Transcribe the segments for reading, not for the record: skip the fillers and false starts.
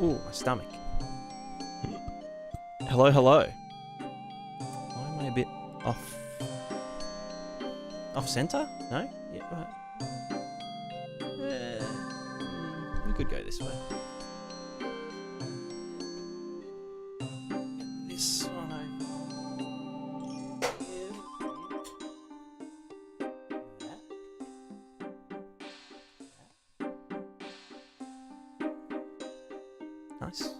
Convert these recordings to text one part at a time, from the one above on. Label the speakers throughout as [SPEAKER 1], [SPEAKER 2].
[SPEAKER 1] Ooh, my stomach. Hello, hello. Why am I a bit off? Off center? No? Yeah, right. We could go this way. This one. Nice.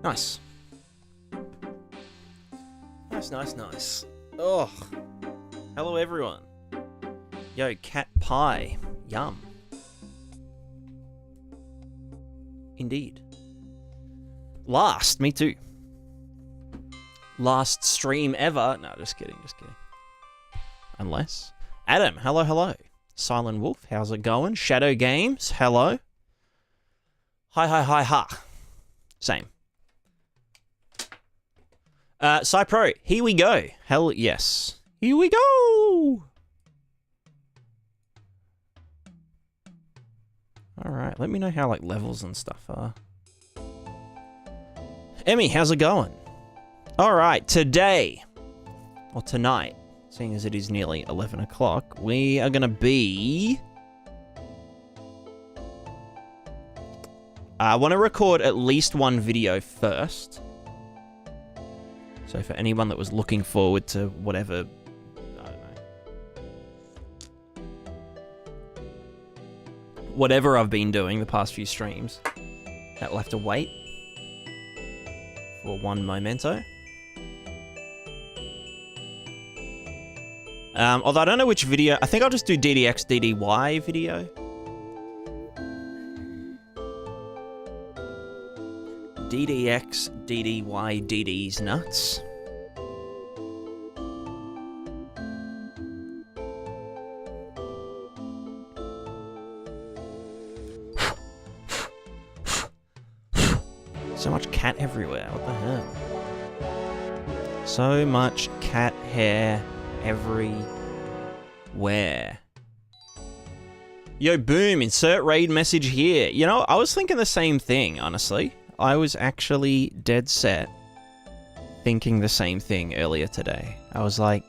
[SPEAKER 1] Nice. Nice, nice, nice. Oh. Hello, everyone. Yo, cat pie. Yum. Indeed. Last, me too. Last stream ever. No, just kidding, just kidding. Unless. Adam, hello, hello. Silent Wolf, how's it going? Shadow Games, hello. Hi, hi, hi, ha. Same. Cypro, here we go. Hell yes. Here we go. Alright, let me know how, like, levels and stuff are. Emmy, how's it going? Alright, today, or tonight, seeing as it is nearly 11 o'clock, we are gonna be... I want to record at least one video first. So for anyone that was looking forward to whatever, I don't know, whatever I've been doing the past few streams, that will have to wait for one memento. Although I don't know which video, I think I'll just do DDX DDY video. DDX, DDY, DD's nuts. So much cat everywhere, what the hell? So much cat hair everywhere. Yo, boom, insert raid message here. You know, I was thinking the same thing, honestly. I was actually dead set thinking the same thing earlier today. I was like,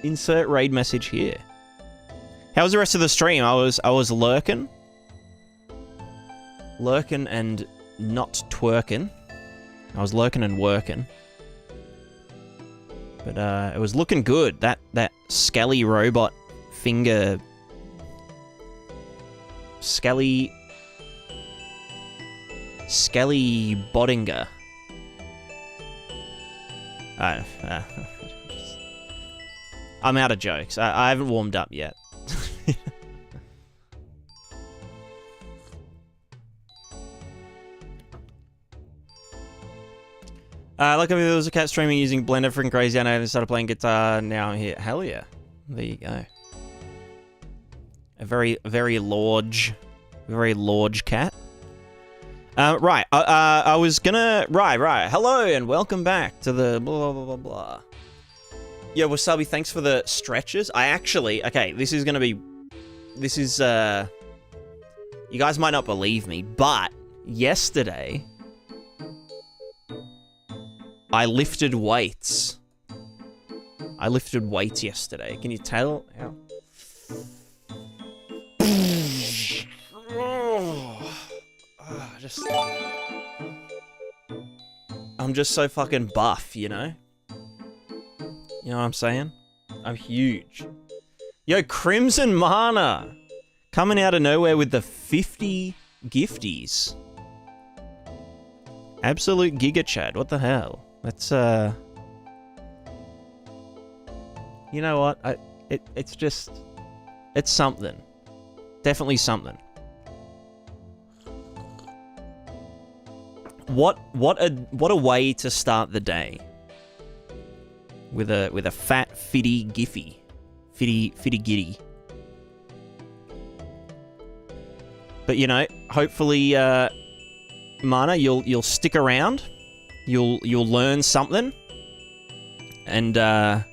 [SPEAKER 1] insert raid message here. How was the rest of the stream? I was lurking and not twerking. I was lurking and working. But it was looking good. That Skelly robot finger... Skelly Bottinger. I'm out of jokes. I haven't warmed up yet. Like if there was a cat streaming using Blender, freaking crazy. I know I started playing guitar. Now I'm here. Hell yeah. There you go. A very large cat. Right. I was gonna... Right. Hello and welcome back to the blah, blah, blah, blah. Yo, Wasabi, thanks for the stretches. I actually... Okay, this is gonna be... This is, you guys might not believe me, but yesterday... I lifted weights. I lifted weights yesterday. Can you tell? How? I'm just so fucking buff, you know? You know what I'm saying? I'm huge. Yo, Crimson Mana! Coming out of nowhere with the 50 gifties. Absolute Giga Chad, what the hell? That's, you know what? It's just... It's something. Definitely something. What a way to start the day. With a fat fitty giffy. Fitty giddy. But you know, hopefully Mana, you'll stick around you'll learn something, and then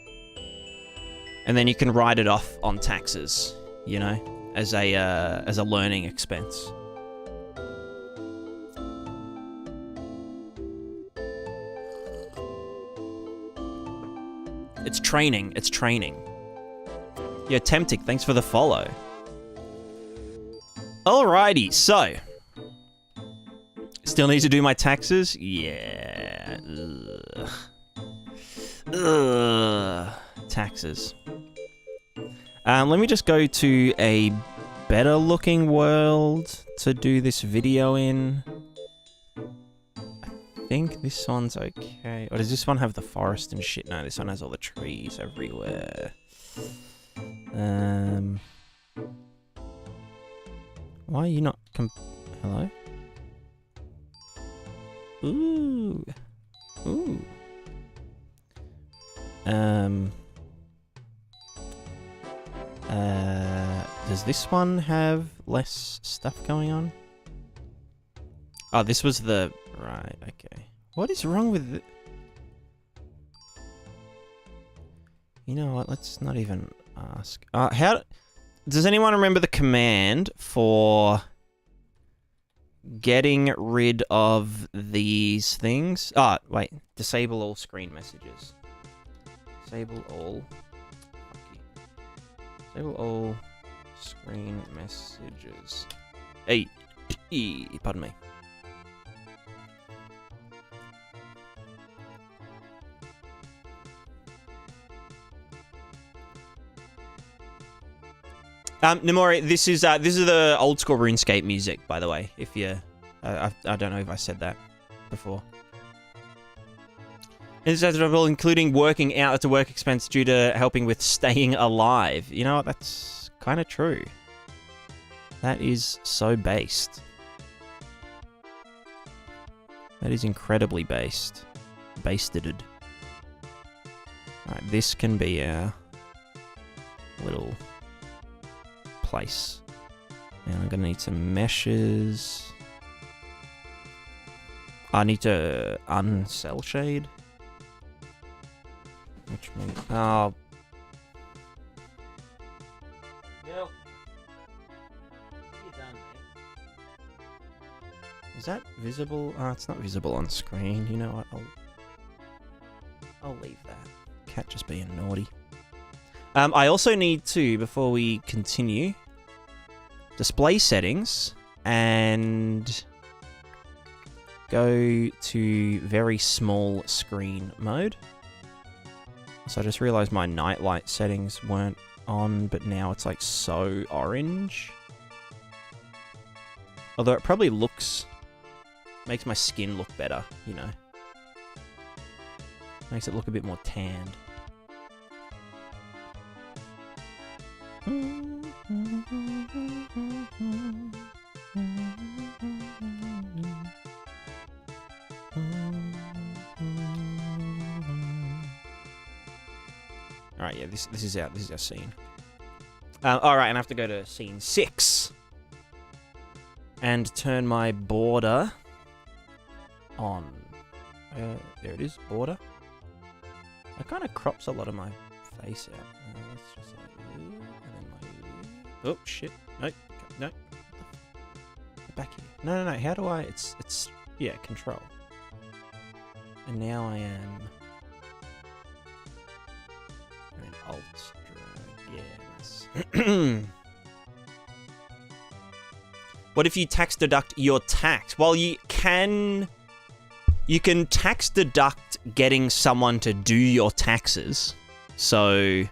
[SPEAKER 1] you can write it off on taxes, you know, as a learning expense. It's training. It's training. Yeah, Temptic, thanks for the follow. Alrighty, so. Still need to do my taxes? Yeah. Ugh. Taxes. Let me just go to a better looking world to do this video in. I think this one's okay. Or does this one have the forest and shit? No, this one has all the trees everywhere. Why are you not hello? Ooh. Ooh. Does this one have less stuff going on? Oh, this was the... Right, okay. What is wrong with it? You know what, let's not even ask. How... Does anyone remember the command for getting rid of these things? Oh, wait. Disable all screen messages. Disable all... Disable all screen messages. Hey, pardon me. Namori, this is the old school RuneScape music, by the way. If you, I don't know if I said that before. Including working out as a work expense due to helping with staying alive. You know what? That's kind of true. That is so based. That is incredibly based. Basted. Alright, this can be our little place. Now I'm gonna need some meshes. I need to uncell shade. Which means, oh. Yep. You're done, mate. Is that visible? Oh, it's not visible on screen. You know what? I'll leave that. Cat just being naughty. I also need to, before we continue, display settings and go to very small screen mode. So I just realized my nightlight settings weren't on, but now it's like so orange. Although it probably makes my skin look better, you know. Makes it look a bit more tanned. Alright, yeah, this is our scene. Alright, and I have to go to scene 6. And turn my border on. There it is, border. It kind of crops a lot of my face out. Let's just like, and then like, oh shit, no. Back here. No, how do I, it's, yeah, control. And now I am Alt drag, yeah, nice. What if you tax deduct your tax? Well, you can tax deduct getting someone to do your taxes. So,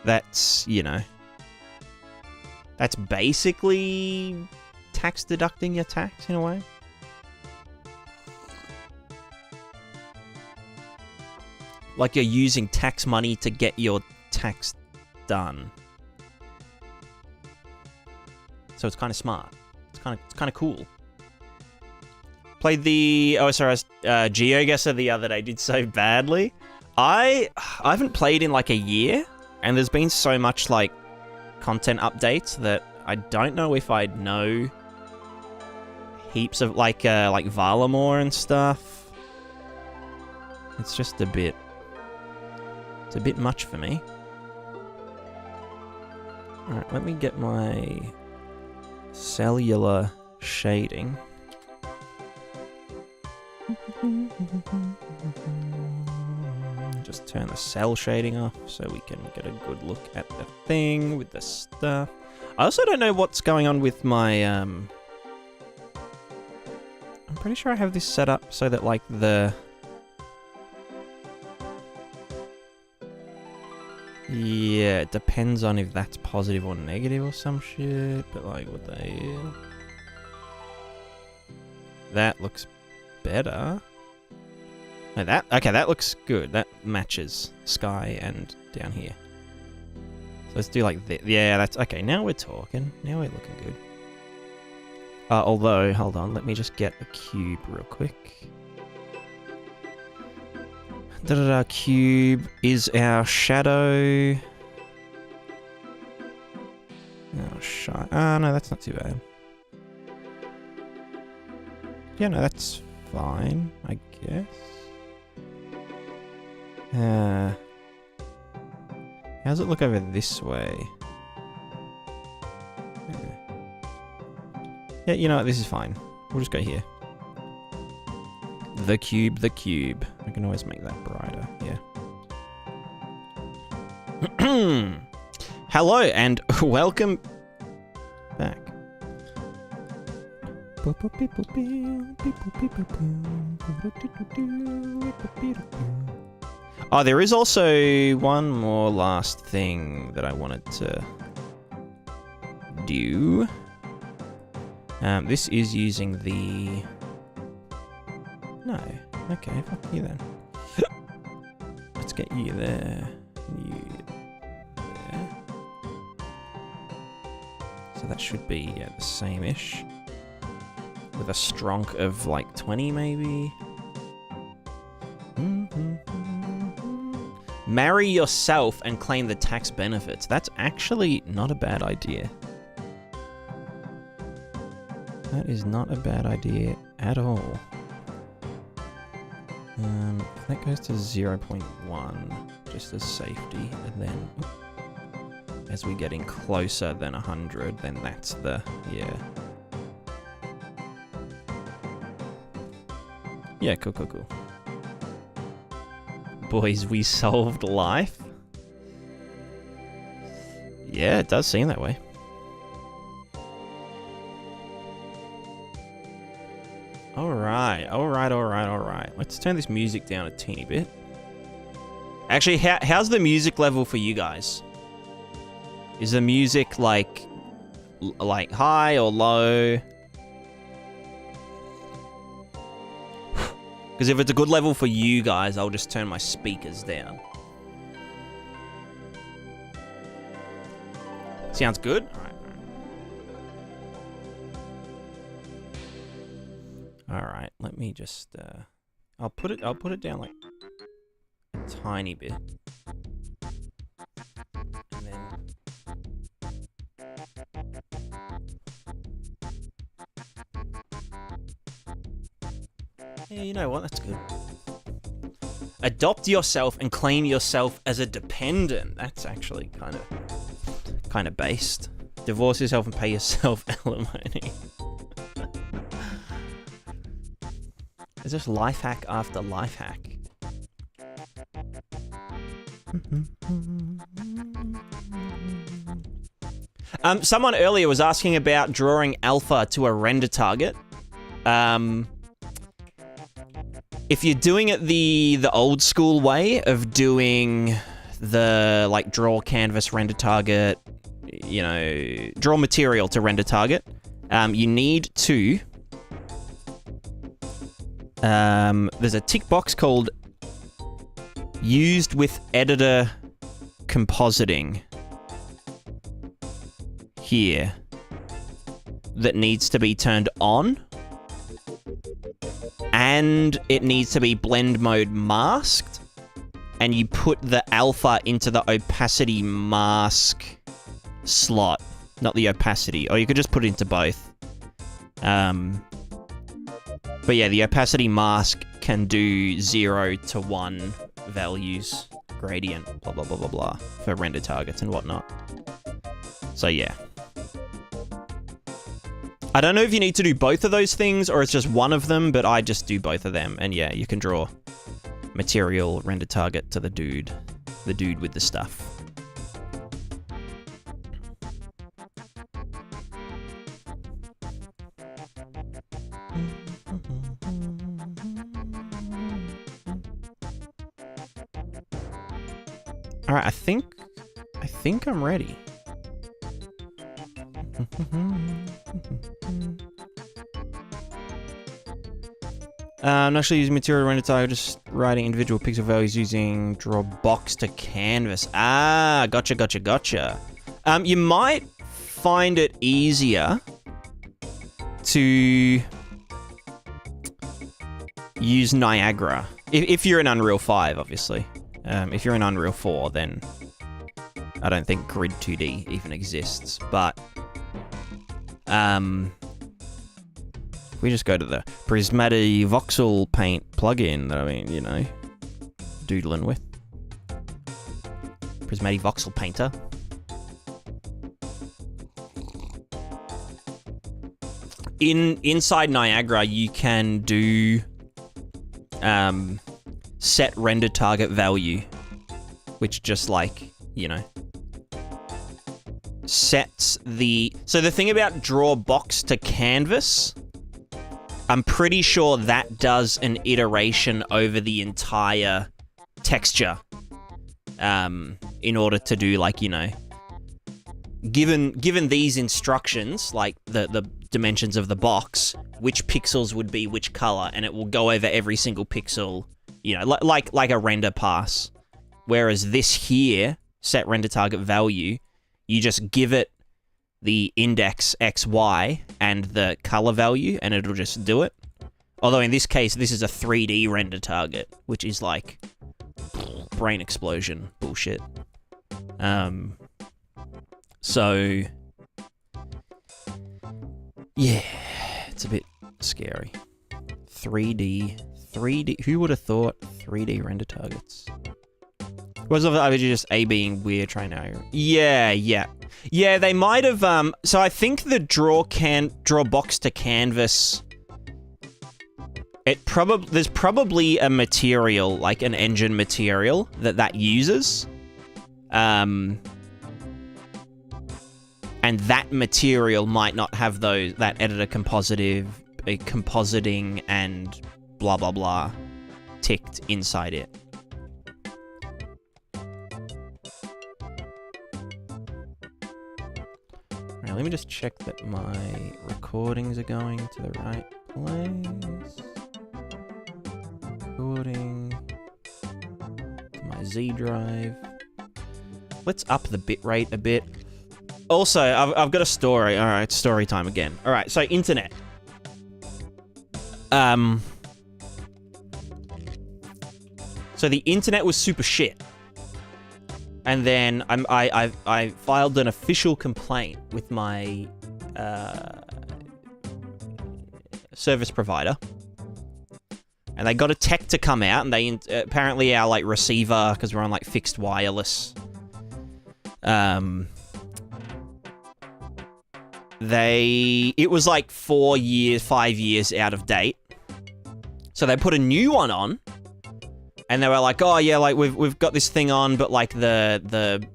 [SPEAKER 1] that's, you know, that's basically tax deducting your tax in a way. Like you're using tax money to get your tax done. So it's kind of smart. It's kind of cool. Played the OSRS GeoGuessr the other day. Did so badly. I haven't played in like a year, and there's been so much like content updates that I don't know if I'd know heaps of like Valamore and stuff. It's just a bit. It's a bit much for me. All right, let me get my cellular shading. Just turn the cell shading off so we can get a good look at the thing with the stuff. I also don't know what's going on with my, I'm pretty sure I have this set up so that, like, yeah, it depends on if that's positive or negative or some shit, but, like, what the hell? That looks better. No, okay, that looks good. That matches sky and down here. So let's do like this. Yeah, that's okay. Now we're talking. Now we're looking good. Although, hold on, let me just get a cube real quick. Cube is our shadow. No, that's not too bad. Yeah, no, that's fine, I guess. How's it look over this way? Yeah, you know what, this is fine. We'll just go here. The cube. I can always make that brighter, yeah. Hello, and welcome back. Oh, there is also one more last thing that I wanted to do. This is using the... No. Okay, fuck you then. Let's get you there. You there. So that should be the same-ish. With a stronk of like 20 maybe. Marry yourself and claim the tax benefits. That's actually not a bad idea. That is not a bad idea at all. That goes to 0.1 just as safety, and then as we're getting closer than 100, then that's the, yeah. Yeah, cool. Boys, we solved life? Yeah, it does seem that way. Alright. Let's turn this music down a teeny bit. Actually, how's the music level for you guys? Is the music like high or low? Because if it's a good level for you guys, I'll just turn my speakers down. Sounds good? Alright, let me just I'll put it down like a tiny bit. And then yeah, you know what? That's good. Adopt yourself and claim yourself as a dependent. That's actually kind of based. Divorce yourself and pay yourself alimony. Is this life hack after life hack? Someone earlier was asking about drawing alpha to a render target. If you're doing it the old school way of doing the like draw canvas render target, you know, draw material to render target, you need to there's a tick box called used with editor compositing here that needs to be turned on, and it needs to be blend mode masked, and you put the alpha into the opacity mask slot, not the opacity, or you could just put it into both. But yeah, the opacity mask can do 0 to 1 values, gradient, blah, blah, blah, blah, blah, for render targets and whatnot. So yeah. I don't know if you need to do both of those things or it's just one of them, but I just do both of them. And yeah, you can draw material, render target to the dude with the stuff. All right, I think I'm ready. I'm actually using material render target, just writing individual pixel values using draw box to canvas. Ah, gotcha. You might find it easier to use Niagara if you're in Unreal 5, obviously. If you're in Unreal 4, then I don't think Grid 2D even exists. But we just go to the PrismatiVoxelPaint plugin that you know, doodling with. PrismatiVoxelPainter. Inside Niagara, you can do set render target value, which just you know, sets the... So the thing about draw box to canvas, I'm pretty sure that does an iteration over the entire texture in order to do you know, given these instructions, like the dimensions of the box, which pixels would be which color, and it will go over every single pixel, you know, like a render pass. Whereas this here, set render target value, you just give it the index XY and the color value, and it'll just do it. Although in this case, this is a 3D render target, which is like brain explosion bullshit. So yeah, it's a bit scary. 3D. Who would have thought 3D render targets? Was it just A being weird trying to... Yeah, they might have... So I think the draw box to canvas... There's probably a material, like an engine material, that uses. And that material might not have that editor compositing and blah, blah, blah ticked inside it. Let me just check that my recordings are going to the right place. Recording to my Z drive. Let's up the bitrate a bit. Also, I've got a story. All right, story time again. All right, so internet. So the internet was super shit. And then I filed an official complaint with my service provider, and they got a tech to come out, and they apparently our receiver, because we're on fixed wireless, it was 5 years out of date, so they put a new one on. And they were like, oh yeah, we've got this thing on, but the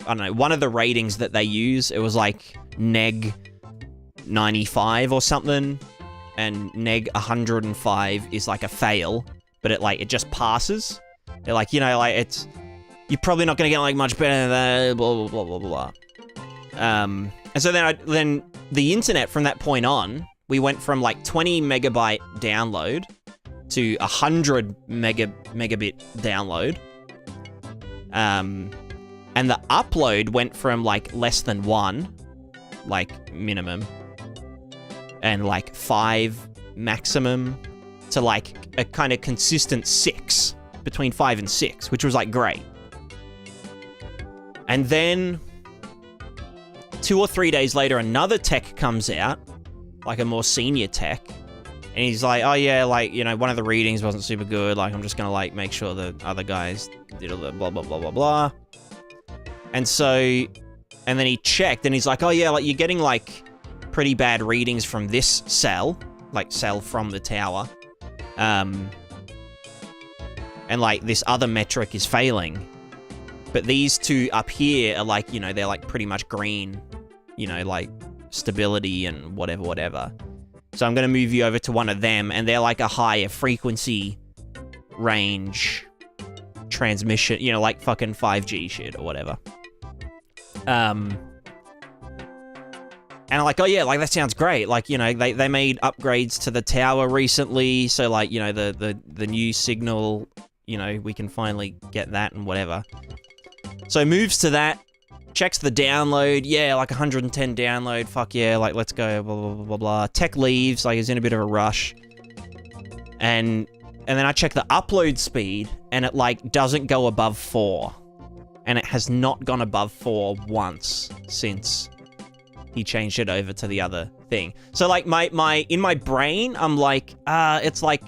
[SPEAKER 1] I don't know, one of the ratings that they use, it was neg 95 or something, and neg 105 is a fail, but it just passes. They're you know, you're probably not gonna get much better than that, blah blah blah blah blah. And so then the internet from that point on, we went from 20 megabyte download to 100 megabit download. And the upload went from less than 1, minimum, and 5 maximum, to a kind of consistent 6, between 5 and 6, which was great. And then 2 or 3 days later, another tech comes out, a more senior tech, And he's like, oh yeah, like, you know, one of the readings wasn't super good. Like, I'm just gonna, like, make sure the other guys did all the blah, blah, blah, blah, blah. And so, and then he checked, and he's like, oh yeah, like, you're getting, like, pretty bad readings from this cell. Like, cell from the tower. And, like, this other metric is failing. But these two up here are, like, you know, they're, like, pretty much green. You know, like, stability and whatever, whatever. So I'm going to move you over to one of them, and they're like a higher frequency range transmission, you know, like fucking 5G shit or whatever. And I'm like, oh yeah, like that sounds great. Like, you know, they made upgrades to the tower recently, so like, you know, the new signal, you know, we can finally get that and whatever. So moves to that. Checks the download, yeah, like 110 download, fuck yeah, like, let's go, blah, blah, blah, blah, blah. Tech leaves, like, he's in a bit of a rush. And then I check the upload speed, and it, like, doesn't go above 4. And it has not gone above 4 once since he changed it over to the other thing. So, like, in my brain, I'm like, it's, like,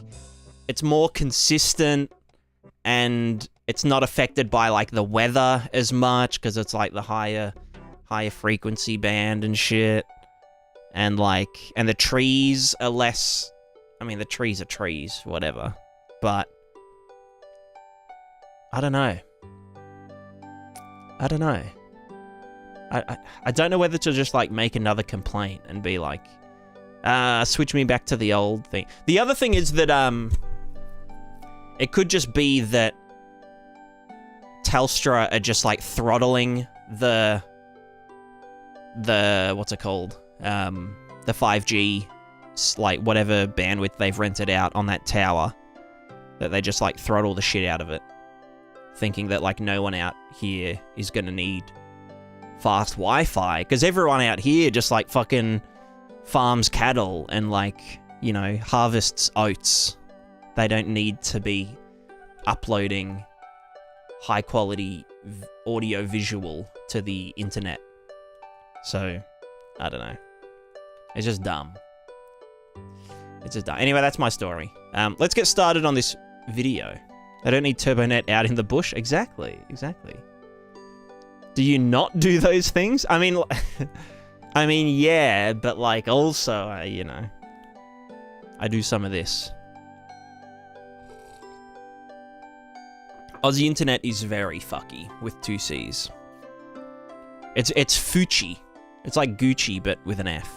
[SPEAKER 1] it's more consistent, and it's not affected by, like, the weather as much, because it's, like, the higher frequency band and shit. And, like, and the trees are less... I mean, the trees are trees, whatever. But... I don't know. I don't know. I don't know whether to just, like, make another complaint and be like, switch me back to the old thing. The other thing is that, it could just be that Telstra are just, like, throttling the what's it called? The 5G, like, whatever bandwidth they've rented out on that tower. That they just, like, throttle the shit out of it. Thinking that, like, no one out here is gonna need fast Wi-Fi. Because everyone out here just, like, fucking farms cattle and, like, you know, harvests oats. They don't need to be uploading high quality audio visual to the internet. So, I don't know. It's just dumb. It's just dumb. Anyway, that's my story. Let's get started on this video. I don't need TurboNet out in the bush. Exactly. Exactly. Do you not do those things? I mean, yeah, but like also, you know, I do some of this. Aussie internet is very fucky with 2 C's. It's Fucci. It's like Gucci, but with an F.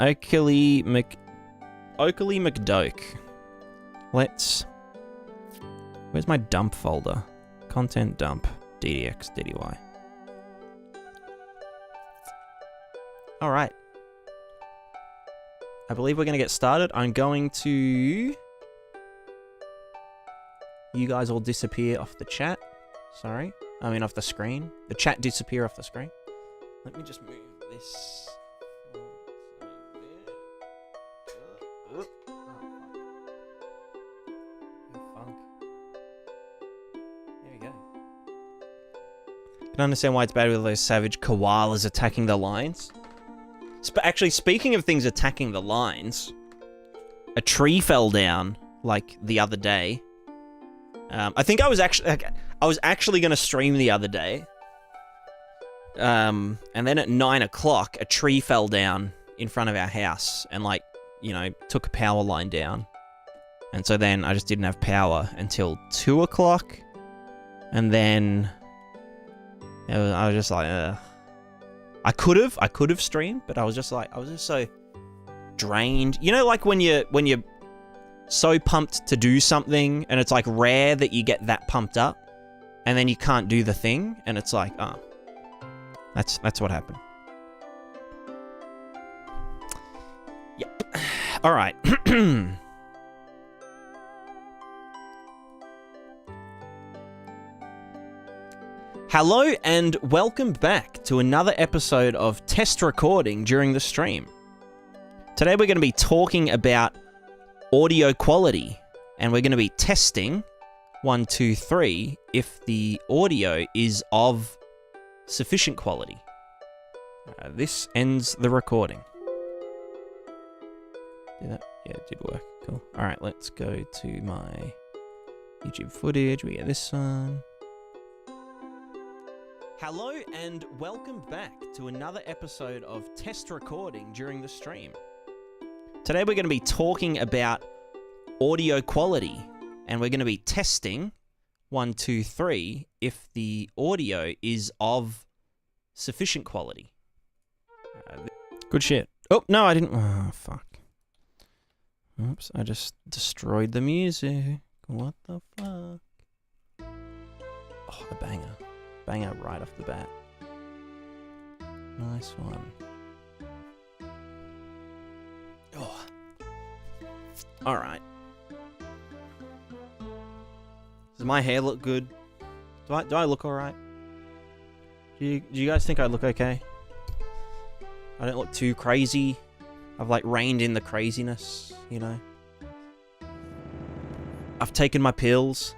[SPEAKER 1] Oakley McDoke. Where's my dump folder? Content dump. DDX, DDY. Alright. I believe we're going to get started. I'm going to... You guys all disappear off the chat. Sorry. I mean, off the screen. The chat disappear off the screen. Let me just move this. There we go. Can understand why it's bad with those savage koalas attacking the lines. Actually, speaking of things attacking the lines, a tree fell down, like, the other day. I think I was actually going to stream the other day. And then at 9 o'clock, a tree fell down in front of our house and, like, you know, took a power line down. And so then I just didn't have power until 2 o'clock. And then I was just like, I could have streamed, but I was just so drained. You know, like when you're so pumped to do something, and it's like rare that you get that pumped up, and then you can't do the thing, and it's like, oh, that's what happened. Yep. All right. Hello and welcome back to another episode of Test Recording during the stream. Today we're going to be talking about audio quality, and we're going to be testing 1, 2, 3 if the audio is of sufficient quality. This ends the recording. Did that? Yeah, it did work. Cool. All right, let's go to my YouTube footage. We get this one. Hello and welcome back to another episode of test recording during the stream. Today we're going to be talking about audio quality, and we're going to be testing 1, 2, 3 if the audio is of sufficient quality. Good shit. Oh, no, I didn't. Oh, fuck. Oops, I just destroyed the music. What the fuck? Oh, a banger. Banger right off the bat. Nice one. Oh. Alright. Does my hair look good? Do I look alright? Do you guys think I look okay? I don't look too crazy. I've like reined in the craziness, you know? I've taken my pills.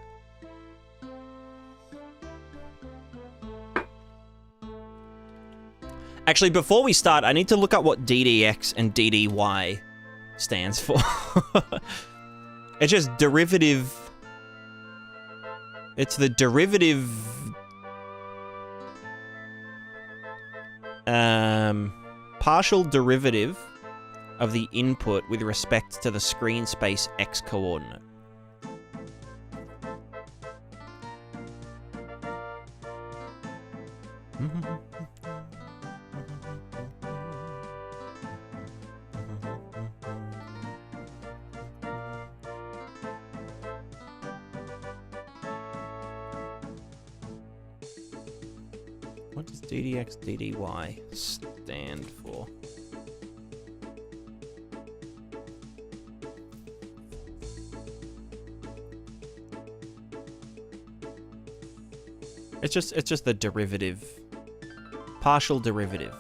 [SPEAKER 1] Actually, before we start, I need to look up what DDX and DDY stands for. It's just derivative. It's the derivative. Partial derivative of the input with respect to the screen space x coordinate. What does DDX DDY stand for? It's just the derivative. Partial derivative.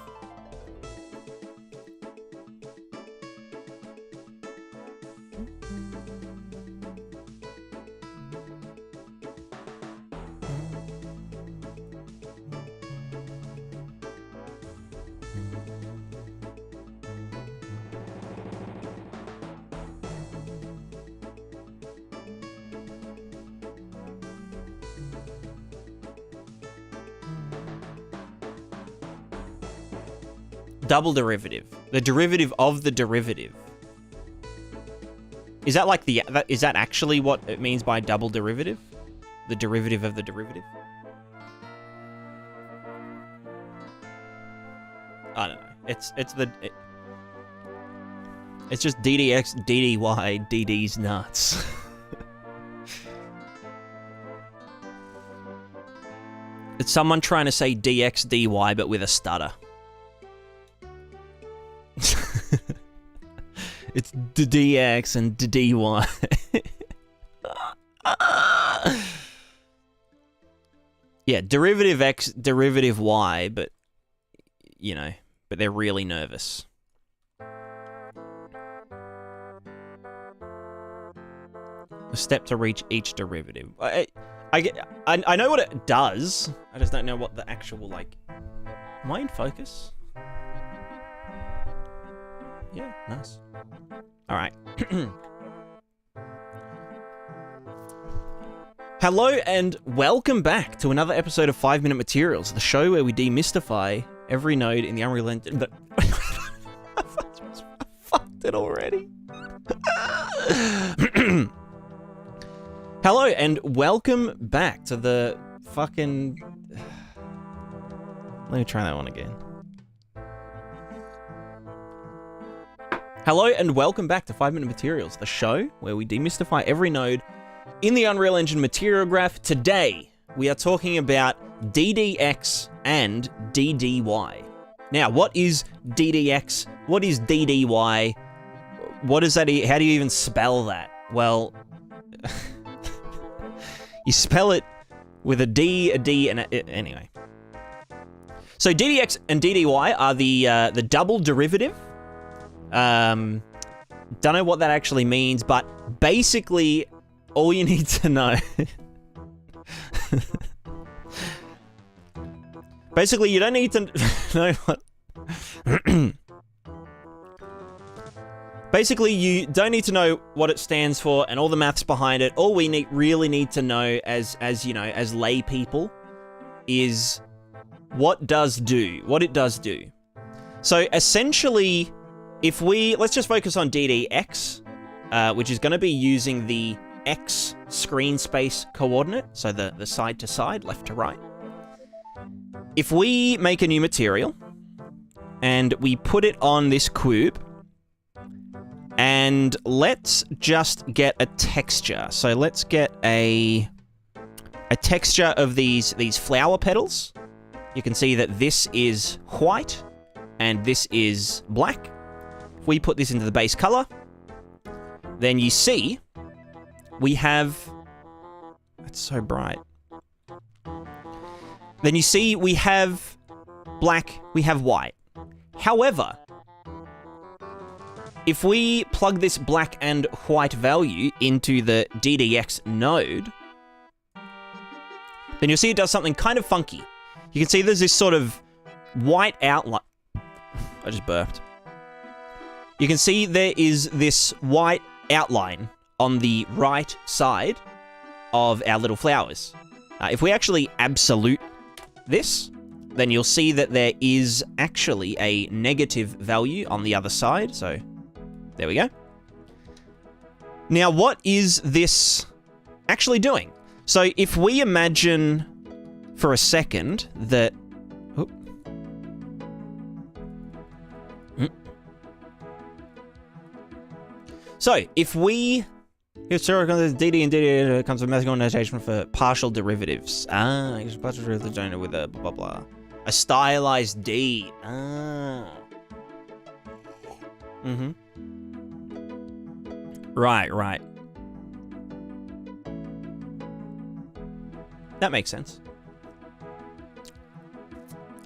[SPEAKER 1] Double derivative. The derivative of the derivative. Is that like the... Is that actually what it means by double derivative? The derivative of the derivative? I don't know. It's just DDX, DDY, DD's nuts. It's someone trying to say DX, DY, but with a stutter. It's DDX and DDY. Yeah, derivative X, derivative Y, but, you know, but they're really nervous. A step to reach each derivative. I know what it does. I just don't know what the actual, like... Am I in focus? Yeah, nice. Alright. Hello and welcome back to another episode of 5 Minute Materials, the show where we demystify every node in the Unreal Engine. I fucked it already. Hello and welcome back to the fucking... Let me try that one again. Hello and welcome back to 5 Minute Materials, the show where we demystify every node in the Unreal Engine material graph. Today, we are talking about DDX and DDY. Now, what is DDX? What is DDY? What is that? How do you even spell that? Well, you spell it with a D, and a... Anyway. So DDX and DDY are the double derivative. Don't know what that actually means, but basically all you need to know basically you don't need to know what Basically, you don't need to know what it stands for and all the maths behind it. All we really need to know as you know, as lay people, is what it does do. So essentially, if let's just focus on DDX, which is going to be using the X screen space coordinate, so the side to side, left to right. If we make a new material and we put it on this cube, and let's just get a texture. So let's get a texture of these flower petals. You can see that this is white and this is black. If we put this into the base color, then you see we have... That's so bright. Then you see we have black, we have white. However, if we plug this black and white value into the DDX node, then you'll see it does something kind of funky. You can see there's this sort of white outline. I just burped. You can see there is this white outline on the right side of our little flowers. If we actually absolute this, then you'll see that there is actually a negative value on the other side. So there we go. Now, what is this actually doing? So if we imagine for a second that... So if we... Here's DD and DD comes with mathematical notation for partial derivatives. Partial derivatives with a blah, blah, blah. A stylized D. Right. That makes sense.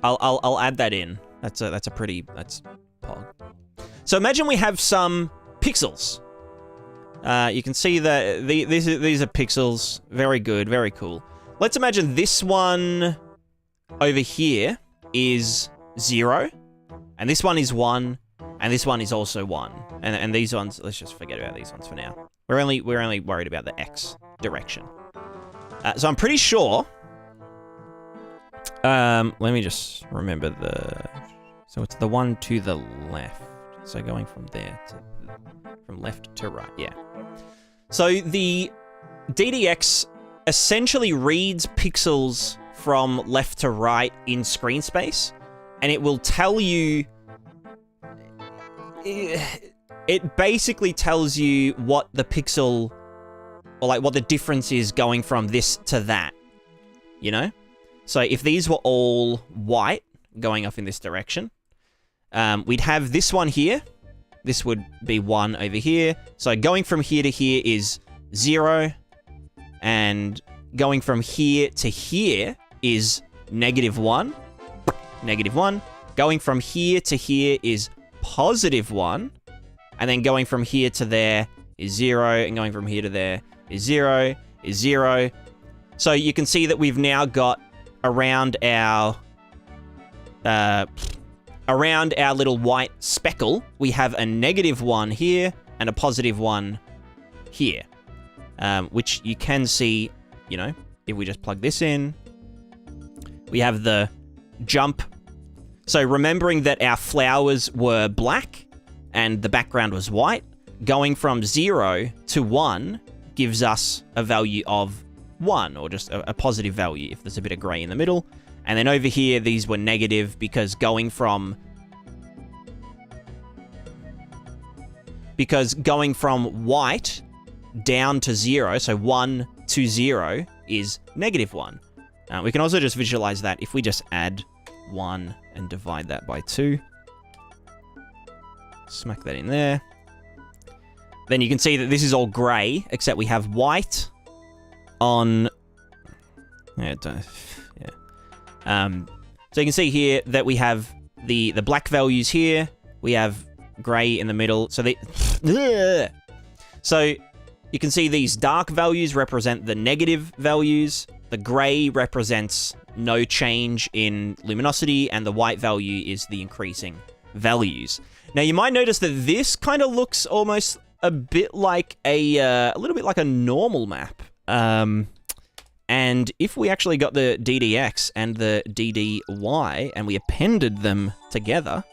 [SPEAKER 1] I'll add that in. That's pog. So imagine we have some pixels. You can see that these are pixels. Very good, very cool. Let's imagine this one over here is 0, and this one is 1, and this one is also 1. And these ones, let's just forget about these ones for now. We're only worried about the X direction. So I'm pretty sure. Let me just remember so it's the one to the left. So going from there from left to right, yeah. So the DDX essentially reads pixels from left to right in screen space, and it will tell you... It basically tells you what the pixel, or like what the difference is going from this to that, you know? So if these were all white going off in this direction, we'd have this one here. This would be 1 over here. So going from here to here is 0. And going from here to here is -1. -1. Going from here to here is +1. And then going from here to there is 0. And going from here to there is 0. Is 0. So you can see that we've now got around our little white speckle, we have a -1 here and a +1 here. Which you can see, you know, if we just plug this in, we have the jump. So remembering that our flowers were black and the background was white, going from 0 to 1 gives us a value of 1, or just a positive value if there's a bit of gray in the middle. And then over here, these were negative because going from white down to 0, so 1 to 0 is -1. We can also just visualize that if we just add 1 and divide that by 2. Smack that in there. Then you can see that this is all gray, except we have white on... Yeah. So you can see here that we have the black values here. We have gray in the middle. So so you can see these dark values represent the negative values. The gray represents no change in luminosity, and the white value is the increasing values. Now, you might notice that this kind of looks almost a bit like a little bit like a normal map. And if we actually got the DDX and the DDY and we appended them together,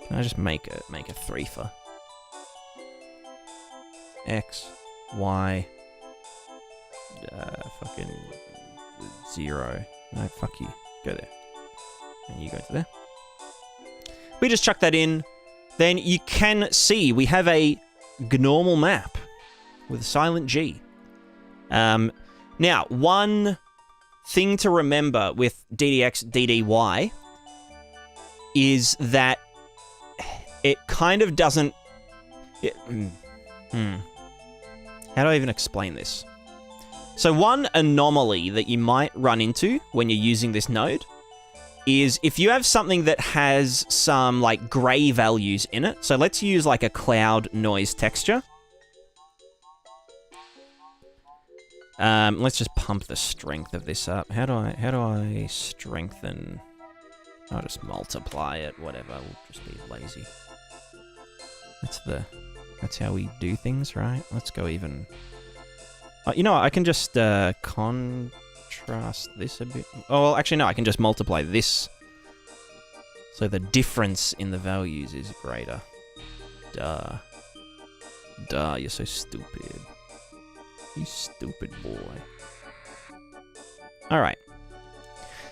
[SPEAKER 1] can I just make a 3 for X, Y, fucking 0. No, fuck you. Go there. And you go to there. We just chuck that in. Then you can see we have a normal map with a silent G. Now, one thing to remember with DDX, DDY is that it kind of doesn't... How do I even explain this? So one anomaly that you might run into when you're using this node is if you have something that has some like gray values in it. So let's use like a cloud noise texture. Let's just pump the strength of this up. How do I strengthen? I'll just multiply it, whatever. We'll just be lazy. That's how we do things, right? Let's go even... you know what? I can just contrast this a bit. Oh, well, actually, no. I can just multiply this. So the difference in the values is greater. Duh. Duh, you're so stupid. You stupid boy. Alright.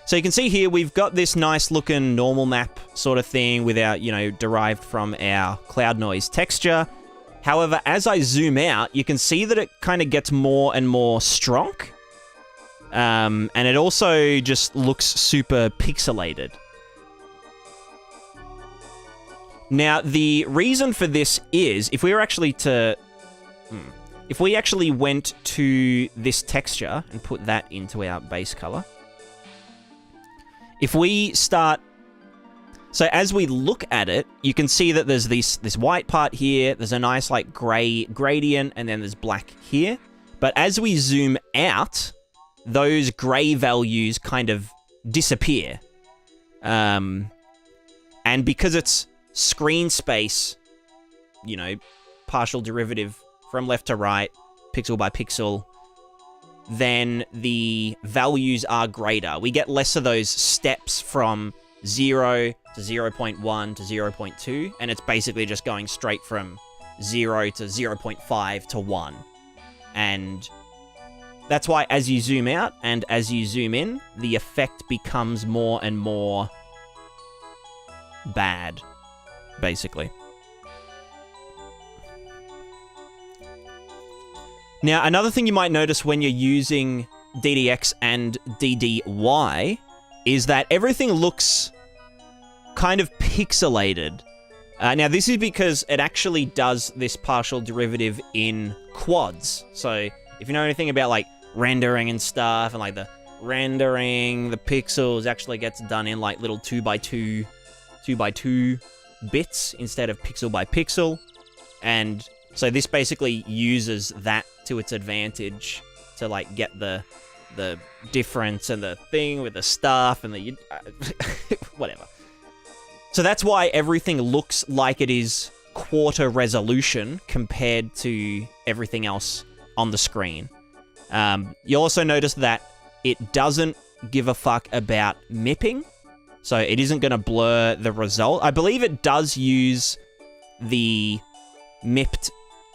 [SPEAKER 1] So you can see here, we've got this nice looking normal map sort of thing with our, you know, derived from our cloud noise texture. However, as I zoom out, you can see that it kind of gets more and more strong. And it also just looks super pixelated. Now, the reason for this is, if we were actually to... If we actually went to this texture and put that into our base color, if we start... So as we look at it, you can see that there's this white part here, there's a nice like gray gradient, and then there's black here. But as we zoom out, those gray values kind of disappear. And because it's screen space, you know, partial derivative from left to right, pixel by pixel, then the values are greater. We get less of those steps from 0 to 0.1 to 0.2, and it's basically just going straight from 0 to 0.5 to 1. And that's why as you zoom out and as you zoom in, the effect becomes more and more bad, basically. Now, another thing you might notice when you're using DDX and DDY is that everything looks kind of pixelated. Now, this is because it actually does this partial derivative in quads. So, if you know anything about, like, rendering and stuff, and, like, the rendering, the pixels actually gets done in, like, little 2x2 bits instead of pixel by pixel. And so this basically uses that to its advantage to, like, get the difference and the thing with the stuff and the... whatever. So that's why everything looks like it is quarter resolution compared to everything else on the screen. You'll also notice that it doesn't give a fuck about mipping, so it isn't going to blur the result. I believe it does use the mipped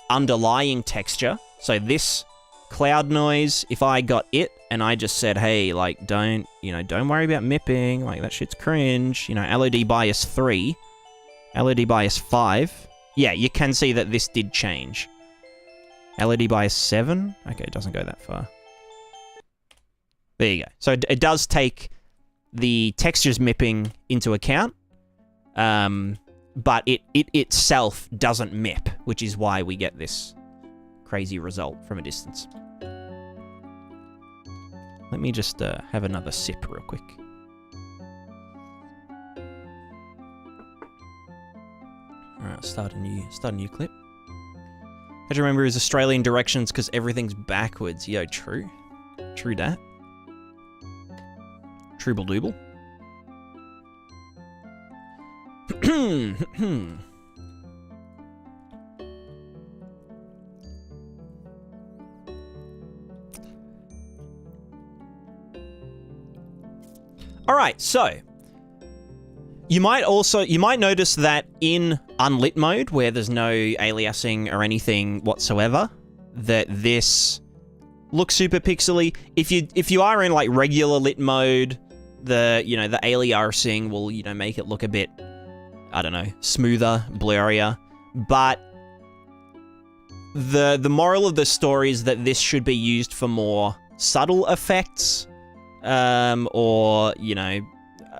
[SPEAKER 1] underlying texture. So this cloud noise, if I got it and I just said, hey, like, don't worry about mipping, like, that shit's cringe, you know, LOD bias 3, LOD bias 5, yeah, you can see that this did change. LOD bias 7, okay, it doesn't go that far. There you go. So it does take the textures mipping into account, but it itself doesn't mip, which is why we get this crazy result from a distance. Let me just have another sip real quick. Alright, start a new clip. How'd you remember his Australian directions because everything's backwards? Yo, true. True dat. Trouble dooble. All right, so you might notice that in unlit mode, where there's no aliasing or anything whatsoever, that this looks super pixely. If you are in like regular lit mode, the aliasing will make it look a bit, I don't know, smoother, blurrier. But the moral of the story is that this should be used for more subtle effects. Or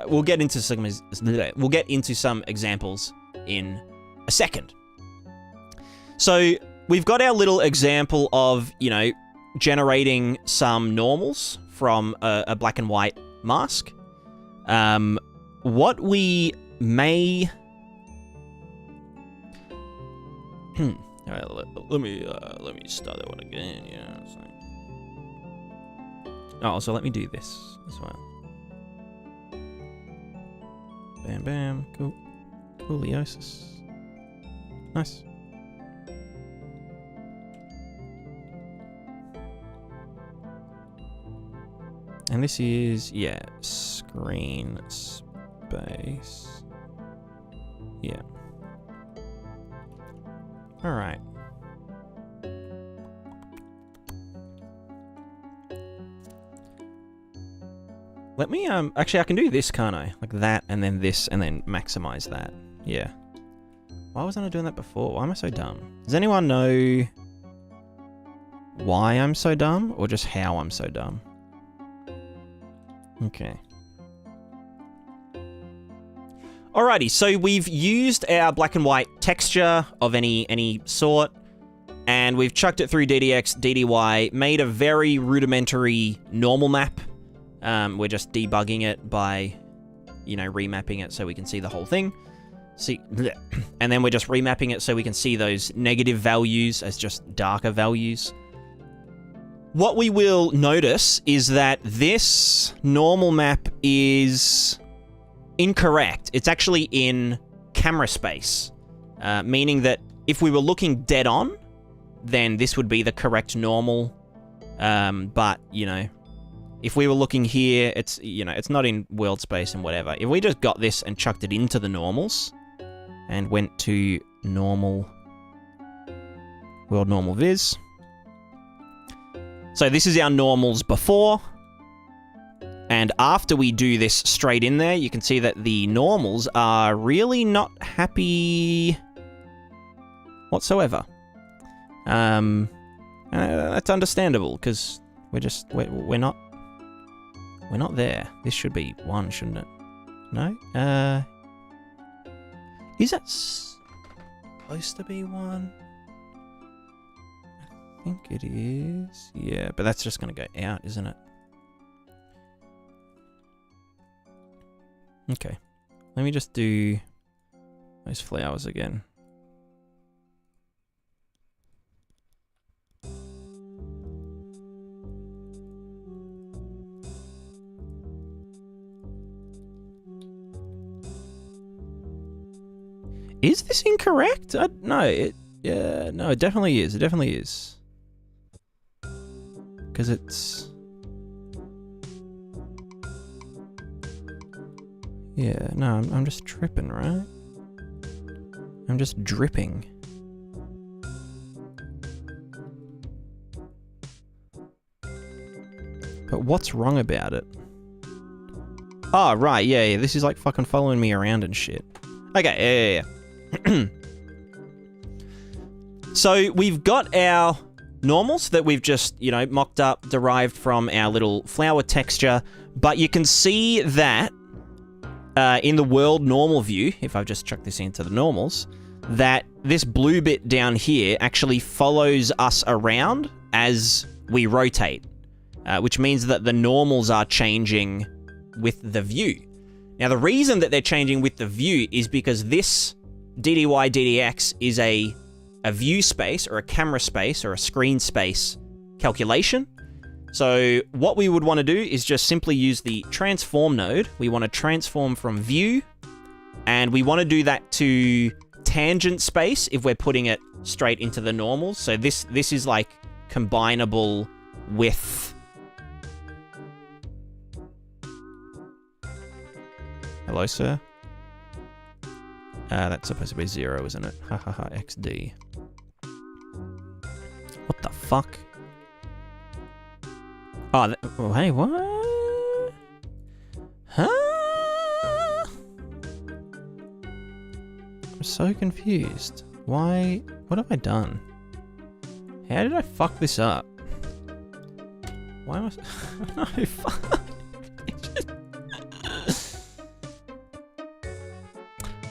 [SPEAKER 1] we'll get into some examples in a second. So we've got our little example of generating some normals from a black and white mask. What we may all right, let me start that one again. Oh, so let me do this as well. Bam, bam. Cool. Cooliosis. Nice. And this is, screen space. Yeah. All right. Let me, actually I can do this, can't I? Like that, and then this, and then maximize that. Yeah. Why wasn't I doing that before? Why am I so dumb? Does anyone know why I'm so dumb, or just how I'm so dumb? Okay. Alrighty, so we've used our black and white texture of any sort, and we've chucked it through DDX, DDY, made a very rudimentary normal map. We're just debugging it by, remapping it so we can see the whole thing. And then we're just remapping it so we can see those negative values as just darker values. What we will notice is that this normal map is incorrect. It's actually in camera space, meaning that if we were looking dead on, then this would be the correct normal. But, if we were looking here, it's not in world space and whatever. If we just got this and chucked it into the normals and went to normal, world normal viz. So this is our normals before. And after we do this straight in there, you can see that the normals are really not happy whatsoever. That's understandable, because we're not there. This should be 1, shouldn't it? No? Is that supposed to be 1? I think it is. Yeah, but that's just going to go out, isn't it? Okay. Let me just do those flowers again. Is this incorrect? No, it definitely is. It definitely is. Because it's... Yeah, no, I'm just tripping, right? I'm just dripping. But what's wrong about it? Oh, right, yeah, this is like fucking following me around and shit. Okay, yeah. So we've got our normals that we've just, mocked up, derived from our little flower texture, but you can see that in the world normal view, if I've just chucked this into the normals, that this blue bit down here actually follows us around as we rotate, which means that the normals are changing with the view. Now, the reason that they're changing with the view is because this DDY DDX is a view space or a camera space or a screen space calculation. So what we would want to do is just simply use the transform node. We want to transform from view And we want to do that to tangent space if we're putting it straight into the normals. So this is like combinable with... Hello, sir? That's supposed to be 0, isn't it? Hahaha, XD. What the fuck? Oh, hey, what? Huh? I'm so confused. Why? What have I done? How did I fuck this up? Why am I... No, fuck.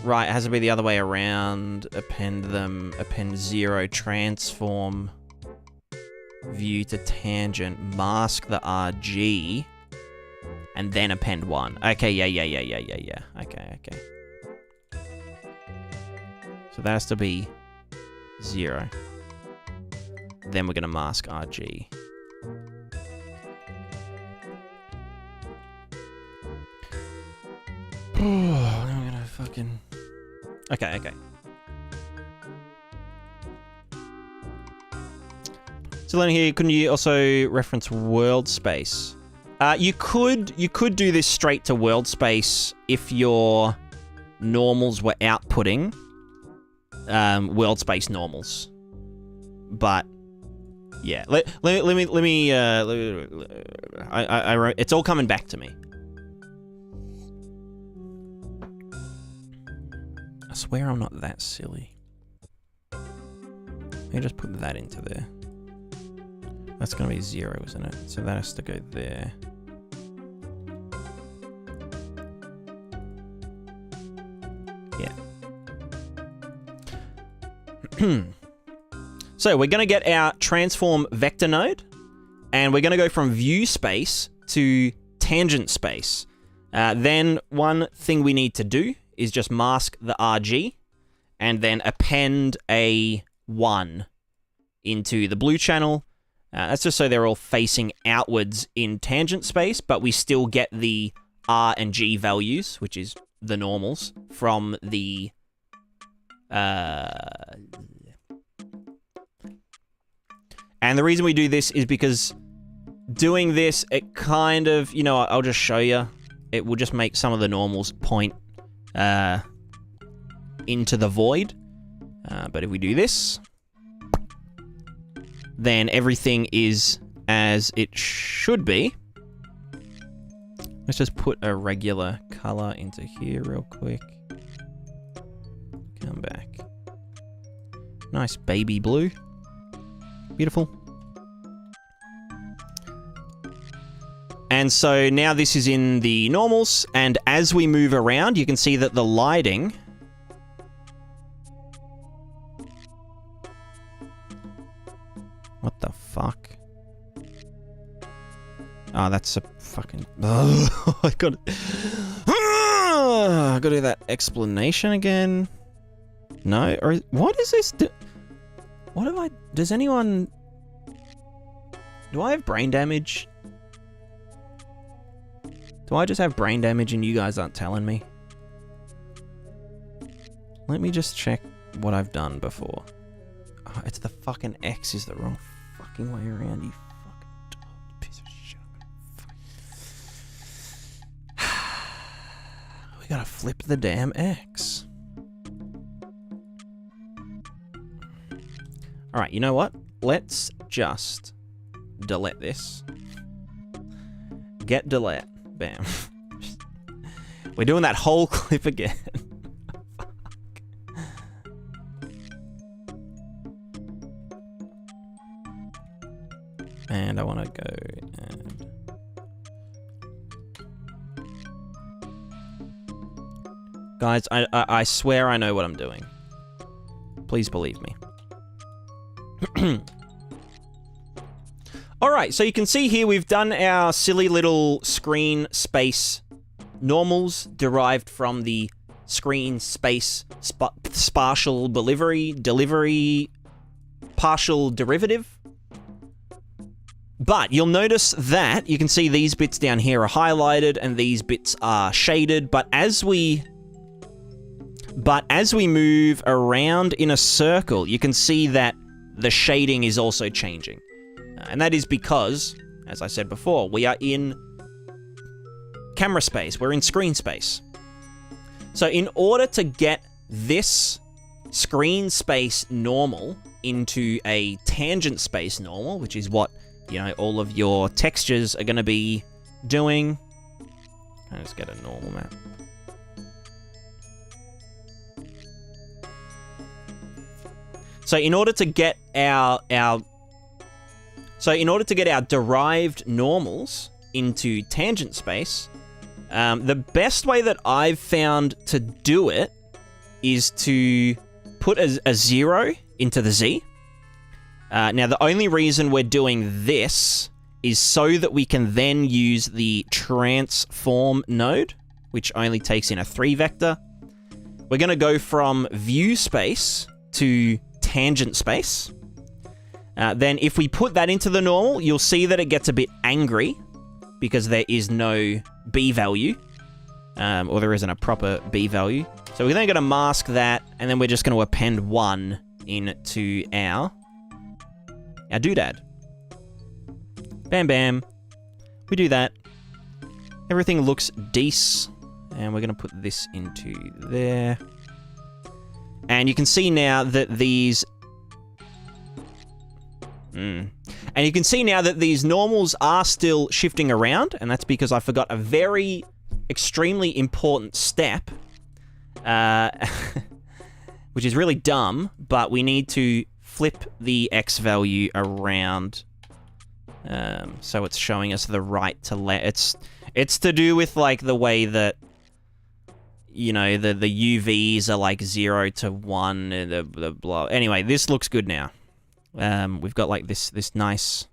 [SPEAKER 1] Right, it has to be the other way around. Append them. Append 0. Transform. View to tangent. Mask the RG. And then append 1. Okay, yeah. Okay. So that has to be 0. Then we're going to mask RG. Oh, I'm going to fucking... Okay. So then here, couldn't you also reference world space? You could do this straight to world space if your normals were outputting world space normals. But yeah, let me it's all coming back to me. I swear I'm not that silly. Let me just put that into there. That's going to be 0, isn't it? So that has to go there. Yeah. So we're going to get our transform vector node, and we're going to go from view space to tangent space. Then one thing we need to do is just mask the RG, and then append a 1 into the blue channel. That's just so they're all facing outwards in tangent space, but we still get the R and G values, which is the normals, from the... And the reason we do this is because doing this, it kind of... You know what, I'll just show you. It will just make some of the normals point into the void. But if we do this... then everything is as it should be. Let's just put a regular color into here real quick. Come back. Nice baby blue. Beautiful. And so now this is in the normals, and as we move around, you can see that the lighting... What the fuck? Oh, that's a fucking... Oh, I gotta do that explanation again. No? Or what is this? What have I... Does anyone... Do I have brain damage? Do I just have brain damage and you guys aren't telling me? Let me just check what I've done before. Oh, it's the fucking X is the wrong fucking way around, you fucking piece of shit. We gotta flip the damn X. Alright, you know what? Let's just delete this. Get delete. Bam. We're doing that whole clip again. And I want to go and... Guys, I swear I know what I'm doing. Please believe me. Alright, so you can see here we've done our silly little screen space normals derived from the screen space spatial delivery partial derivative. But you'll notice that you can see these bits down here are highlighted and these bits are shaded, but as we But as we move around in a circle, you can see that the shading is also changing. And that is because, as I said before, we are in camera space. We're in screen space. So in order to get this screen space normal into a tangent space normal, which is what, you know, all of your textures are going to be doing. Let's get a normal map. So in order to get our derived normals into tangent space, the best way that I've found to do it is to put a 0 into the Z. Now, the only reason we're doing this is so that we can then use the transform node, which only takes in a 3 vector. We're going to go from view space to tangent space. Then if we put that into the normal, you'll see that it gets a bit angry because there is no B value, or there isn't a proper B value. So we're then going to mask that, and then we're just going to append 1 into our doodad. Bam, bam. We do that. Everything looks decent, and we're going to put this into there. And you can see now that these... And you can see now that these normals are still shifting around, and that's because I forgot a very extremely important step, which is really dumb, but we need to flip the X value around so it's showing us the right to left. It's to do with, like, the way that, you know, the UVs are, like, 0 to 1, and the blah. Anyway, this looks good now. We've got, like, this nice,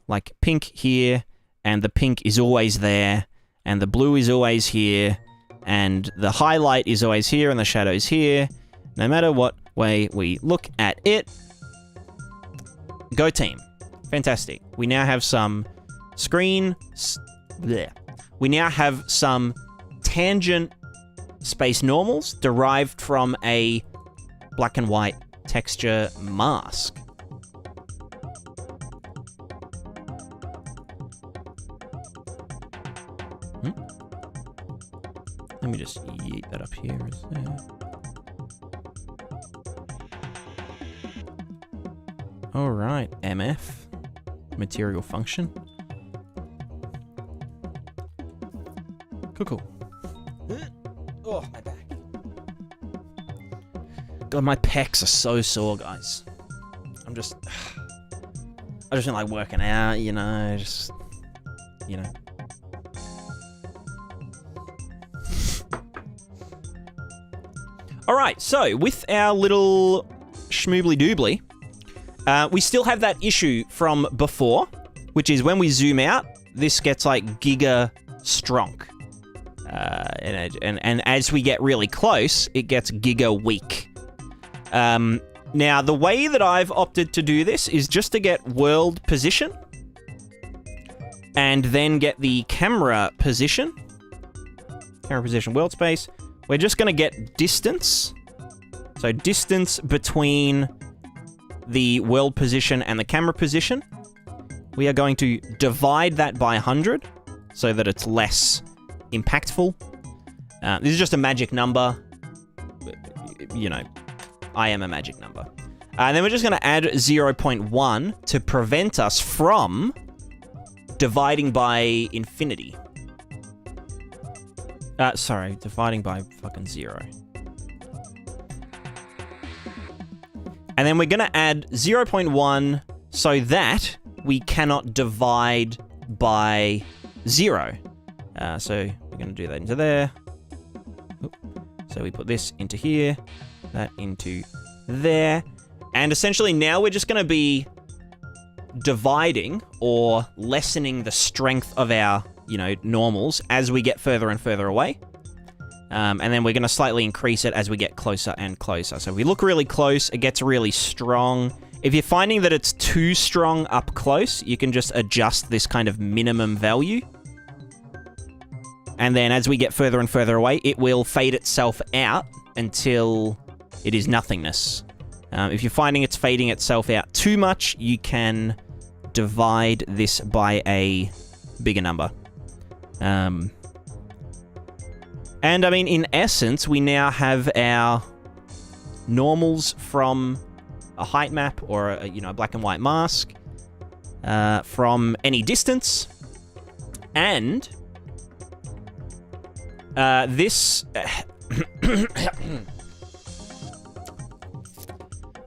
[SPEAKER 1] like, pink here, and the pink is always there, and the blue is always here, and the highlight is always here, and the shadow's here. No matter what way we look at it. Go team. Fantastic. We now have some we now have some tangent space normals derived from a black and white texture mask. Let me just yeet that up here. All right, MF, material function. Cool. Oh, my back. God, my pecs are so sore, guys. I just don't like working out, you know, you know. All right, so with our little schmoobly doobly, we still have that issue from before, which is when we zoom out, this gets like giga strong. And as we get really close, it gets giga weak. Now, the way that I've opted to do this is just to get world position and then get the camera position. Camera position, world space. We're just going to get distance. So distance between the world position and the camera position. We are going to divide that by 100 so that it's less impactful. This is just a magic number. You know, I am a magic number. And then we're just going to add 0.1 to prevent us from dividing by infinity. Sorry, dividing by fucking 0. And then we're going to add 0.1 so that we cannot divide by 0. So we're going to do that into there. So we put this into here, that into there. And essentially now we're just going to be dividing or lessening the strength of our, you know, normals as we get further and further away. And then we're going to slightly increase it as we get closer and closer. So if we look really close, it gets really strong. If you're finding that it's too strong up close, you can just adjust this kind of minimum value. And then as we get further and further away, it will fade itself out until it is nothingness. If you're finding it's fading itself out too much, you can divide this by a bigger number. And I mean, in essence, we now have our normals from a height map or a, a black and white mask from any distance. And this...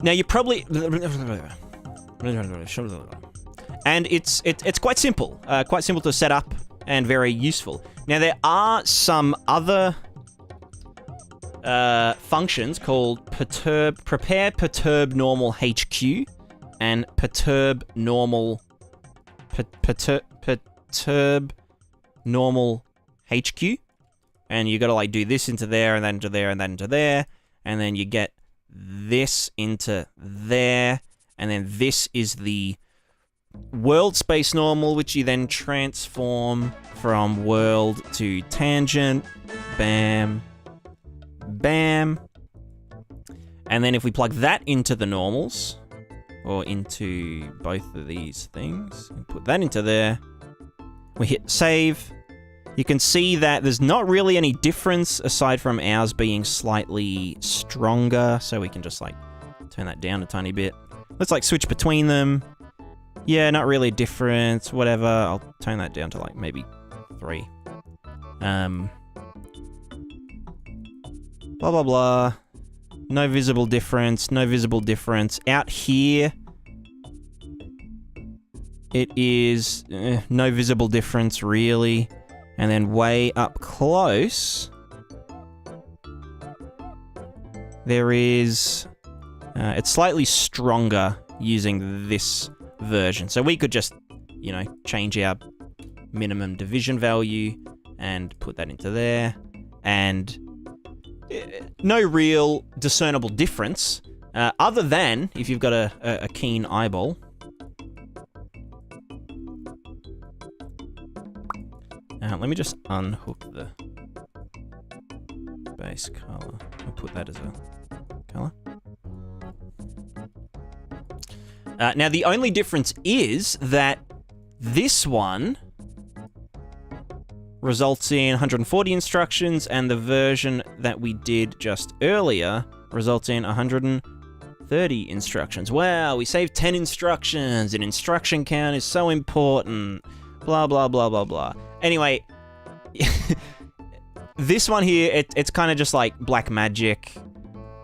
[SPEAKER 1] now you probably... And it's quite simple to set up and very useful. Now there are some other functions called prepare perturb normal HQ and perturb normal HQ, and you got to like do this into there and then into there and then into there, and then you get this into there, and then this is the world space normal, which you then transform from world to tangent. Bam. Bam. And then if we plug that into the normals, or into both of these things, and put that into there, we hit save. You can see that there's not really any difference aside from ours being slightly stronger, so we can just like turn that down a tiny bit. Let's like switch between them. Yeah, not really a difference, whatever. I'll tone that down to like maybe 3. Blah, blah, blah. No visible difference, no visible difference. Out here, it is no visible difference, really. And then way up close, there is... it's slightly stronger using this version. So we could just, change our minimum division value and put that into there. And no real discernible difference, other than if you've got a keen eyeball. Let me just unhook the base color. I'll put that as a color. Now, the only difference is that this one results in 140 instructions, and the version that we did just earlier results in 130 instructions. Wow, we saved 10 instructions. An instruction count is so important. Blah, blah, blah, blah, blah. Anyway, this one here, it's kind of just like black magic.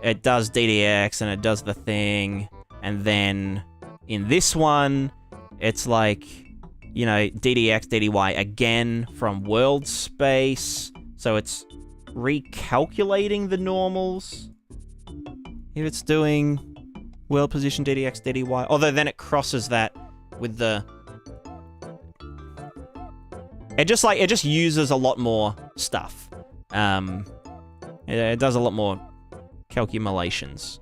[SPEAKER 1] It does DDX and it does the thing. And then in this one, it's like, DDX, DDY again from world space. So it's recalculating the normals. If it's doing world position DDX, DDY. Although then it crosses that with the... It just uses a lot more stuff. It does a lot more calculations.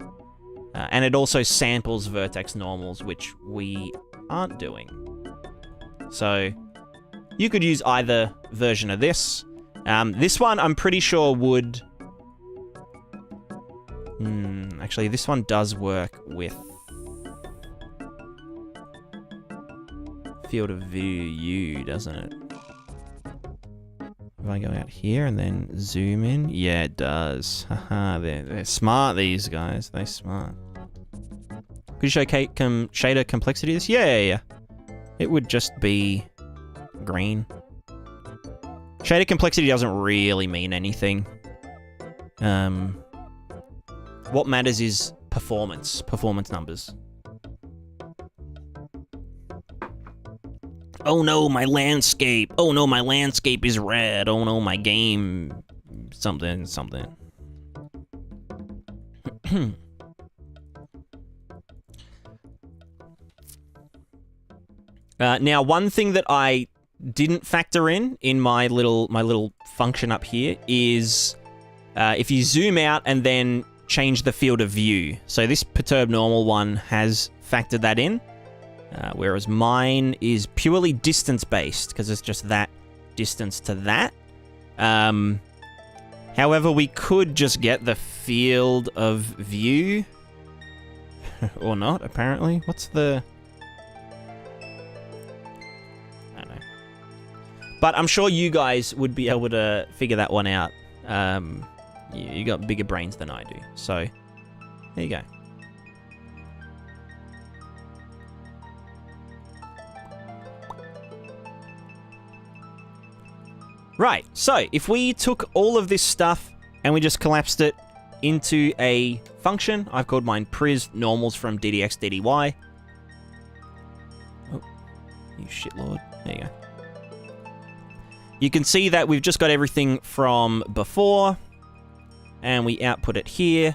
[SPEAKER 1] And it also samples vertex normals, which we aren't doing. So you could use either version of this. This one I'm pretty sure would... actually, this one does work with field of view, doesn't it? If I go out here and then zoom in, yeah, it does. Haha, they're smart, these guys. They're smart. Could you show shader complexity this? Yeah. It would just be green. Shader complexity doesn't really mean anything. What matters is performance numbers. Oh no, my landscape. Oh no, my landscape is red. Oh no, my game... something. Now, one thing that I didn't factor in my little function up here is if you zoom out and then change the field of view. So this perturb normal one has factored that in. Whereas mine is purely distance-based, because it's just that distance to that. However, we could just get the field of view. Or not, apparently. What's the... I don't know. But I'm sure you guys would be able to figure that one out. You got bigger brains than I do. So, there you go. Right, so if we took all of this stuff and we just collapsed it into a function, I've called mine PrisNormals from DDX DDY. Oh, you shitlord. There you go. You can see that we've just got everything from before, and we output it here,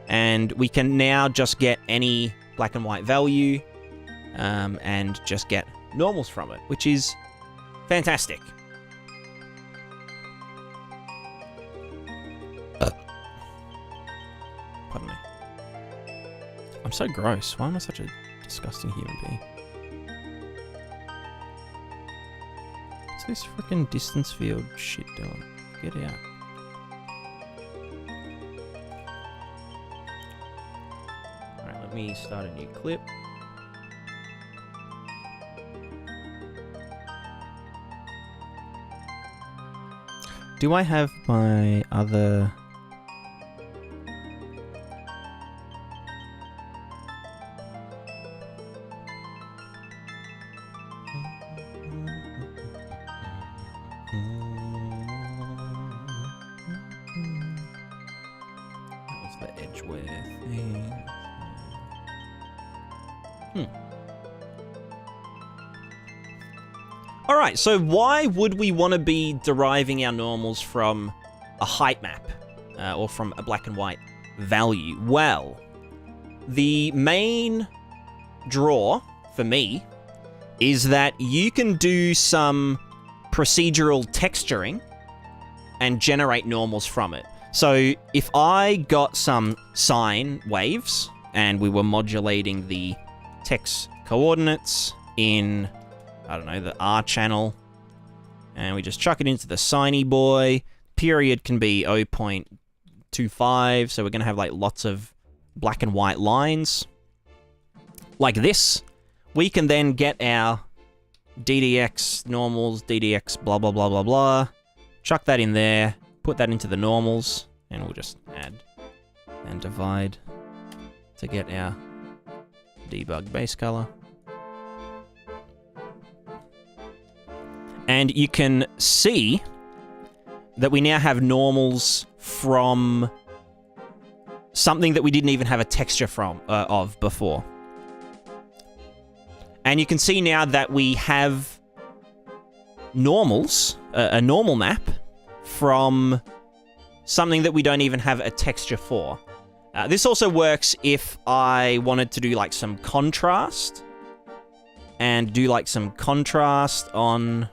[SPEAKER 1] and we can now just get any black and white value, and just get normals from it, which is fantastic. Pardon me. I'm so gross. Why am I such a disgusting human being? What's this freaking distance field shit doing? Get out. Alright, let me start a new clip. Do I have my other... Alright, so why would we want to be deriving our normals from a height map, or from a black and white value? Well, the main draw for me is that you can do some procedural texturing and generate normals from it. So if I got some sine waves and we were modulating the text coordinates in, I don't know, the R channel, and we just chuck it into the siney boy. Period can be 0.25, so we're going to have like lots of black and white lines. Like this. We can then get our DDX normals, DDX blah blah blah blah blah. Chuck that in there, put that into the normals, and we'll just add and divide to get our debug base color. And you can see that we now have normals from something that we didn't even have a texture of before. And you can see now that we have normals, a normal map, from something that we don't even have a texture for. This also works if I wanted to do like some contrast, and do like some contrast on...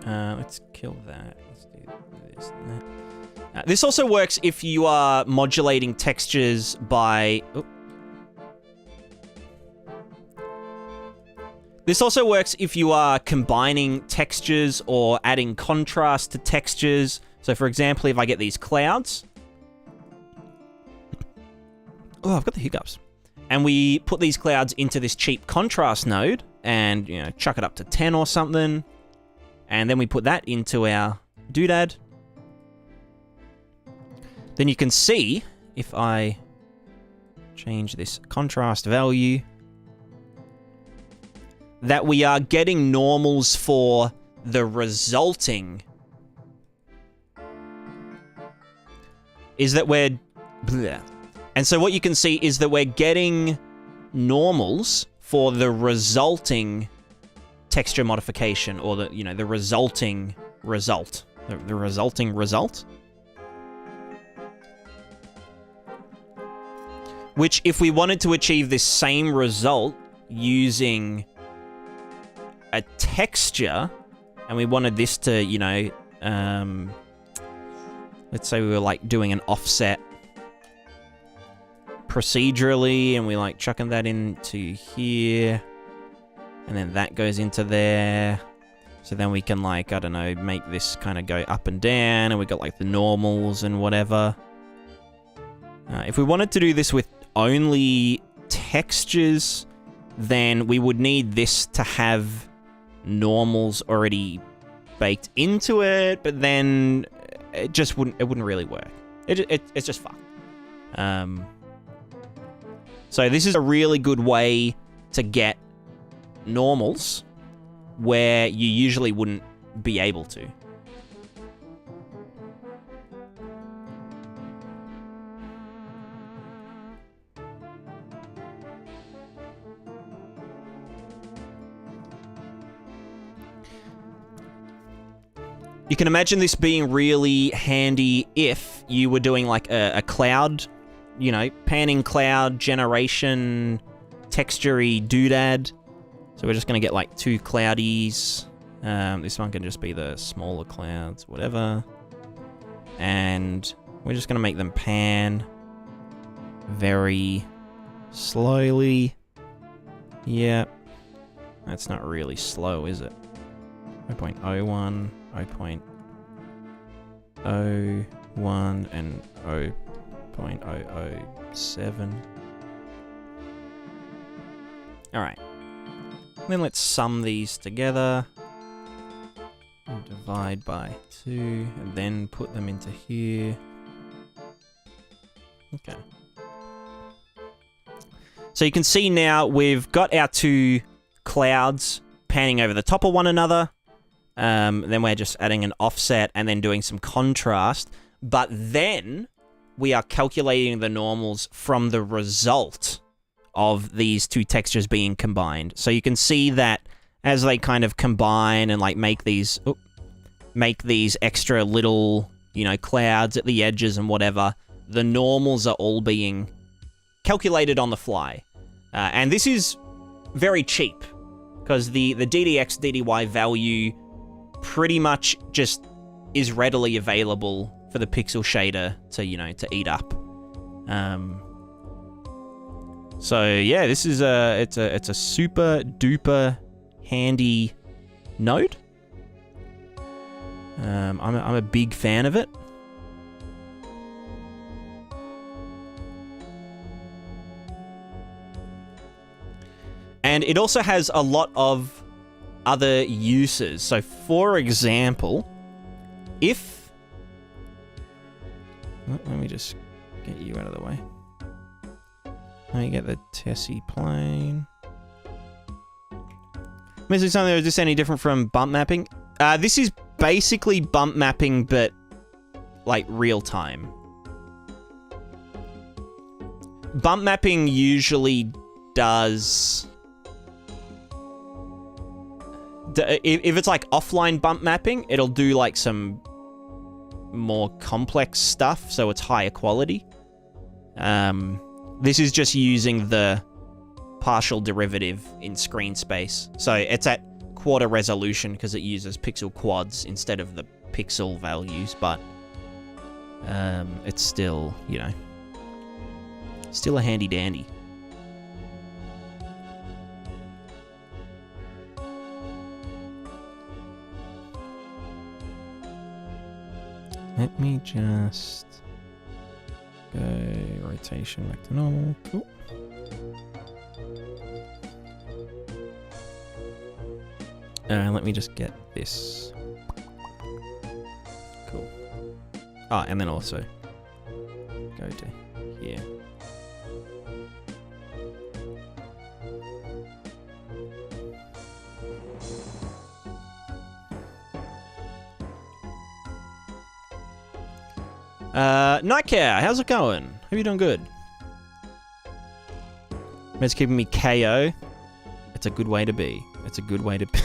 [SPEAKER 1] let's kill that. Let's do this and that. This also works if you are modulating textures by... Oh. This also works if you are combining textures or adding contrast to textures. So for example, if I get these clouds... Oh, I've got the hiccups. And we put these clouds into this cheap contrast node and, you know, chuck it up to 10 or something. And then we put that into our doodad. Then you can see, if I change this contrast value, that we are getting normals for the resulting. Is that we're... Bleh. And so what you can see is that we're getting normals for the resulting texture modification, or the, you know, the resulting result. The resulting result. Which, if we wanted to achieve this same result using a texture, and we wanted this to, you know, let's say we were like doing an offset procedurally, and we like chucking that into here, and then that goes into there, So then we can, like, I don't know, make this kind of go up and down, and we got, like, the normals and whatever. If we wanted to do this with only textures, then we would need this to have normals already baked into it, but then it just wouldn't really work. It's just fucked. So this is a really good way to get normals where you usually wouldn't be able to. You can imagine this being really handy if you were doing like a cloud, you know, panning cloud generation, texture-y doodad. So we're just going to get like 2 cloudies. This one can just be the smaller clouds, whatever. And we're just going to make them pan very slowly. Yep. That's not really slow, is it? 0.01, 0.01, and 0.007. Alright. Then let's sum these together. And divide by 2, and then put them into here. Okay. So you can see now we've got our 2 clouds panning over the top of one another. Then we're just adding an offset and then doing some contrast. But then we are calculating the normals from the result of these 2 textures being combined. So you can see that as they kind of combine and like make these extra little, you know, clouds at the edges and whatever, the normals are all being calculated on the fly. And this is very cheap because the DDX DDY value pretty much just is readily available for the pixel shader to, you know, to eat up. So yeah, this is it's a super duper handy node. I'm a big fan of it. And it also has a lot of other uses. So, for example, if... Let me just get you out of the way. Let me get the Tessie plane. Missing something, is this any different from bump mapping? This is basically bump mapping, but like real time. Bump mapping usually does... If it's like offline bump mapping, it'll do like some more complex stuff, so it's higher quality. This is just using the partial derivative in screen space. So it's at quarter resolution because it uses pixel quads instead of the pixel values, but it's still, you know, still a handy dandy. Let me just go rotation back to normal. Cool. Let me just get this. Cool. Ah, and then also go to here. Nightcare, how's it going? Hope you're doing good. It's keeping me KO. It's a good way to be. It's a good way to be.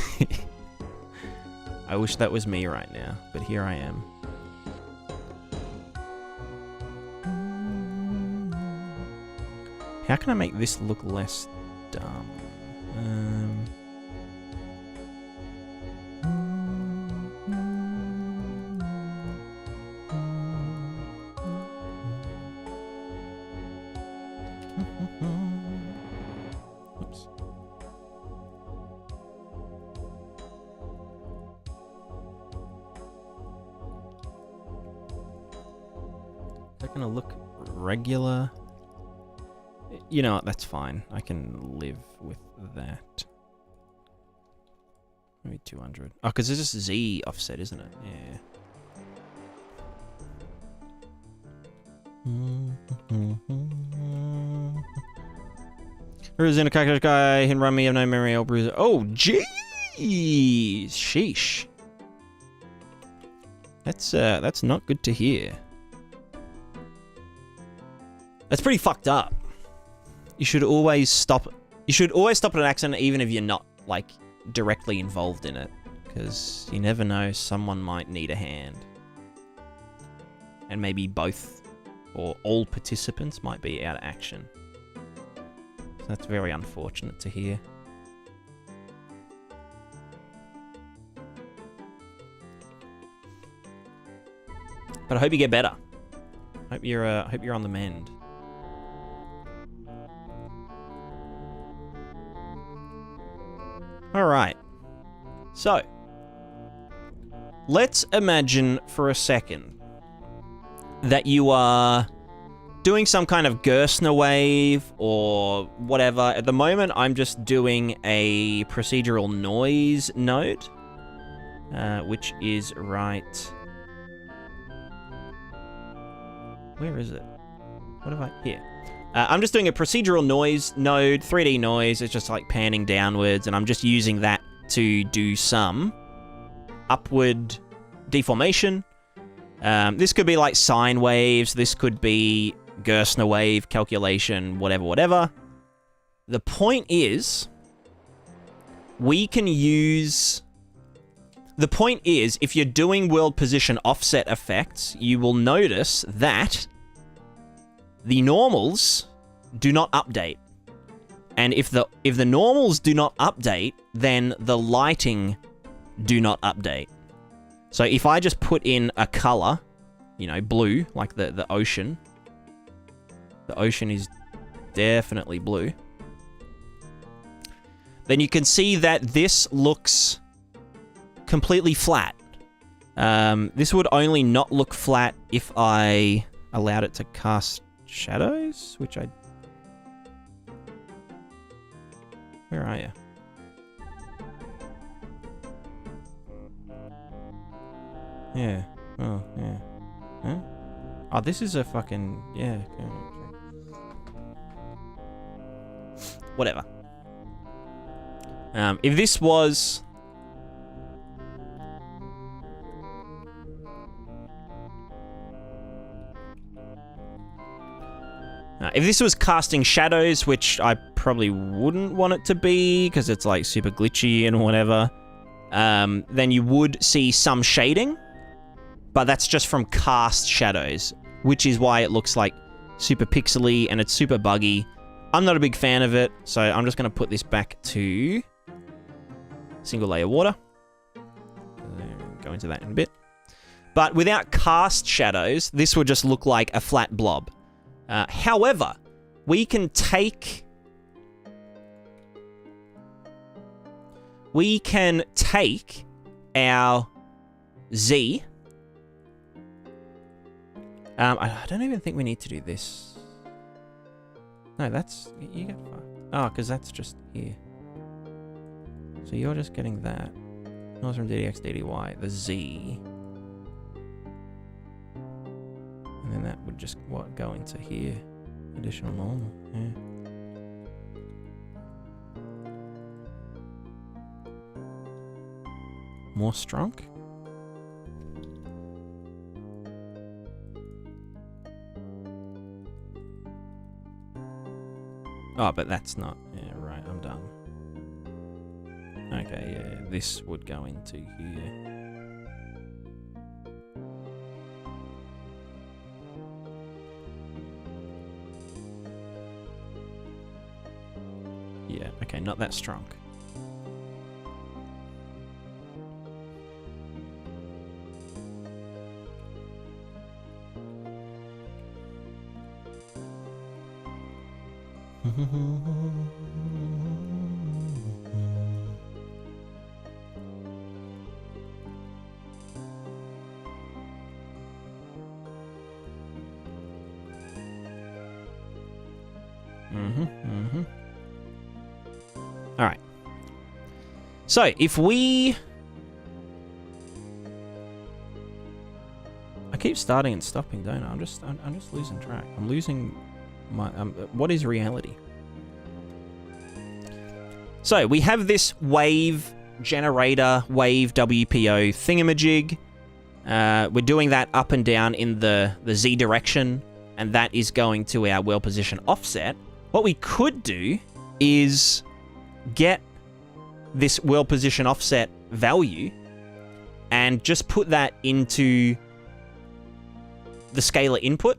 [SPEAKER 1] I wish that was me right now, but here I am. How can I make this look less dumb? gonna look regular. You know what, that's fine. I can live with that. Maybe 200. Oh, because it's just Z offset, isn't it? Yeah. Bruiser in a cockroach guy, hit run me, have no memory, old bruiser. Oh, jeez! Sheesh. That's not good to hear. That's pretty fucked up. You should always stop. You should always stop at an accident, even if you're not, like, directly involved in it. Because you never know, someone might need a hand. And maybe both or all participants might be out of action. So that's very unfortunate to hear. But I hope you get better. Hope you're on the mend. All right. So, let's imagine for a second that you are doing some kind of Gerstner wave or whatever. At the moment, I'm just doing a procedural noise node, which is right... Where is it? What have I... Here. I'm just doing a procedural noise node, 3D noise. It's just like panning downwards, and I'm just using that to do some upward deformation. This could be like sine waves. This could be Gerstner wave calculation, whatever. The point is, we can use... The point is, if you're doing world position offset effects, you will notice that the normals do not update. And if the normals do not update, then the lighting do not update. So if I just put in a color, you know, blue, like the ocean. The ocean is definitely blue. Then you can see that this looks completely flat. This would only not look flat if I allowed it to cast shadows, which I... Where are you? Yeah. Oh, yeah. Huh? Oh, this is a fucking... Yeah. Whatever. If this was... if this was casting shadows, which I probably wouldn't want it to be, because it's like super glitchy and whatever, then you would see some shading, but that's just from cast shadows, which is why it looks like super pixely and it's super buggy. I'm not a big fan of it, so I'm just going to put this back to single layer water. Go into that in a bit. But without cast shadows, this would just look like a flat blob. However, we can take our Z. I don't even think we need to do this. No, that's... You get fucked. Oh, because that's just here. So you're just getting that. Noise from DDX, DDY, the Z. And then that would just, go into here. Additional normal, yeah. More strunk? Oh, but that's not... Yeah, right, I'm done. Okay, yeah, this would go into here. Yeah, okay, not that strong. All right. So if we... I keep starting and stopping, don't I? I'm just losing track. I'm losing my... what is reality? So we have this wave generator, wave WPO thingamajig. We're doing that up and down in the Z direction, and that is going to our world position offset. What we could do is get this world position offset value and just put that into the scalar input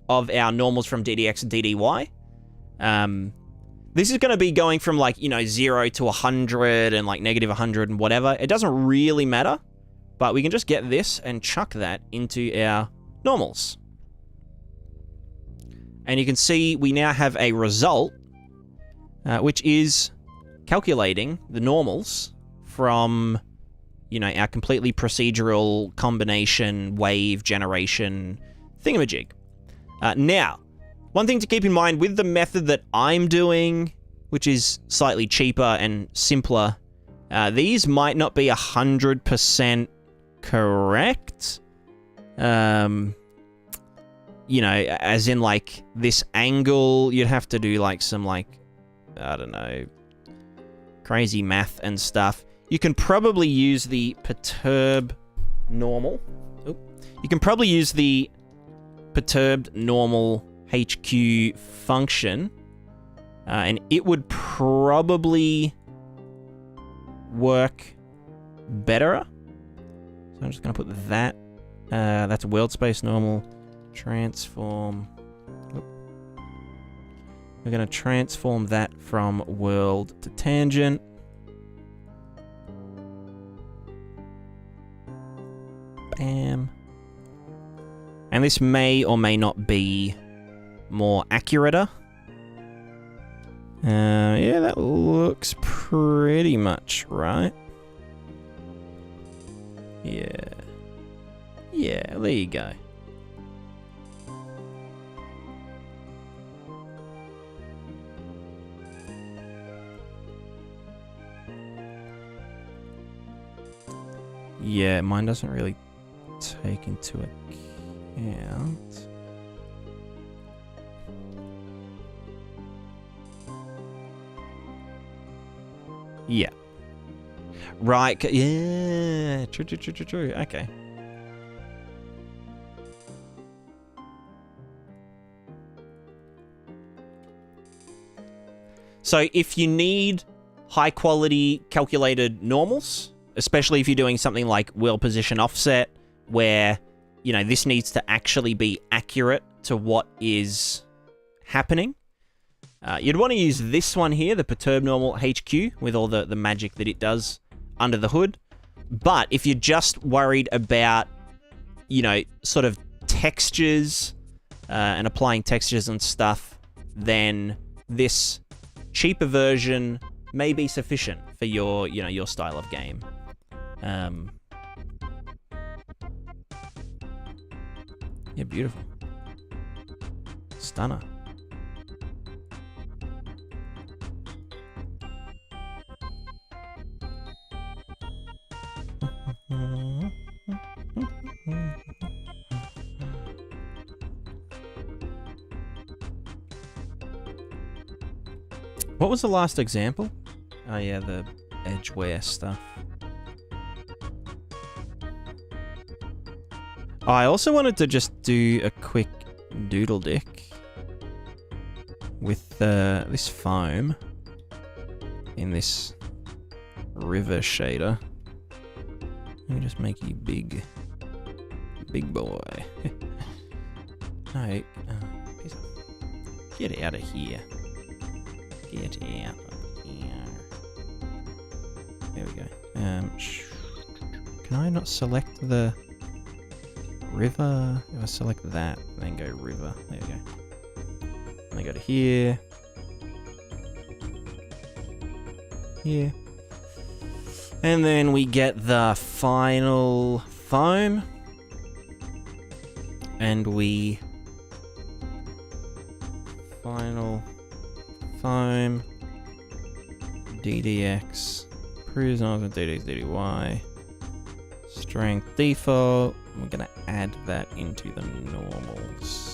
[SPEAKER 1] of our normals from DDX and DDY. This is going to be going from, like, 0 to 100 and, like, negative 100 and whatever. It doesn't really matter, but we can just get this and chuck that into our normals. And you can see we now have a result, which is calculating the normals from, our completely procedural combination wave generation thingamajig. Now, one thing to keep in mind with the method that I'm doing, which is slightly cheaper and simpler, these might not be 100% correct. As in, like, this angle, you'd have to do, like, some, like, I don't know, crazy math and stuff. You can probably use the perturb normal. Oop. You can probably use the perturbed normal HQ function, and it would probably work better. So I'm just going to put that. That's a world space normal. Transform. Oop. We're going to transform that from world to tangent. Bam. And this may or may not be more accurate. Yeah, that looks pretty much right. Yeah. Yeah, there you go. Yeah, mine doesn't really take into account. Yeah. Right. Yeah. True. Okay. So if you need high quality calculated normals, especially if you're doing something like world position offset, where, this needs to actually be accurate to what is happening, you'd want to use this one here, the perturb normal HQ, with all the magic that it does under the hood. But if you're just worried about, sort of textures and applying textures and stuff, then this cheaper version may be sufficient for your, your style of game. Yeah, beautiful. Stunner. What was the last example? Oh yeah, the edgeware stuff. Oh, I also wanted to just do a quick doodle dick with this foam in this river shader. Let me just make you big boy. No, get out of here. Get out of here. There we go. Can I not select the river? If I select that, then go river. There we go. And I go to here. Here. And then we get the final foam. And we... Final foam, DDX, Prism, and DDX, DDY, strength default. We're gonna add that into the normals.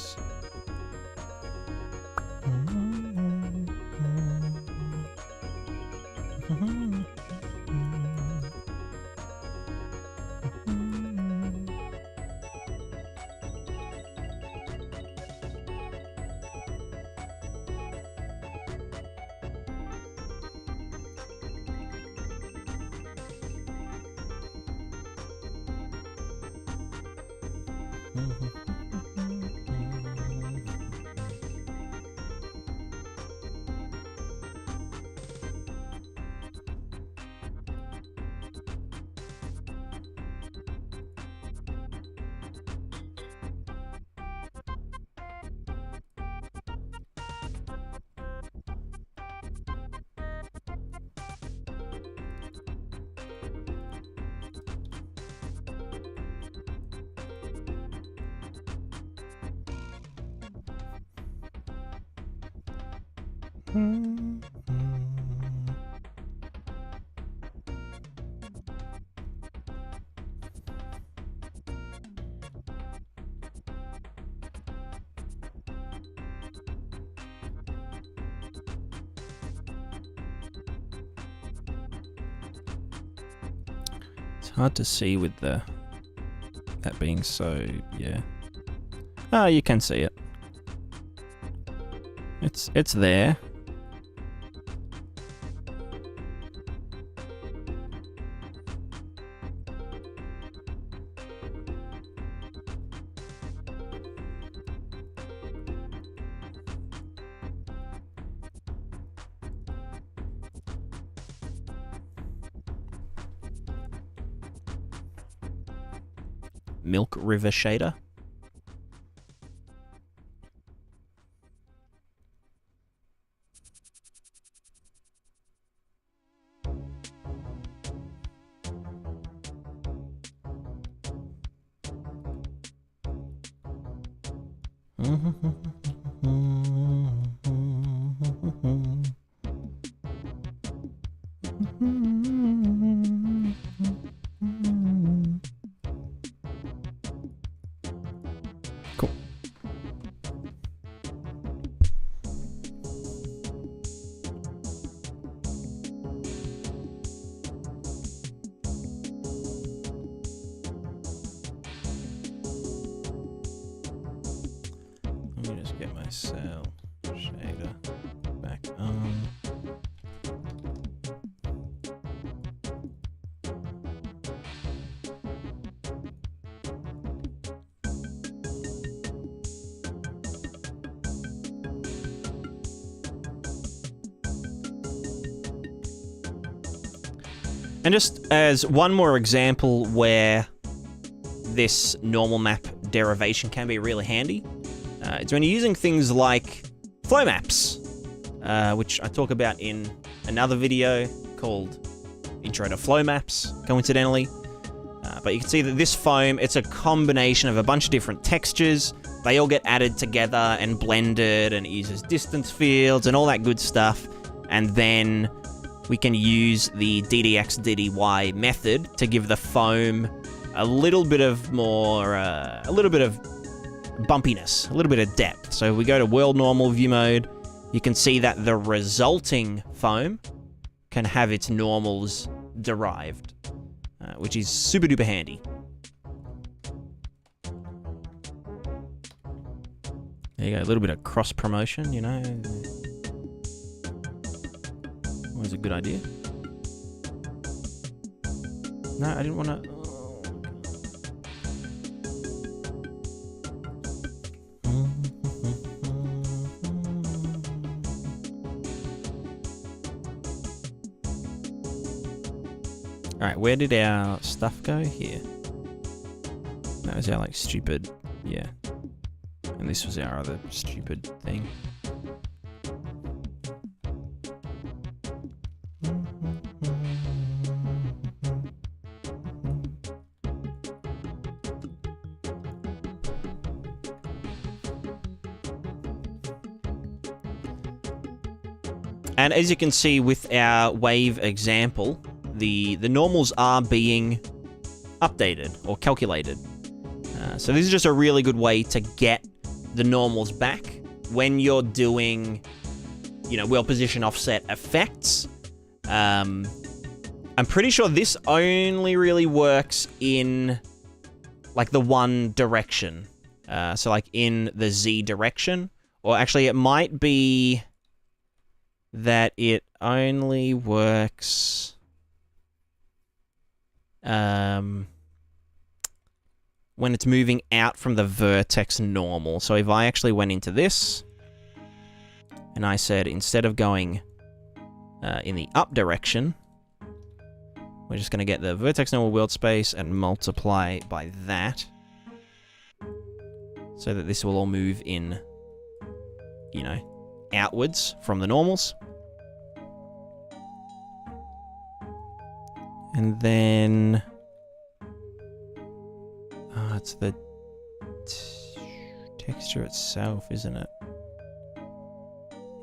[SPEAKER 1] It's hard to see with that being so, yeah. Oh, you can see it. It's there. Milk River shader. Cool. Let me just get my cell shader back on. And just as one more example where this normal map derivation can be really handy, it's when you're using things like flow maps, which I talk about in another video called Intro to Flow Maps, coincidentally. But you can see that this foam, it's a combination of a bunch of different textures. They all get added together and blended, and it uses distance fields and all that good stuff. And then we can use the DDX DDY method to give the foam a little bit of more, a little bit of bumpiness, a little bit of depth. So if we go to World Normal View Mode, you can see that the resulting foam can have its normals derived, which is super duper handy. There you go, a little bit of cross promotion, you know. Always a good idea. No, I didn't want to. All right, where did our stuff go? Here. That was our like stupid, yeah. And this was our other stupid thing. And as you can see with our wave example, the normals are being updated or calculated. So this is just a really good way to get the normals back when you're doing, you know, world position offset effects. I'm pretty sure this only really works in, like, the one direction. So, like, in the Z direction. Or actually, it might be that it only works when it's moving out from the vertex normal. So if I actually went into this, and I said, instead of going in the up direction, we're just going to get the vertex normal world space and multiply by that, so that this will all move in, you know, outwards from the normals. And then... it's the texture itself, isn't it?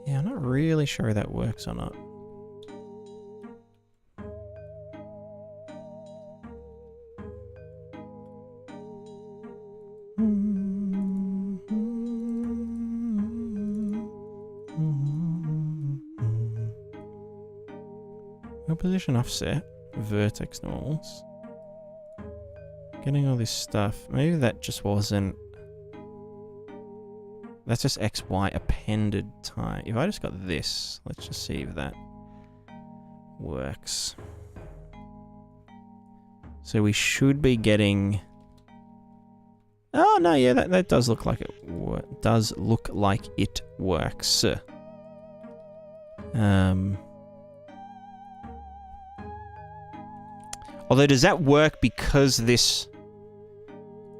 [SPEAKER 1] Yeah, I'm not really sure if that works or not. Position offset, vertex normals. Getting all this stuff. Maybe that just wasn't... That's just XY appended time. If I just got this, let's just see if that works. So we should be getting... Oh, no, yeah, that does look like it does look like it works. Although, does that work because this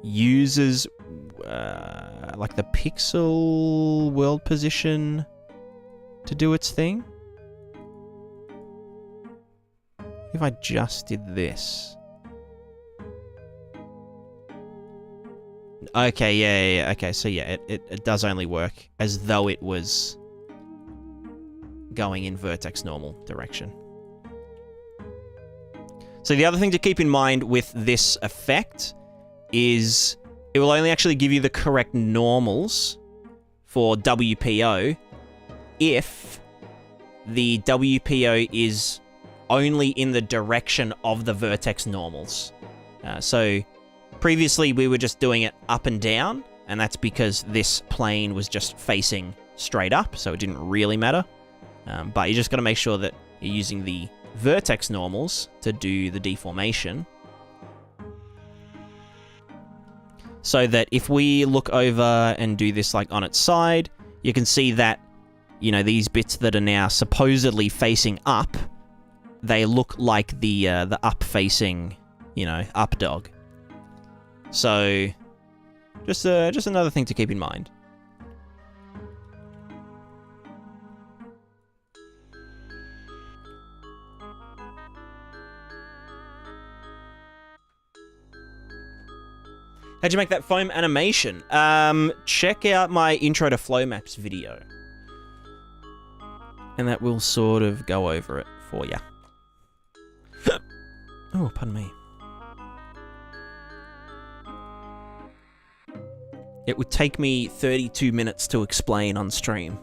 [SPEAKER 1] uses, like, the pixel world position to do its thing? If I just did this. Okay, yeah. Okay, so yeah, it does only work as though it was going in vertex normal direction. So the other thing to keep in mind with this effect is it will only actually give you the correct normals for WPO if the WPO is only in the direction of the vertex normals. So previously we were just doing it up and down, and that's because this plane was just facing straight up, so it didn't really matter. But you just got to make sure that you're using the vertex normals to do the deformation, so that if we look over and do this, like, on its side, you can see that, you know, these bits that are now supposedly facing up, they look like the up facing, you know, up dog. So just another thing to keep in mind. How'd you make that foam animation? Check out my intro to flow maps video, and that will sort of go over it for you. Oh, pardon me. It would take me 32 minutes to explain on stream.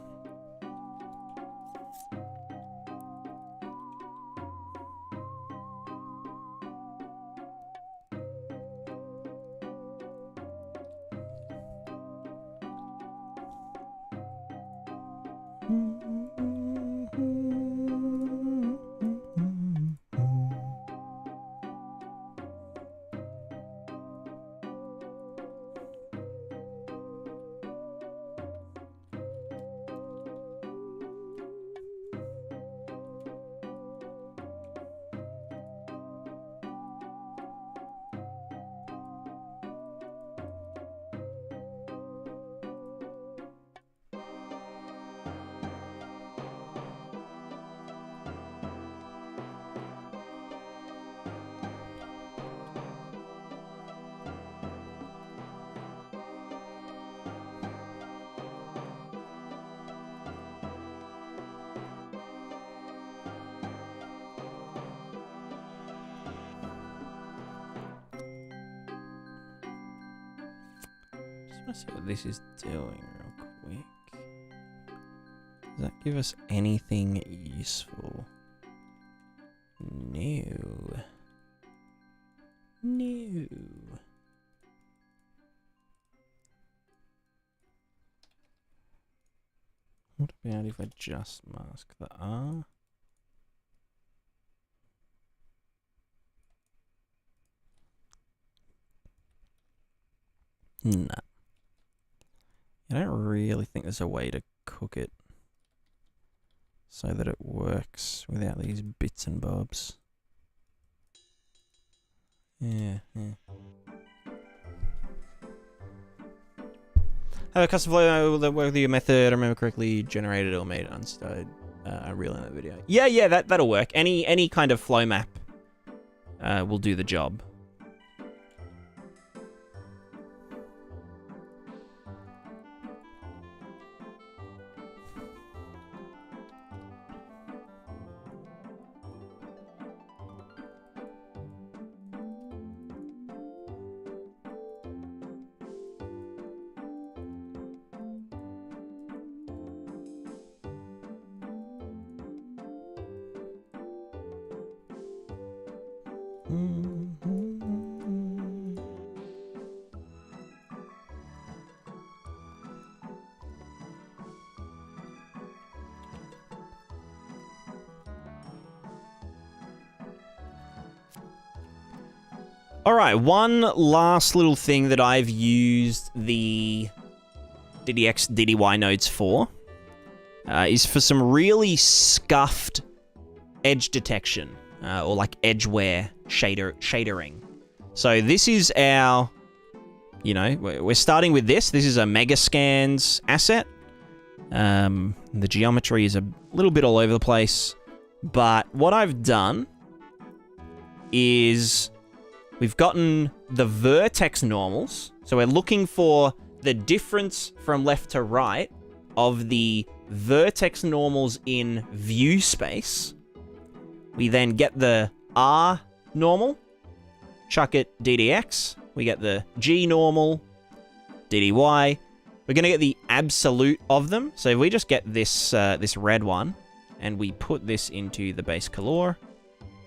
[SPEAKER 1] Let's see what this is doing real quick. Does that give us anything useful? No. No. What about if I just mask the R? No. I don't really think there's a way to cook it so that it works without these bits and bobs. Yeah. Have a custom flow that work with your method, I remember correctly, generated or made unstarted. Reel in that video. Yeah, that'll work. Any kind of flow map will do the job. Alright, one last little thing that I've used the DDX DDY nodes for is for some really scuffed edge detection, or like edge wear shadering. So this is our, you know, we're starting with this. This is a Megascans asset. The geometry is a little bit all over the place, but what I've done is we've gotten the vertex normals. So we're looking for the difference from left to right of the vertex normals in view space. We then get the R normal, chuck it DDX. We get the G normal, DDY. We're going to get the absolute of them. So if we just get this this red one and we put this into the base color,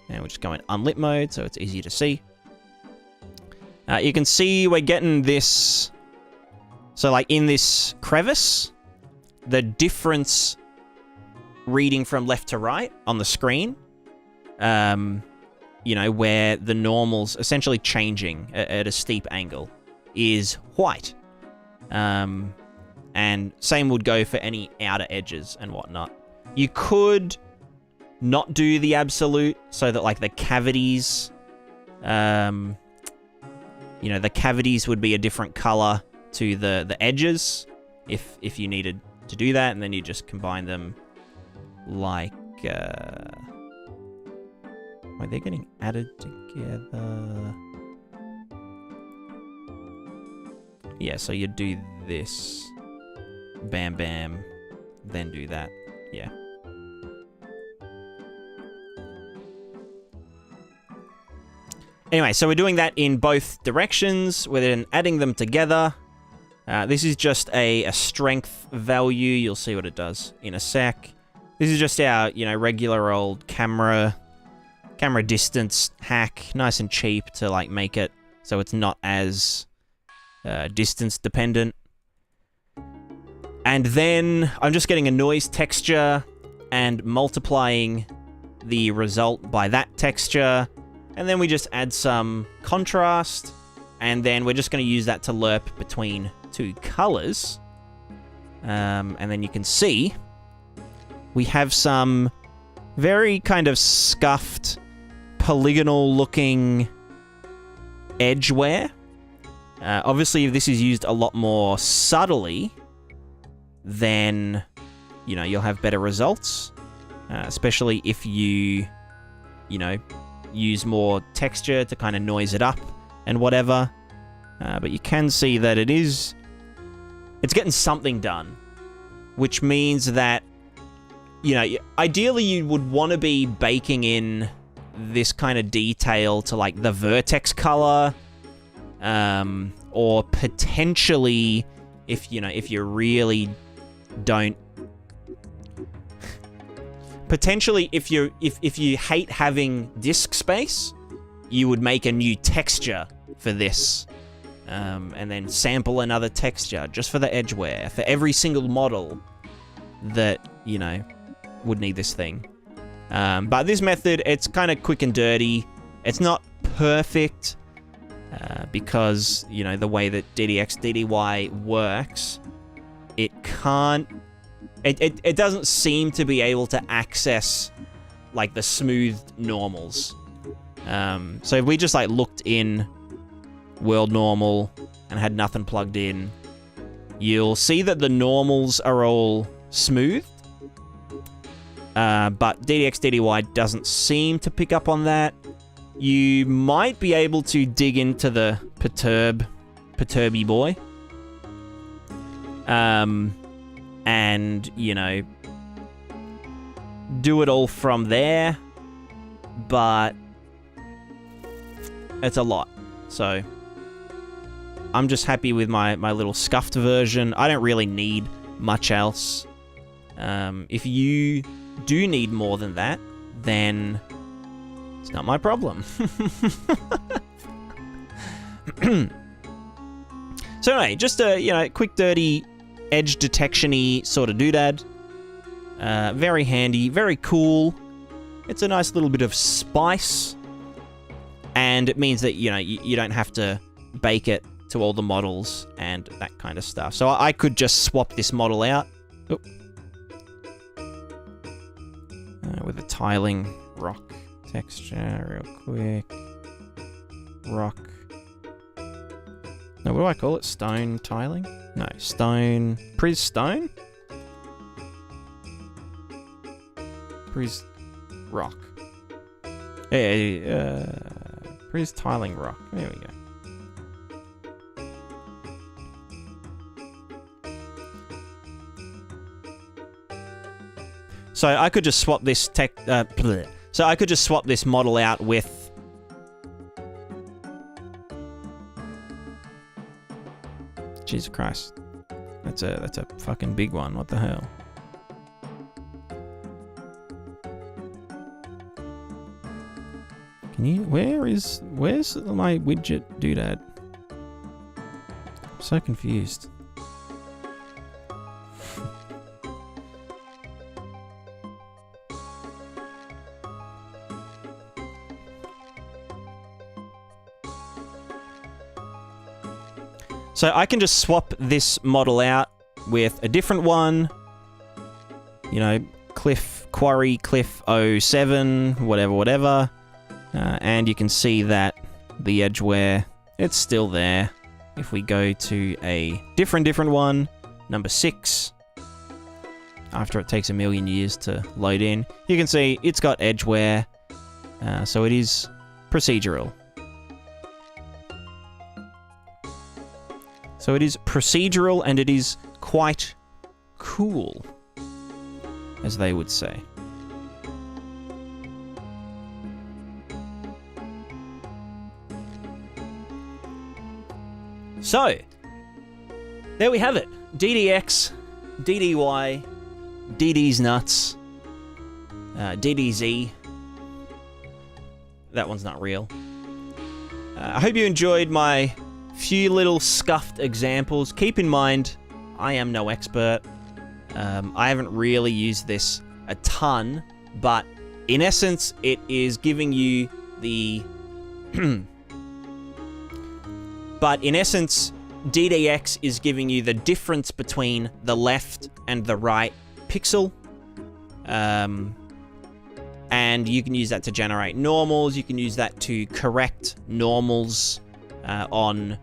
[SPEAKER 1] and we'll just go in unlit mode so it's easier to see. You can see we're getting this, so like in this crevice, the difference reading from left to right on the screen, you know, where the normal's essentially changing at a steep angle is white. And same would go for any outer edges and whatnot. You could not do the absolute so that like the cavities, you know, the cavities would be a different color to the edges if you needed to do that, and then you just combine them like wait, they're getting added together. Yeah, so you do this, bam bam, then do that. Yeah. Anyway, so we're doing that in both directions. We're then adding them together. This is just a strength value. You'll see what it does in a sec. This is just our, you know, regular old camera distance hack. Nice and cheap to, like, make it so it's not as distance dependent. And then I'm just getting a noise texture and multiplying the result by that texture. And then we just add some contrast, and then we're just going to use that to lerp between two colors. And then you can see we have some very kind of scuffed, polygonal-looking edge wear. Obviously, if this is used a lot more subtly, then, you know, you'll have better results, especially if you know, use more texture to kind of noise it up and whatever. But you can see that it's getting something done, which means that, you know, ideally you would want to be baking in this kind of detail to like the vertex color, or potentially, if you really don't. Potentially, if you hate having disk space, you would make a new texture for this, and then sample another texture just for the edge wear for every single model that would need this thing. But this method, it's kind of quick and dirty. It's not perfect because the way that DDX DDY works, it can't. It doesn't seem to be able to access like the smooth normals. So if we just like looked in world normal and had nothing plugged in, you'll see that the normals are all smooth. But DDX DDY doesn't seem to pick up on that. You might be able to dig into the perturby boy. And, do it all from there, but it's a lot. So I'm just happy with my little scuffed version. I don't really need much else. If you do need more than that, then it's not my problem. So anyway, just a quick, dirty edge detection-y sort of doodad. Very handy, very cool. It's a nice little bit of spice, and it means that you don't have to bake it to all the models and that kind of stuff. So I could just swap this model out with a tiling rock texture, real quick. Rock. No, what do I call it? Stone tiling? No, stone. Pris stone? Pris rock. Pris tiling rock. There we go. So I could just swap this so I could just swap this model out with Jesus Christ. That's a fucking big one. What the hell? Can you where's my widget doodad? I'm so confused. So I can just swap this model out with a different one. Quarry Cliff 07, whatever. And you can see that the edge wear, it's still there. If we go to a different one, number 6, after it takes a million years to load in, you can see it's got edge wear. So it is procedural. So it is procedural, and it is quite cool, as they would say. So, there we have it. DDX, DDY, DD's nuts, DDZ. That one's not real. I hope you enjoyed my few little scuffed examples. Keep in mind, I am no expert. I haven't really used this a ton, but in essence, it is giving you the... But in essence, DDX is giving you the difference between the left and the right pixel. And you can use that to generate normals. You can use that to correct normals on,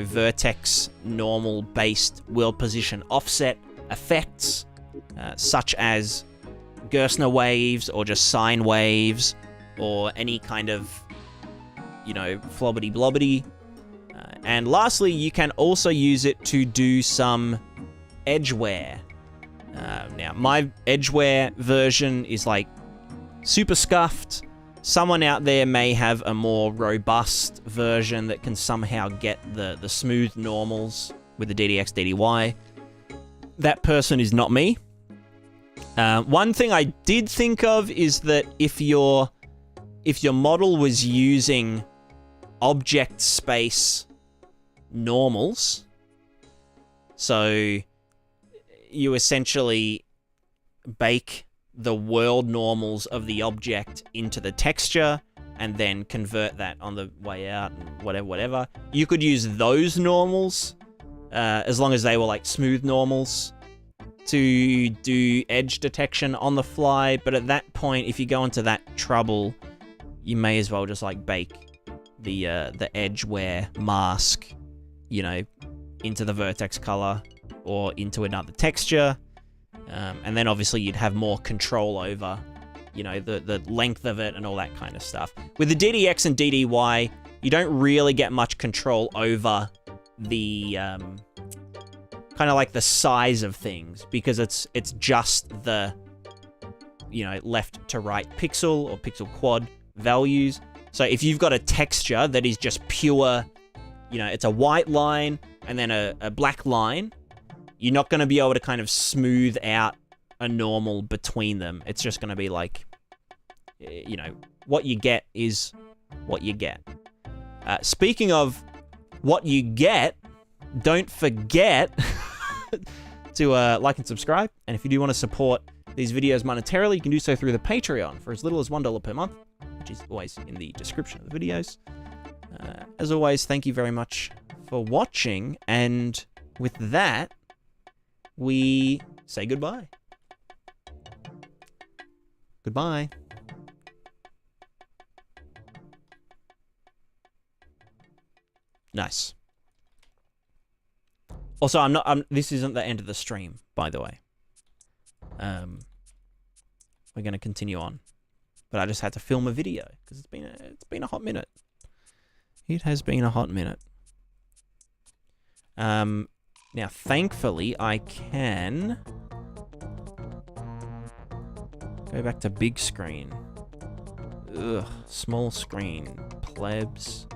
[SPEAKER 1] vertex normal-based world position offset effects, such as Gerstner waves or just sine waves or any kind of, flobbity-blobbity. And lastly, you can also use it to do some edge wear. Now, my edge wear version is like super scuffed, Someone out there may have a more robust version that can somehow get the smooth normals with the DDX, DDY. That person is not me. One thing I did think of is that if your model was using object space normals, so you essentially bake the world normals of the object into the texture and then convert that on the way out and whatever. You could use those normals as long as they were like smooth normals to do edge detection on the fly. But at that point, if you go into that trouble, you may as well just like bake the edge wear mask, you know, into the vertex color or into another texture. And then obviously you'd have more control over, you know, the length of it and all that kind of stuff. With the DDX and DDY, you don't really get much control over the kind of like the size of things, because it's just the, you know, left to right pixel or pixel quad values. So if you've got a texture that is just pure, you know, it's a white line and then a black line, you're not going to be able to kind of smooth out a normal between them. It's just going to be like, you know, what you get is what you get. Speaking of what you get, don't forget to like and subscribe. And if you do want to support these videos monetarily, you can do so through the Patreon for as little as $1 per month, which is always in the description of the videos. As always, thank you very much for watching. And with that, we say goodbye. Goodbye. Nice. Also, this isn't the end of the stream, by the way. We're going to continue on. But I just had to film a video because it's been a hot minute. It has been a hot minute. Now, thankfully, I can go back to big screen. Ugh, small screen, plebs.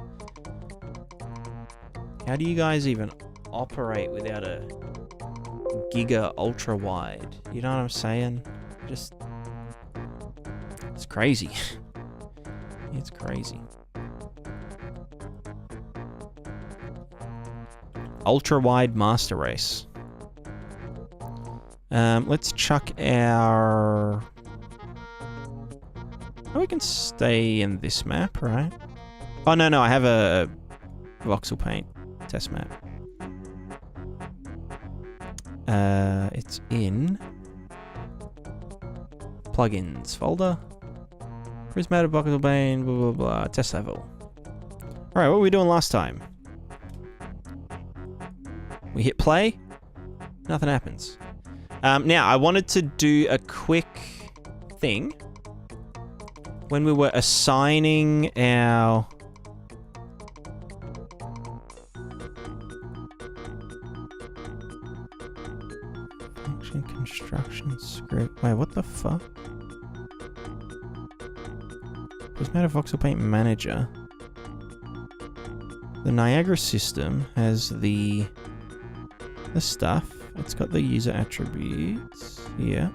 [SPEAKER 1] How do you guys even operate without a giga ultra wide? You know what I'm saying? Just, it's crazy. It's crazy. Ultra wide master race. Let's chuck our... Oh, we can stay in this map, right? Oh, no, I have a VoxelPaint test map. It's in plugins folder. PrismatiVoxelPaint, blah, blah, blah, test level. Alright, what were we doing last time? We hit play, nothing happens. Now, I wanted to do a quick thing. When we were assigning our... Function construction script. Wait, what the fuck? PrismatiVoxelPaint Manager. The Niagara system has the stuff. It's got the user attributes here.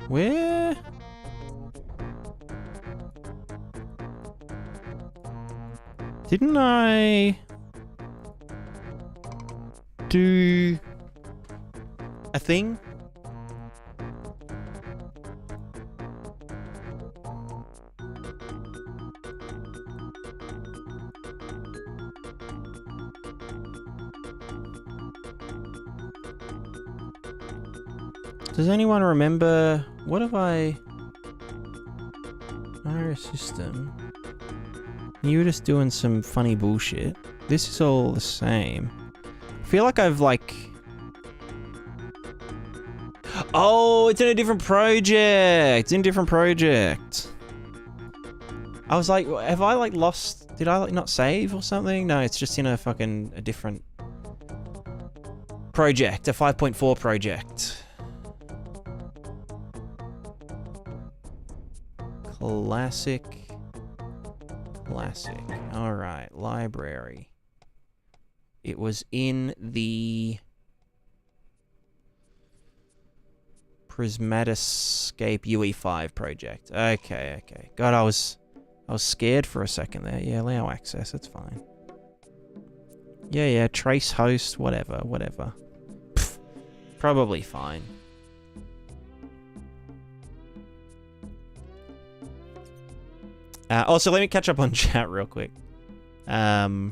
[SPEAKER 1] Where? Didn't I do a thing? Does anyone remember, what have I... Our system. You were just doing some funny bullshit. This is all the same. I feel like I've like... Oh, it's in a different project! It's in a different project. I was like, have I like lost... Did I like not save or something? No, it's just in a fucking... a different... project, a 5.4 project. Classic. All right, library. It was in the PrismaticaDev UE5 project. Okay. God, I was scared for a second there. Yeah, allow access. That's fine. Yeah. Trace host. Whatever. Pfft, probably fine. Also, let me catch up on chat real quick. Hot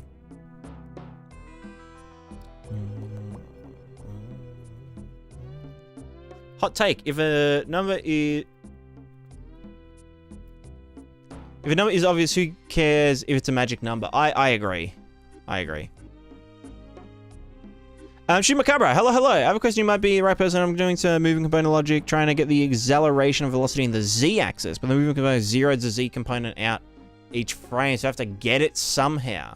[SPEAKER 1] take: if a number is obvious, who cares if it's a magic number? I agree. Shumacabra, hello. I have a question. You might be the right person. I'm doing some moving component logic, trying to get the acceleration of velocity in the z-axis, but the moving component zeroes the z component out each frame, so I have to get it somehow.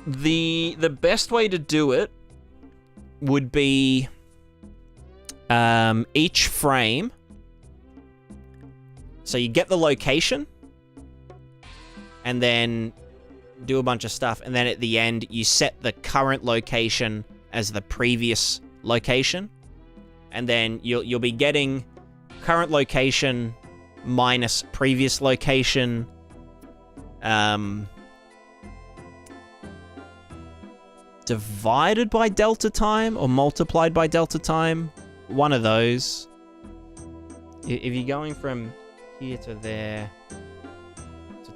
[SPEAKER 1] The best way to do it would be each frame. So you get the location, and then do a bunch of stuff, and then at the end you set the current location as the previous location, and then you'll be getting current location minus previous location divided by delta time or multiplied by delta time, one of those. If you're going from here to there,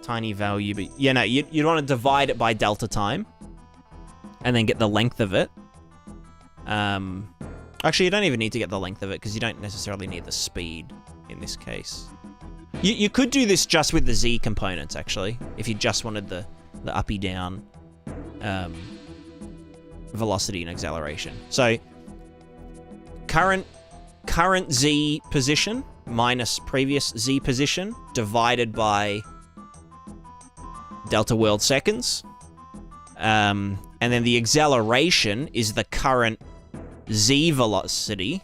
[SPEAKER 1] tiny value, but yeah, no, you'd want to divide it by delta time and then get the length of it. Actually, you don't even need to get the length of it because you don't necessarily need the speed in this case. You could do this just with the z components, actually, if you just wanted the uppy down velocity and acceleration. So current z position minus previous z position divided by delta world seconds. And then the acceleration is the current z velocity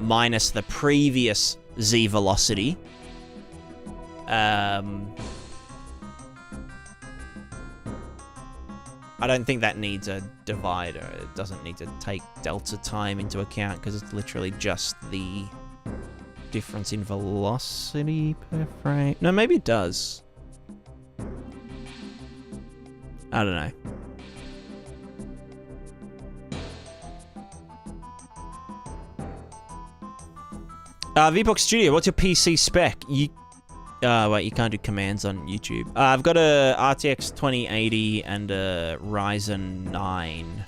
[SPEAKER 1] minus the previous z velocity. I don't think that needs a divider. It doesn't need to take delta time into account because it's literally just the difference in velocity per frame. No, maybe it does. I don't know. VBox Studio, what's your PC spec? Wait, you can't do commands on YouTube. I've got a RTX 2080 and a Ryzen 9,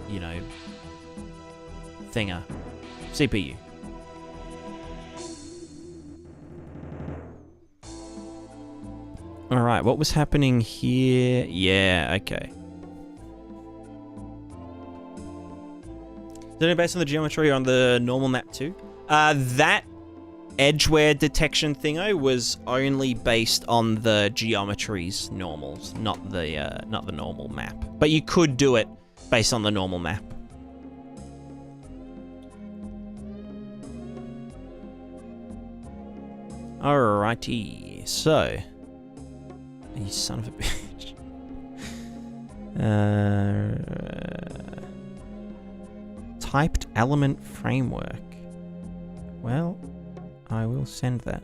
[SPEAKER 1] you know, thinger. CPU. Alright, what was happening here? Yeah, okay. Is it based on the geometry on the normal map too? That edgeware detection thingo was only based on the geometry's normals, not the normal map. But you could do it based on the normal map. Alrighty, so you son of a bitch. Typed element framework. Well, I will send that.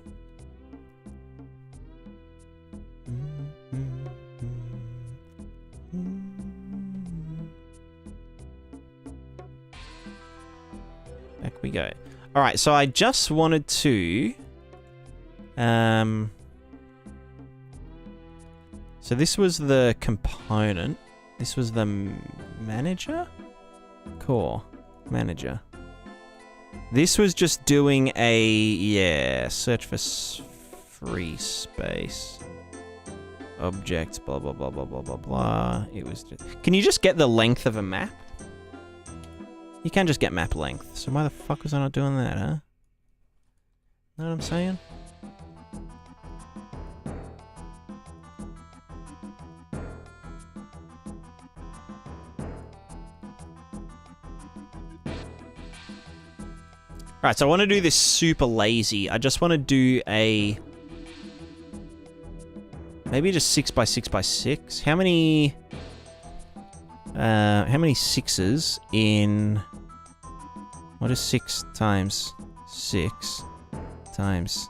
[SPEAKER 1] Back we go. All right, so I just wanted to so this was the component. This was the manager? Core. Manager. This was just doing a, yeah, search for free space. Objects, blah, blah, blah, blah, blah, blah, blah. It was just... Can you just get the length of a map? You can just get map length. So why the fuck was I not doing that, huh? Know what I'm saying? Right, so I want to do this super lazy. I just want to do a... maybe just 6x6x6. How many sixes in... what is 6 times 6 times...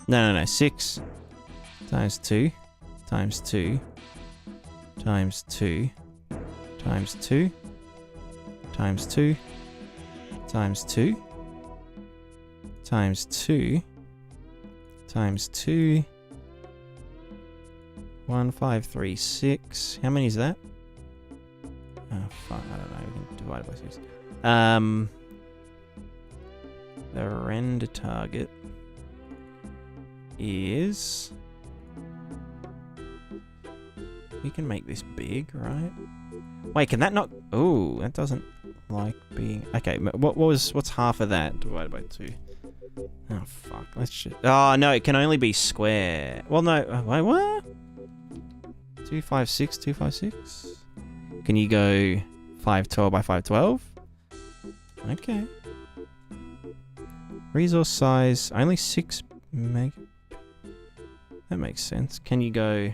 [SPEAKER 1] no. 6 times 2 times 2 times 2 times 2 times 2 times 2 times 2 times 2 1 5 3 6. How many is that? Oh fuck, I don't know. We can divide it by 6. The render target is... we can make this big, right? Wait, can that not... oh, that doesn't like being... okay, what's half of that divided by 2? Oh, fuck. Let's just... oh, no, it can only be square. Well, no. Wait, what? 256, 256? Can you go 512 by 512? Okay. Resource size, only 6 meg... that makes sense. Can you go...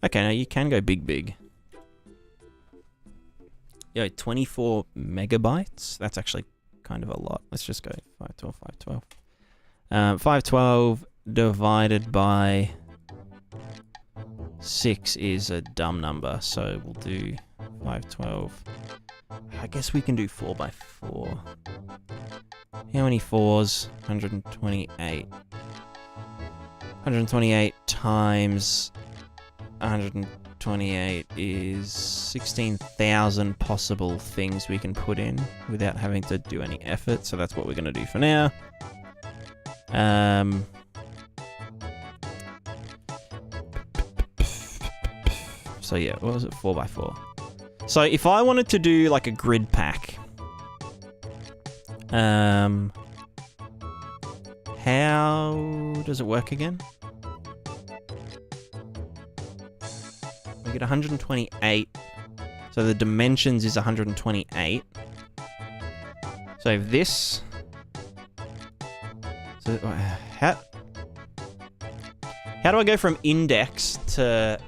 [SPEAKER 1] okay, now you can go big. Yo, 24 megabytes? That's actually kind of a lot. Let's just go 512, 512. 512 divided by 6 is a dumb number, so we'll do 512. I guess we can do 4 by 4. How many 4s? 128. 128 times 128 is 16,000 possible things we can put in without having to do any effort, so that's what we're going to do for now. So yeah, what was it? 4 by 4. So if I wanted to do like a grid pack, how does it work again? We get 128. So the dimensions is 128. So if this... so how do I go from index to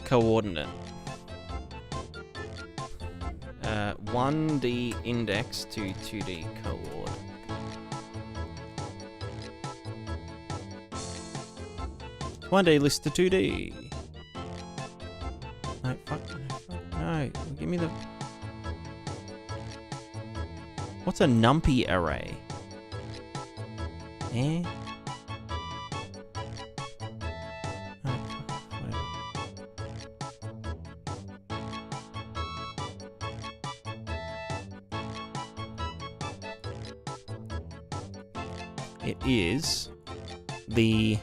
[SPEAKER 1] coordinate? 1D index to 2D coord. One day list to 2D. No, fuck. No, give me the... what's a numpy array? Eh? Oh, whatever. It is the...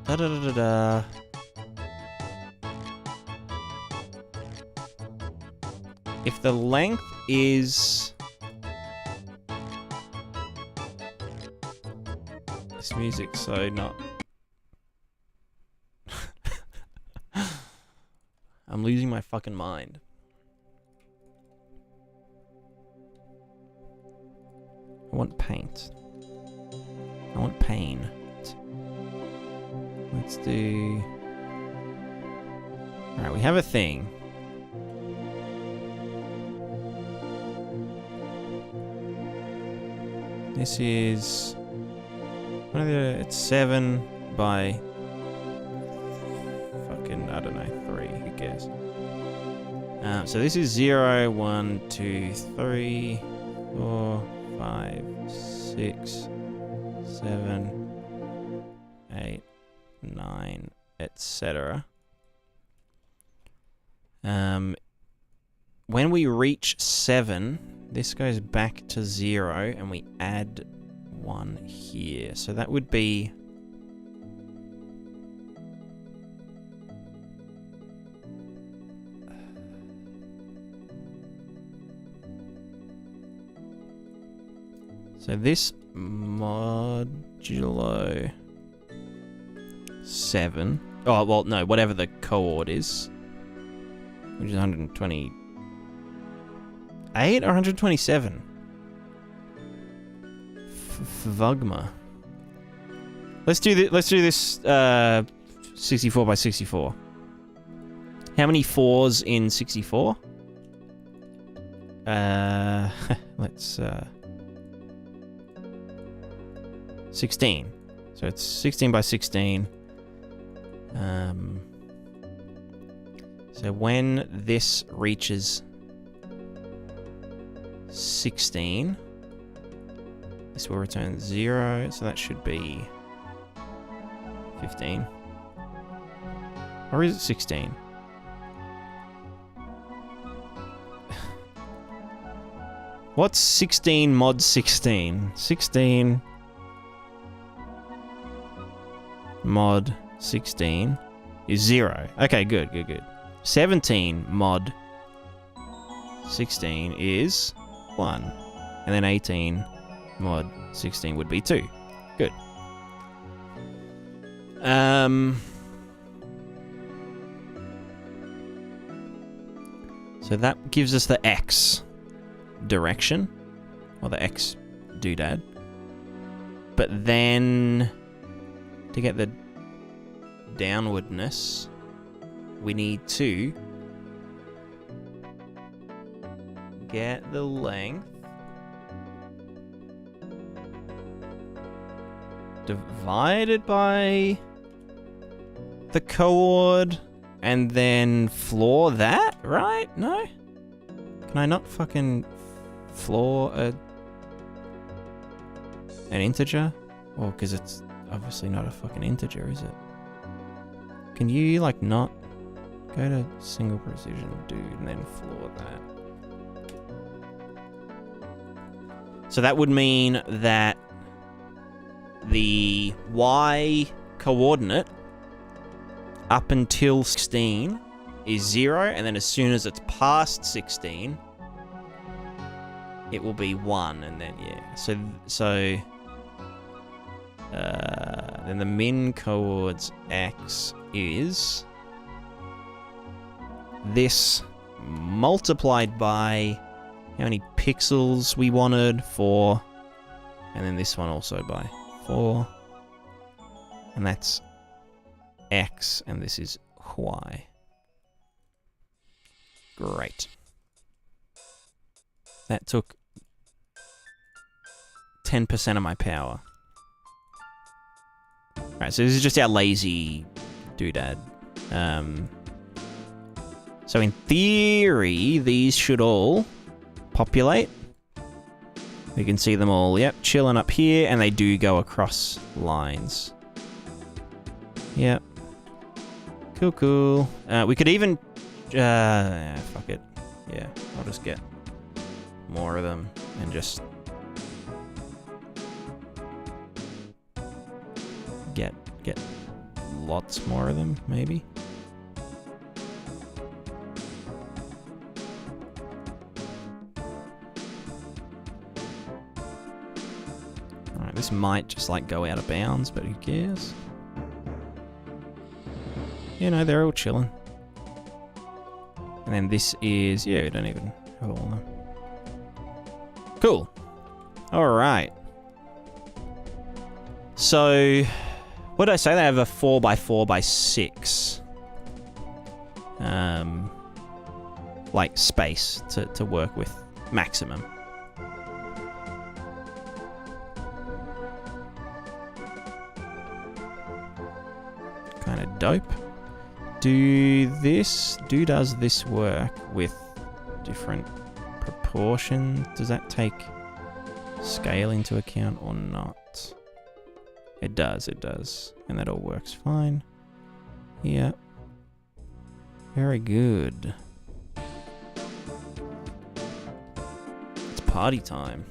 [SPEAKER 1] da-da-da-da-da. If the length is... this music's so not... I'm losing my fucking mind. I want paint. I want pain. Let's do... alright, we have a thing. This is... what are the... it's 7 by... fucking, I don't know, 3, who cares? So this is 0, 1, 2, 3, 4, 5, 6, 7, 8, 9, etc. When we reach 7, this goes back to 0 and we add 1 here. So that would be... so this modulo 7. Oh, well, no, whatever the coord is, which is 128. 8 or 127? Vugma. Let's do this 64 by 64. How many 4s in 64? Let's 16. So it's 16 by 16. So when this reaches 16, this will return 0, so that should be 15. Or is it 16? What's 16 mod 16? 16 mod 16 is 0. Okay, good. 17 mod 16 is 1. And then 18 mod 16 would be 2. Good. So that gives us the X direction, or the X doodad. But then, to get the downwardness, we need to get the length divided by the coord and then floor that, right? No? Can I not fucking floor an integer? Well, because it's obviously not a fucking integer, is it? Can you, like, not go to single precision, dude, and then floor that? So that would mean that the Y coordinate up until 16 is 0, and then as soon as it's past 16, it will be 1, and then, yeah. So then the min coords X is this multiplied by how many pixels we wanted, 4, and then this one also by 4, and that's X, and this is Y. Great. That took 10% of my power. Alright, so this is just our lazy doodad. So in theory, these should all populate. We can see them all, yep, chilling up here, and they do go across lines. Yep. Cool. We could even... fuck it. Yeah, I'll just get more of them and just... Get lots more of them, maybe. Alright, this might just like go out of bounds, but who cares? You know, they're all chilling. And then this is... Yeah, we don't even have all of them. Cool. Alright. So... What did I say? They have a 4x4x6. Like, space to work with maximum. Kind of dope. Does this work with different proportions? Does that take scale into account or not? It does. And that all works fine. Yeah. Very good. It's party time.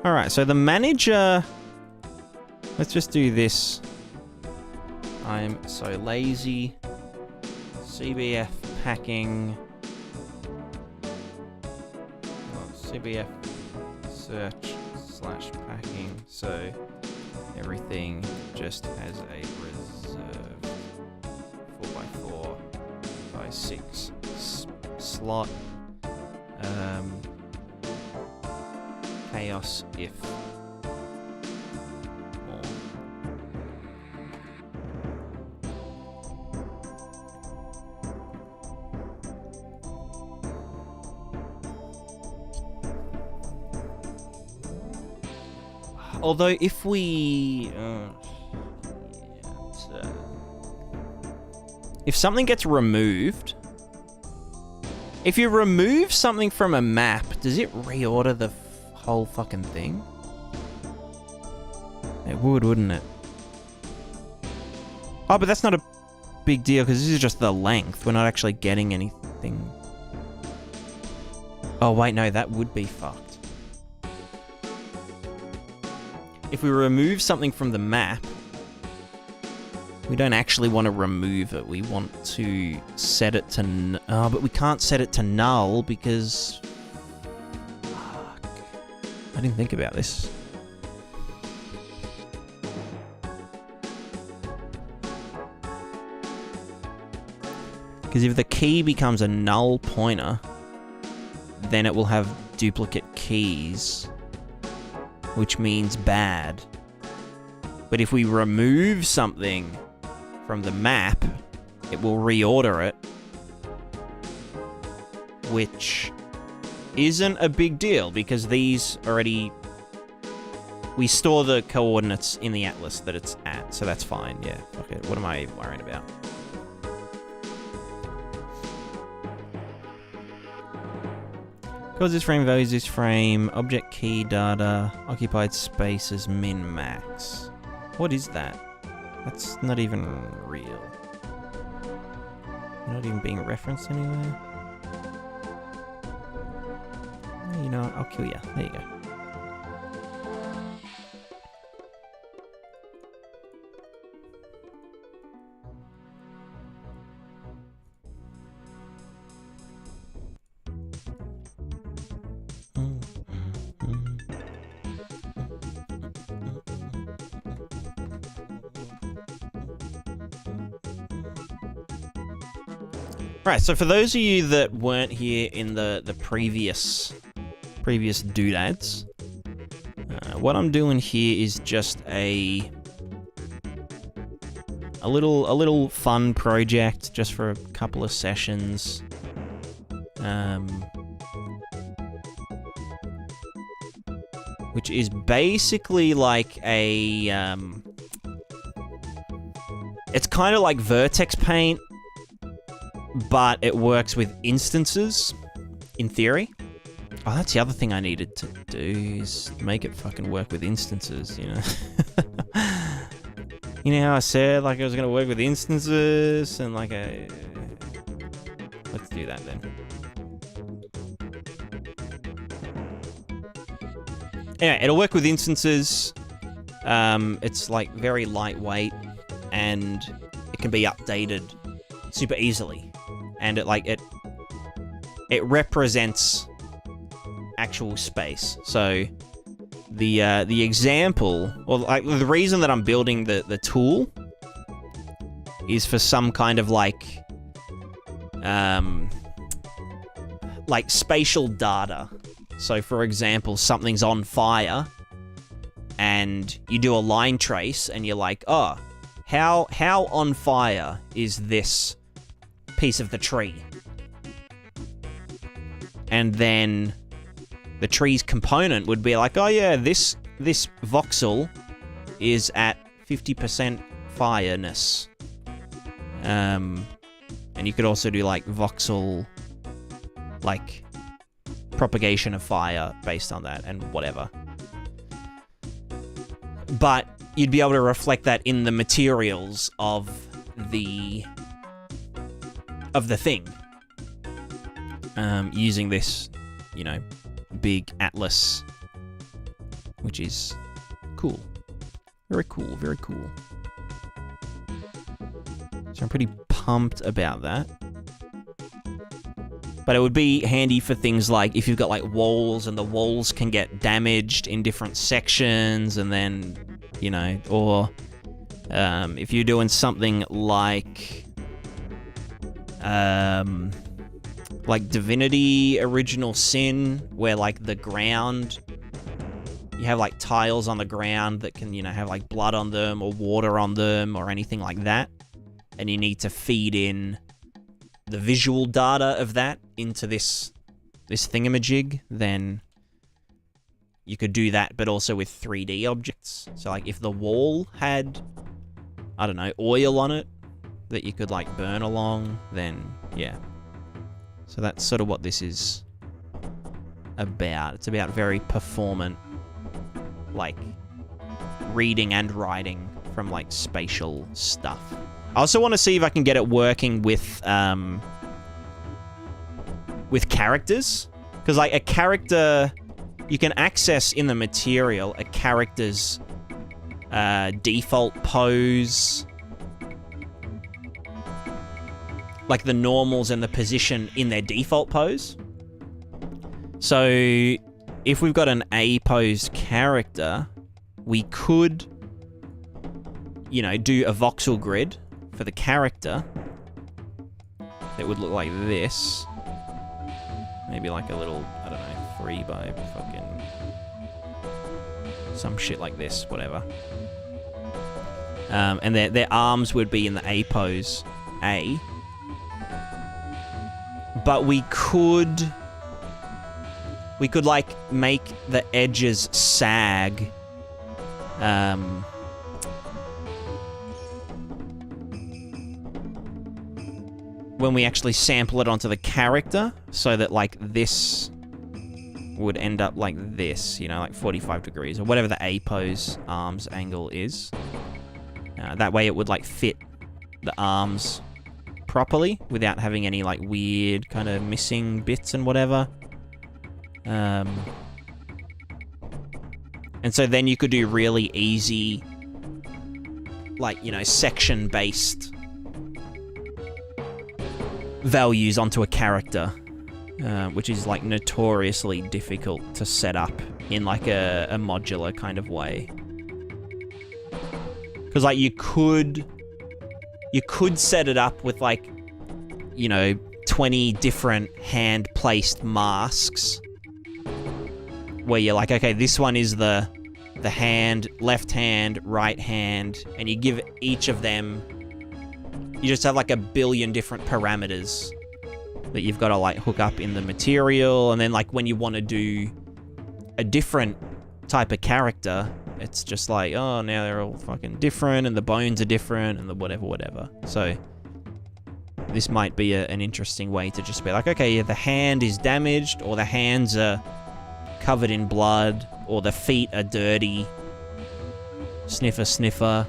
[SPEAKER 1] Alright, so the manager... Let's just do this. I'm so lazy. CBF packing... CBF search /packing. So everything just has a reserve 4x4 by 6 slot. Chaos if more. Although if we if something gets removed, if you remove something from a map, does it reorder the whole fucking thing? It would, wouldn't it? Oh, but that's not a big deal because this is just the length. We're not actually getting anything. Oh, wait, no, that would be fucked. If we remove something from the map, we don't actually want to remove it. We want to set it to... Oh, but we can't set it to null because... Fuck. I didn't think about this. Because if the key becomes a null pointer, then it will have duplicate keys, which means bad. But if we remove something from the map, it will reorder it, which isn't a big deal because these already... We store the coordinates in the atlas that it's at, so that's fine, yeah. Okay, what am I worrying about? Cause this frame values this frame, object key data, occupied spaces min max. What is that? That's not even real. Not even being referenced anywhere. You know what? I'll kill you. There you go. Right, so for those of you that weren't here in the previous doodads, what I'm doing here is just a little fun project just for a couple of sessions. Which is basically like a it's kind of like vertex paint, but it works with instances, in theory. Oh, that's the other thing I needed to do, is make it fucking work with instances, you know? You know how I said, like, I was gonna work with instances, and like a... Let's do that then. Anyway, it'll work with instances. It's like very lightweight, and it can be updated super easily. And it represents actual space. So the example, or like the reason that I'm building the tool is for some kind of like spatial data. So for example, something's on fire and you do a line trace and you're like, oh, how on fire is this piece of the tree? And then the tree's component would be like, oh yeah, this voxel is at 50% fireness. And you could also do like voxel, like propagation of fire based on that and whatever. But you'd be able to reflect that in the materials of the thing, using this, you know, big atlas, which is cool. Very cool, very cool. So I'm pretty pumped about that. But it would be handy for things like if you've got like walls and the walls can get damaged in different sections, and then, you know, or if you're doing something like Divinity Original Sin, where like the ground, you have like tiles on the ground that can, you know, have like blood on them or water on them or anything like that, and you need to feed in the visual data of that into this thingamajig, then you could do that, but also with 3D objects. So like if the wall had, I don't know, oil on it that you could like burn along, then yeah. So that's sort of what this is about. It's about very performant, like reading and writing from like spatial stuff. I also want to see if I can get it working with characters, because like a character, you can access in the material a character's default pose, like the normals and the position in their default pose. So if we've got an A pose character, we could, you know, do a voxel grid for the character that would look like this. Maybe like a little, I don't know, 3 by fucking some shit like this, whatever. And their arms would be in the A pose, A. But we could like make the edges sag. When we actually sample it onto the character, so that like this would end up like this, you know, like 45 degrees or whatever the A pose arms angle is. That way it would like fit the arms properly without having any like weird kind of missing bits and whatever. And so then you could do really easy, like, you know, section-based values onto a character, which is like notoriously difficult to set up in like a modular kind of way. Because like you could set it up with like, you know, 20 different hand-placed masks, where you're like, okay, this one is the hand, left hand, right hand, and you give each of them, you just have like a billion different parameters that you've got to like hook up in the material, and then like when you want to do a different type of character, it's just like, oh, now they're all fucking different, and the bones are different, and the whatever. So this might be an interesting way to just be like, okay, yeah, the hand is damaged, or the hands are covered in blood, or the feet are dirty. Sniffer, sniffer.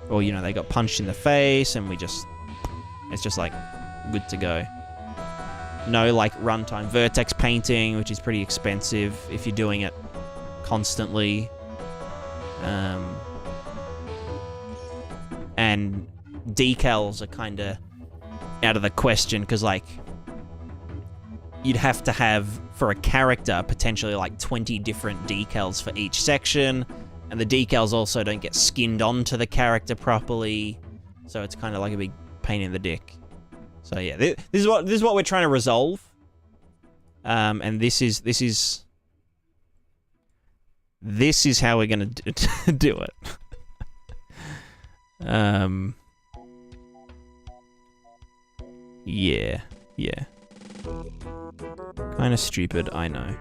[SPEAKER 1] Or, you know, they got punched in the face, and it's just like good to go. No like runtime vertex painting, which is pretty expensive if you're doing it constantly. And decals are kind of out of the question, because like you'd have to have, for a character, potentially like 20 different decals for each section, and the decals also don't get skinned onto the character properly, so it's kind of like a big pain in the dick. So yeah, this is what we're trying to resolve, and this is how we're gonna do it. Yeah. Kind of stupid, I know.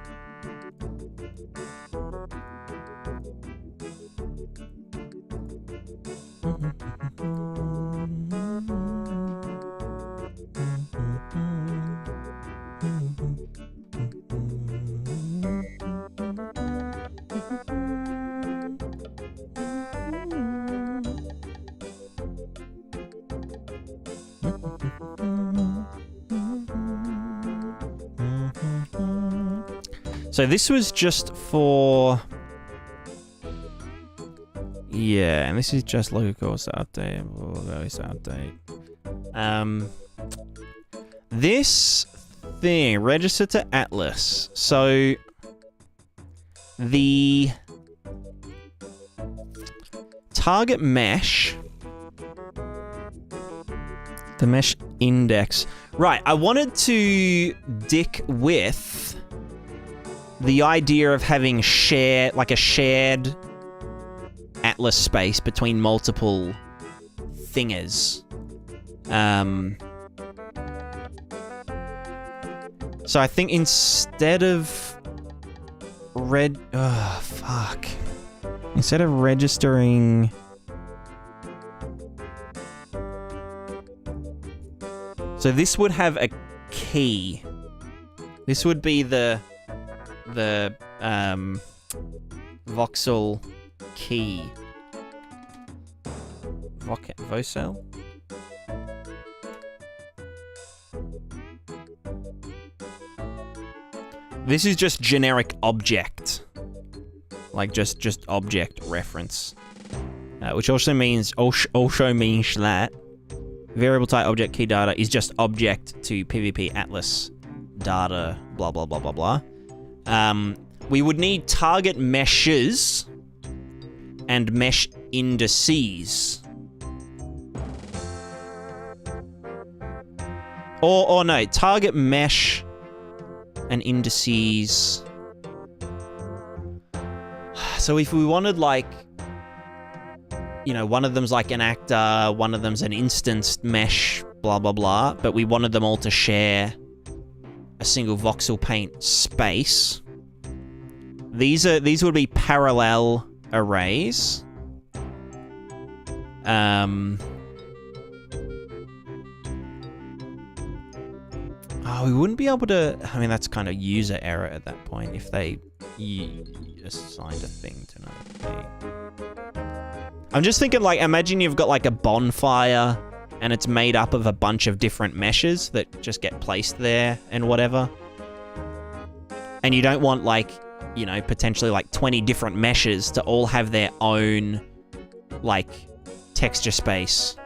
[SPEAKER 1] So this was just for... Yeah, and this is just local course update. This thing, register to Atlas. So the target mesh. The mesh index. Right, I wanted to dick with the idea of having a shared atlas space between multiple thingers. So I think instead of instead of registering... So this would have a key. This would be the voxel key. Vocel? This is just generic object. Like just object reference. Which also means that variable type object key data is just object to PvP Atlas data, blah, blah, blah, blah, blah. We would need target meshes and mesh indices. Or no, target mesh and indices. So if we wanted, like, you know, one of them's like an actor, one of them's an instanced mesh, blah, blah, blah, but we wanted them all to share a single VoxelPaint space. These would be parallel arrays. Oh, we wouldn't be able to... I mean, that's kind of user error at that point if they assigned a thing to another thing. I'm just thinking, like, imagine you've got, like, a bonfire and it's made up of a bunch of different meshes that just get placed there and whatever. And you don't want, like, you know, potentially, like, 20 different meshes to all have their own, like, texture space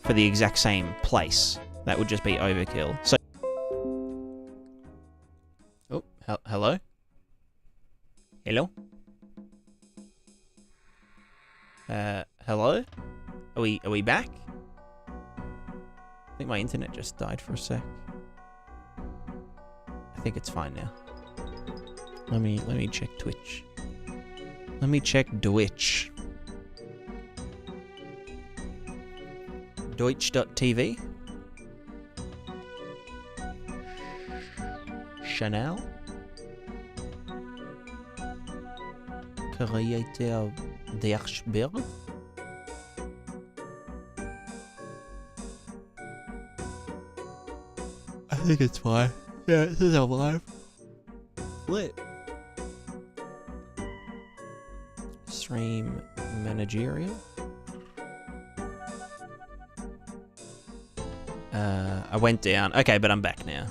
[SPEAKER 1] for the exact same place. That would just be overkill. So... Oh, hello? Hello? Hello? Are we back? I think my internet just died for a sec. I think it's fine now. Let me check Twitch. Let me check Twitch. Deutsch.tv? Chanel? Creator Derschberg? I think it's fine. Yeah, this is live. Lit. Stream managerial. I went down. Okay, but I'm back now.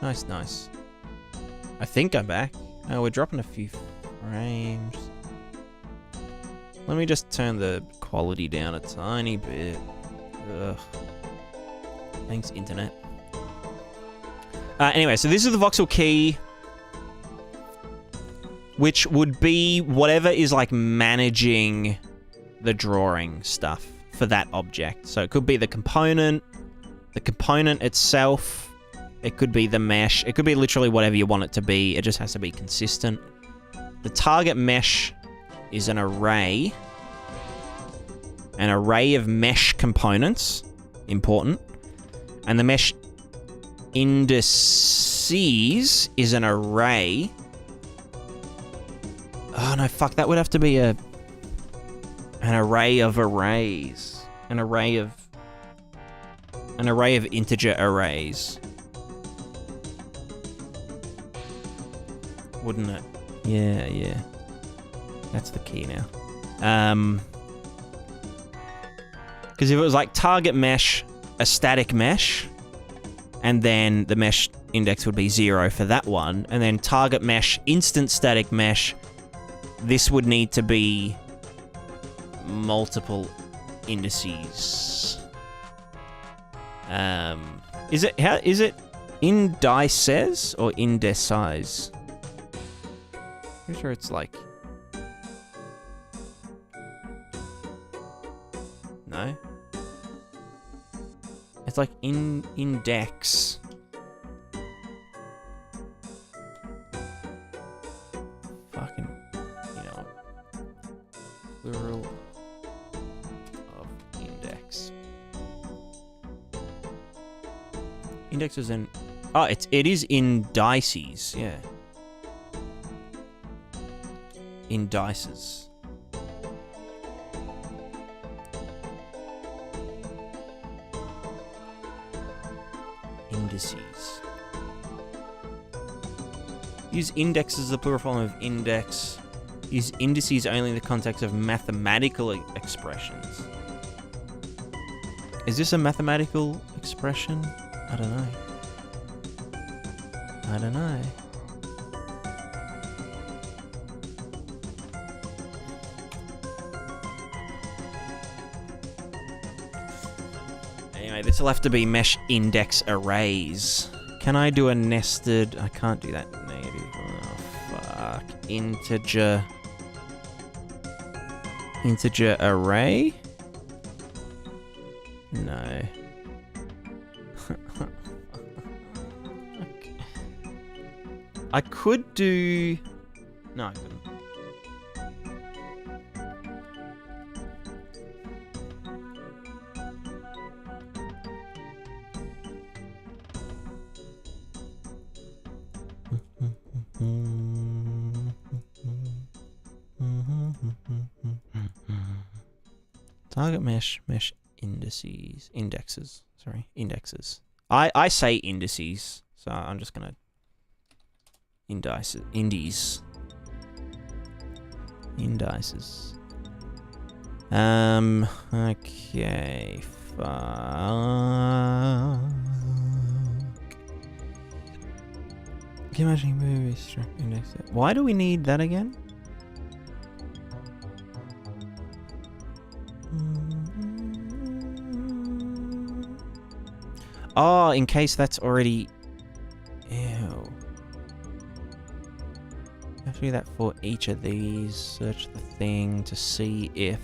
[SPEAKER 1] Nice, nice. I think I'm back. Oh, we're dropping a few frames. Let me just turn the quality down a tiny bit. Ugh. Thanks, internet. Anyway, so this is the voxel key, which would be whatever is, like, managing the drawing stuff for that object. So it could be the component itself. It could be the mesh. It could be literally whatever you want it to be. It just has to be consistent. The target mesh is an array. An array of mesh components. Important. And the mesh indices is an array. Oh, no, fuck. That would have to be an array of arrays. An array of integer arrays. Wouldn't it? Yeah, yeah. That's the key now. Because if it was like target mesh, a static mesh, and then the mesh index would be 0 for that one, and then target mesh, instant static mesh, this would need to be multiple indices. Is it indices or indices? Pretty sure it's like know. It's like index. Fucking, you know, plural of index. Index is in. Oh, it is indices. Yeah. Indices. Indices. Use index as the plural form of index. Use indices only in the context of mathematical expressions. Is this a mathematical expression? I don't know. I don't know. Anyway, this will have to be mesh index arrays. Can I do a nested? I can't do that native. Oh, fuck. Integer array? No. Okay. I could do... No, I couldn't. Target mesh indexes. Sorry, indexes. I say indices, so I'm just gonna indices. Okay, fuck. Can you imagine movies index? Why do we need that again? Oh, in case that's already... Ew. I have to do that for each of these. Search the thing to see if...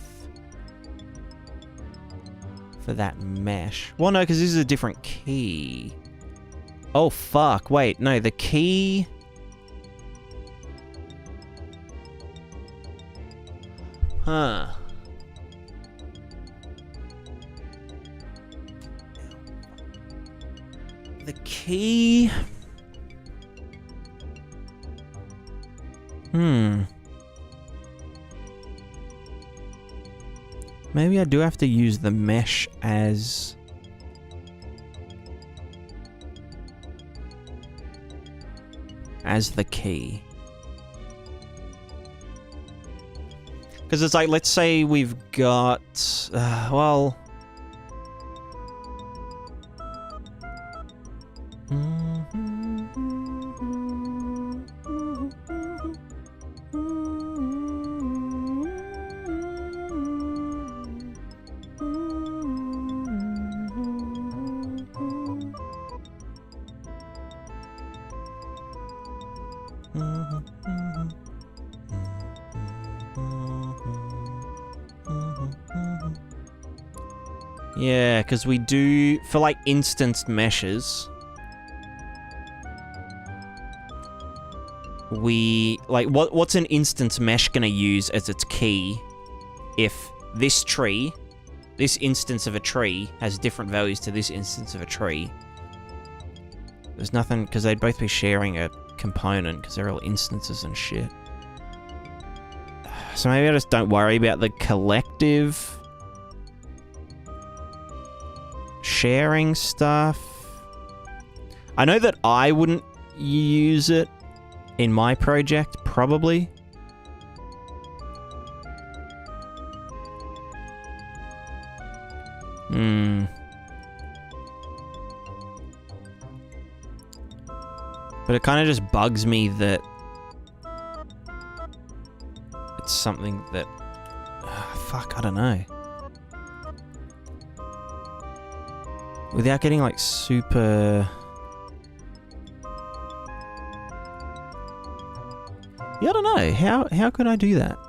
[SPEAKER 1] For that mesh. Well, no, because this is a different key. Oh, fuck. Wait, no, the key... Huh. The key... Maybe I do have to use the mesh as... the key. Because it's like, let's say we've got... well... Yeah, because we do, for like instanced meshes, we, like, what's an instance mesh going to use as its key if this tree, this instance of a tree, has different values to this instance of a tree? There's nothing, because they'd both be sharing a component, because they're all instances and shit. So maybe I just don't worry about the collective sharing stuff. I know that I wouldn't use it in my project, probably. But it kind of just bugs me that it's something that... fuck, I don't know. Without getting, like, super... Yeah, I don't know. How could I do that?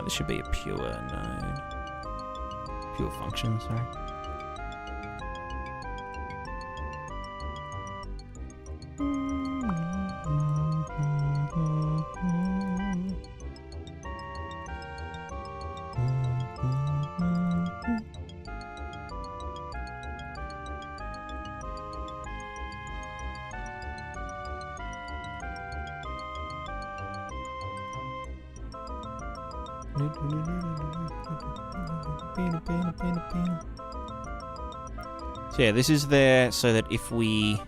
[SPEAKER 1] This should be a pure node. Pure function, sorry. So yeah, this is there so that if we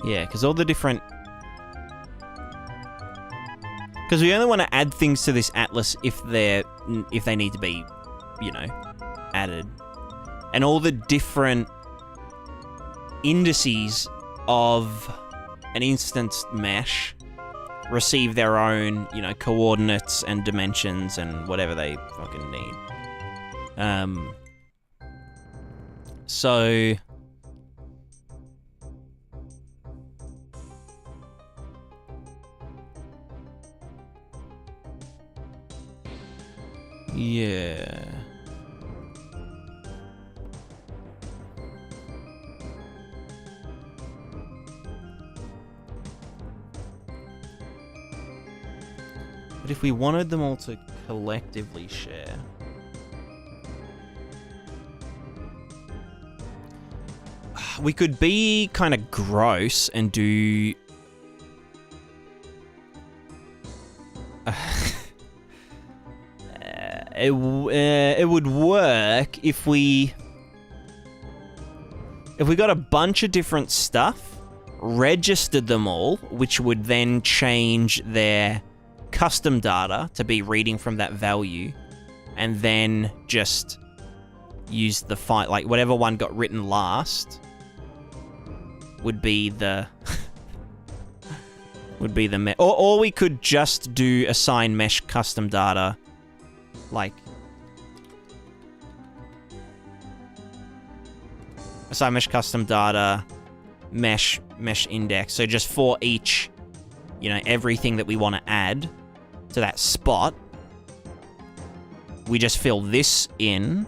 [SPEAKER 1] yeah, because all the different, because we only want to add things to this atlas if they need to be, you know, added, and all the different indices of an instance mesh receive their own, you know, coordinates and dimensions and whatever they fucking need. So yeah. But if we wanted them all to collectively share, we could be kind of gross and do it would work if we got a bunch of different stuff, registered them all, which would then change their custom data to be reading from that value, and then just use the like whatever one got written last would be the or we could just do assign mesh custom data, like assign mesh custom data mesh index, so just for each, you know, everything that we want to add to that spot, we just fill this in,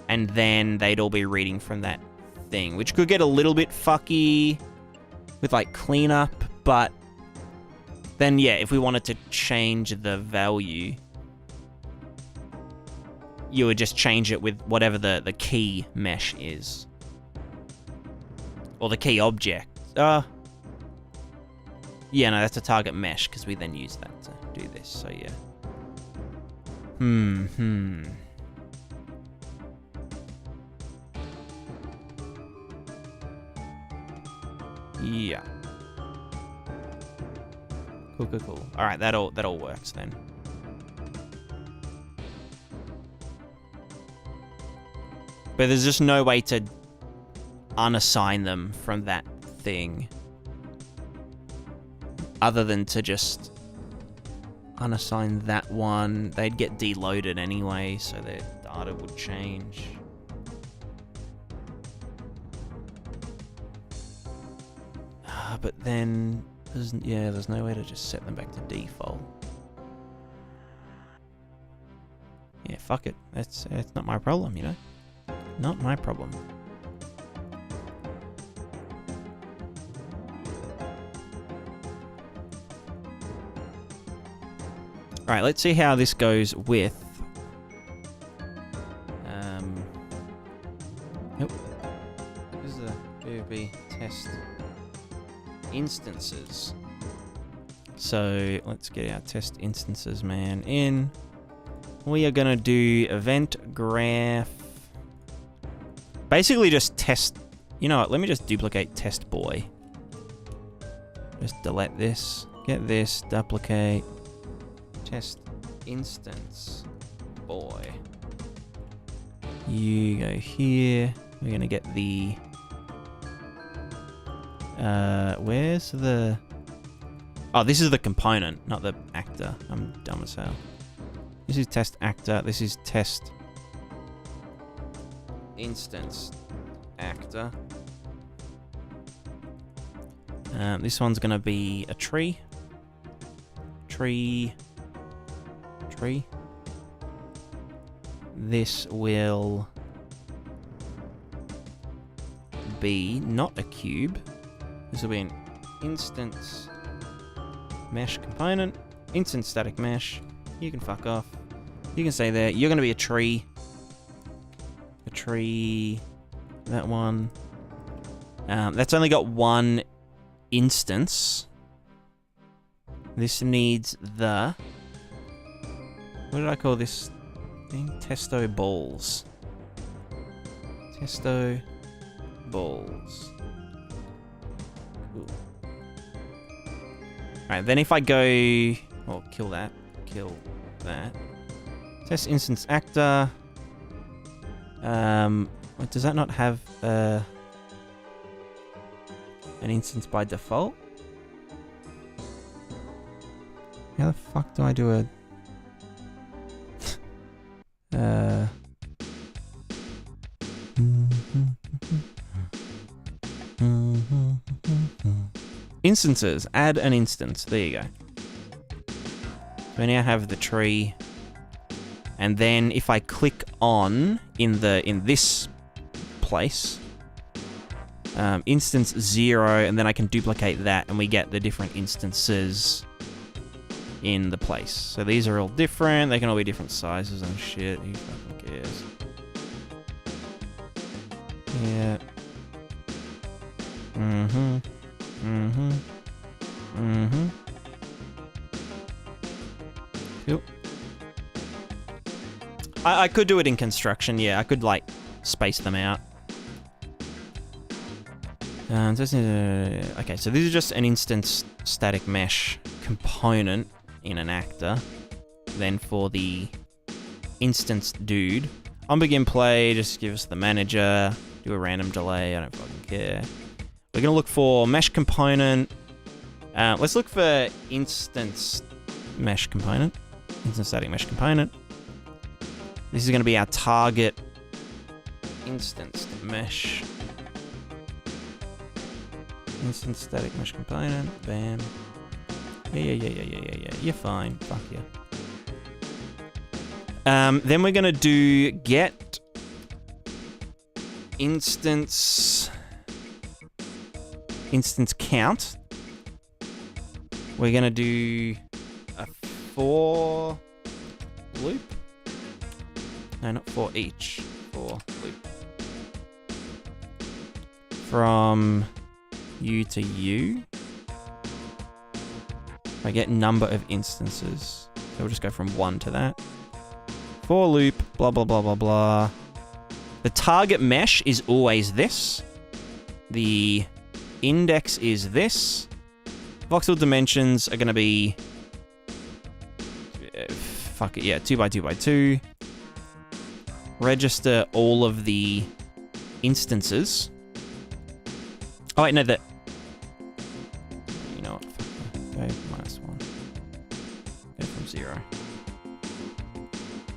[SPEAKER 1] and then they'd all be reading from that thing, which could get a little bit fucky with like cleanup, but then yeah, if we wanted to change the value, you would just change it with whatever the key mesh is, or the key object. Yeah, no, that's a target mesh, because we then use that to do this, so yeah. Yeah. Cool. Alright, that all works then. But there's just no way to unassign them from that thing, other than to just unassign that one. They'd get deloaded anyway, so their data would change. But then, there's no way to just set them back to default. Yeah, fuck it. It's not my problem, you know? Not my problem. Alright, let's see how this goes with... Nope. This is the BOB test instances. So, let's get our test instances, man, in. We are gonna do event graph. Basically just test... You know what, let me just duplicate test boy. Just delete this, get this, duplicate, test instance boy. You go here. We're gonna get the... where's the... Oh, this is the component, not the actor. I'm dumb as hell. This is test actor. This is test instance actor. This one's gonna be a tree. Tree. This will be not a cube. This will be an instance mesh component. Instance static mesh. You can fuck off. You can stay there. You're gonna be a tree. A tree. That one. That's only got one instance. This needs the... What did I call this thing? Testo balls. Testo balls. Cool. Alright, then if I go... Oh, kill that. Kill that. Test instance actor. Does that not have an instance by default? How the fuck do I do a... Instances. Add an instance. There you go. So we now have the tree. And then if I click on in this place, instance 0, and then I can duplicate that, and we get the different instances in the place. So these are all different. They can all be different sizes and shit. Who fucking cares? Yeah. Cool. I could do it in construction, yeah. I could, like, space them out. Okay, so this is just an instance static mesh component in an actor. Then for the instance dude, on begin play, just give us the manager, do a random delay, I don't fucking care. We're gonna look for mesh component. Let's look for instance mesh component. Instance static mesh component. This is gonna be our target instance mesh. Instance static mesh component. Bam. Yeah. You're fine. Fuck you. Then we're gonna do get instance count. We're gonna do a for loop. No, not for each. For loop. From U to U. I get number of instances. So we'll just go from 1 to that. For loop, blah, blah, blah, blah, blah. The target mesh is always this. The index is this. Voxel dimensions are going to be... fuck it, yeah, 2 by 2 by 2. Register all of the instances. Oh, wait, no, that... You know what? Okay, -1. Go from 0.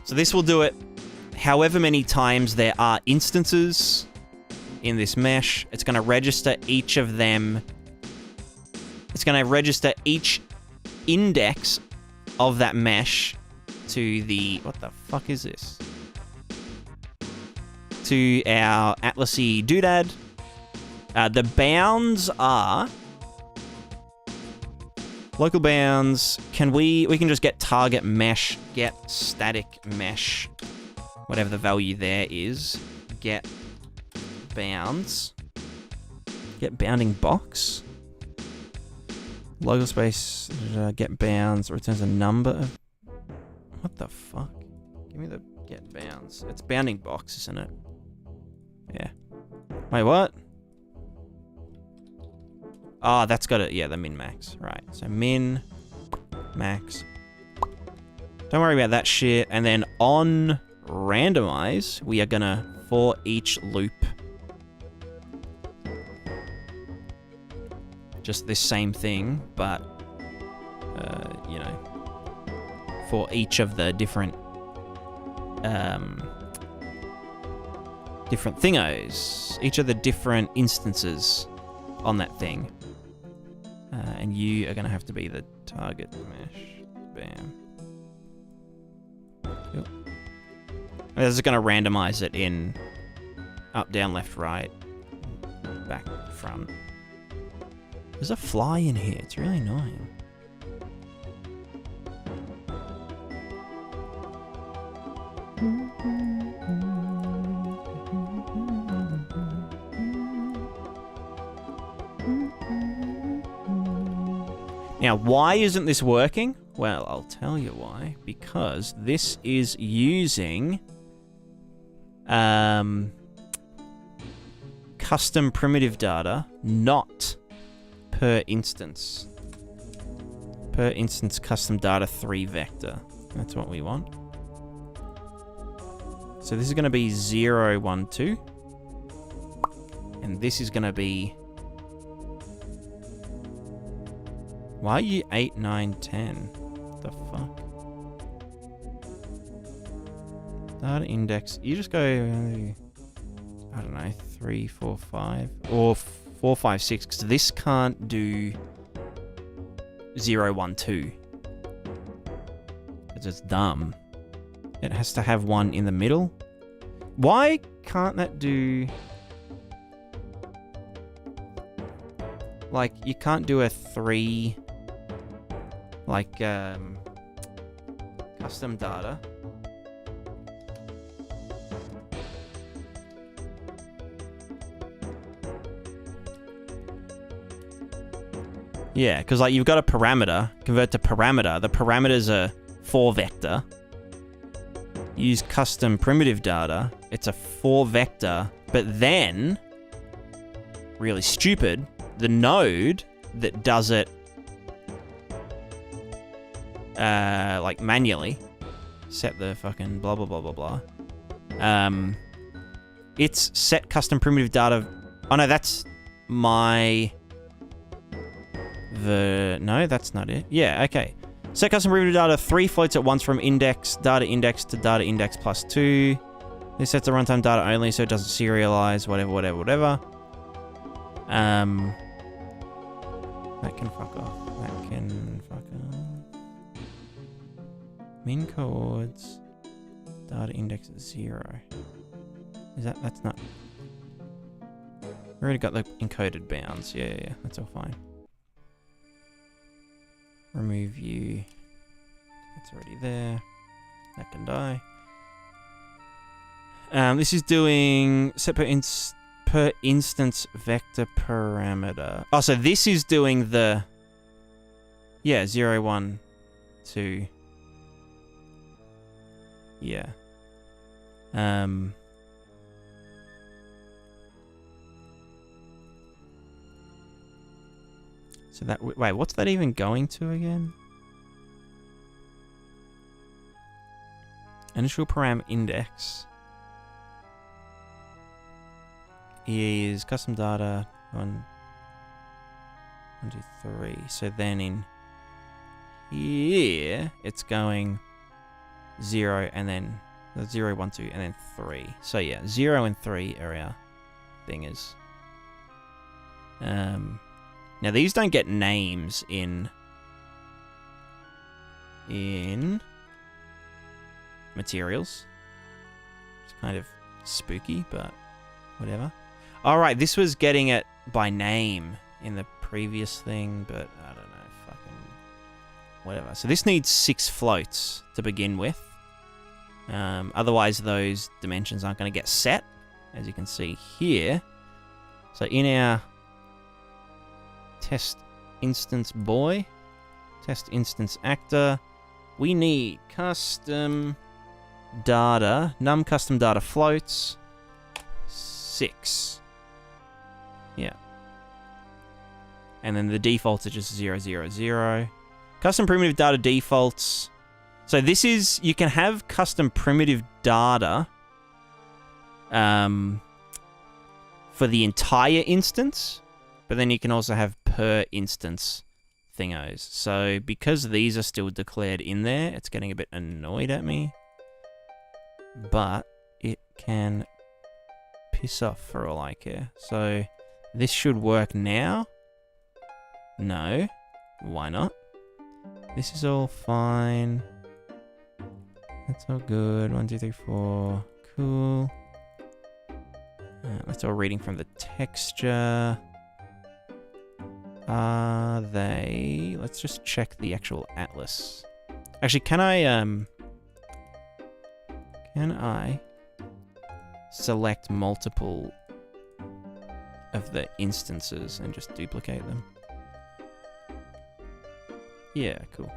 [SPEAKER 1] So this will do it however many times there are instances in this mesh. It's going to register each of them. It's going to register each index of that mesh to the... What the fuck is this? To our Atlasy doodad. The bounds are... Local bounds. We can just get target mesh, get static mesh, whatever the value there is. Get bounds. Get bounding box. Local space, get bounds, returns a number of... What the fuck? Give me the get bounds. It's bounding box, isn't it? Yeah. Wait, what? Oh, that's got it. Yeah, the min-max. Right. So min, max. Don't worry about that shit. And then on randomize, we are gonna, for each loop, just this same thing, but, you know, for each of the different different thingos, each of the different instances on that thing. And you are going to have to be the target mesh. Bam. Cool. This is going to randomize it in up, down, left, right, back, front. There's a fly in here. It's really annoying. Now, why isn't this working? Well, I'll tell you why. Because this is using custom primitive data, not per instance. Per instance custom data 3 vector. That's what we want. So this is going to be 0, 1, 2. And this is going to be... Why are you 8, 9, 10? The fuck? Data index. You just go... I don't know, 3, 4, 5. Or 4, 5, 6. Because this can't do 0, 1, 2. Because it's dumb. It has to have one in the middle. Why can't that do... Like, you can't do a 3... Like, custom data. Yeah, because, like, you've got a parameter. Convert to parameter. The parameters are 4 vector. Use custom primitive data. It's a 4 vector. But then, really stupid, the node that does it like manually, set the fucking blah blah blah blah blah. It's set custom primitive data. Oh no, that's my no, that's not it. Yeah, okay. Set custom primitive data 3 floats at once from index data index to data index plus 2. This sets the runtime data only, so it doesn't serialize. Whatever. That can fuck off. That can fuck off. Min coords. Data index at 0. Is that's not... We already got the encoded bounds. Yeah, that's all fine. Remove view. That's already there. That can die. This is doing set per instance vector parameter. Oh, so this is doing the... Yeah, 0, 1, 2. Yeah. So that... Wait, what's that even going to again? Initial param index is custom data 1, 2, 3. So then in here, it's going 0 and then 0, 1, 2, and then 3. So yeah, 0 and 3 are our thingers. Now these don't get names in materials. It's kind of spooky, but whatever. Alright, this was getting it by name in the previous thing, but I don't know, fucking whatever. So this needs 6 floats to begin with. Otherwise those dimensions aren't going to get set, as you can see here. So in our test instance test instance actor, we need custom data, num custom data floats, 6. Yeah. And then the defaults are just 0, 0, 0. Custom primitive data defaults. So this is, you can have custom primitive data for the entire instance, but then you can also have per instance thingos. So because these are still declared in there, it's getting a bit annoyed at me. but it can piss off for all I care. So this should work now. No. Why not? This is all fine. That's all good. 1, 2, 3, 4. Cool. That's all reading from the texture. Are they... Let's just check the actual atlas. Actually, can I select multiple of the instances and just duplicate them? Yeah, cool.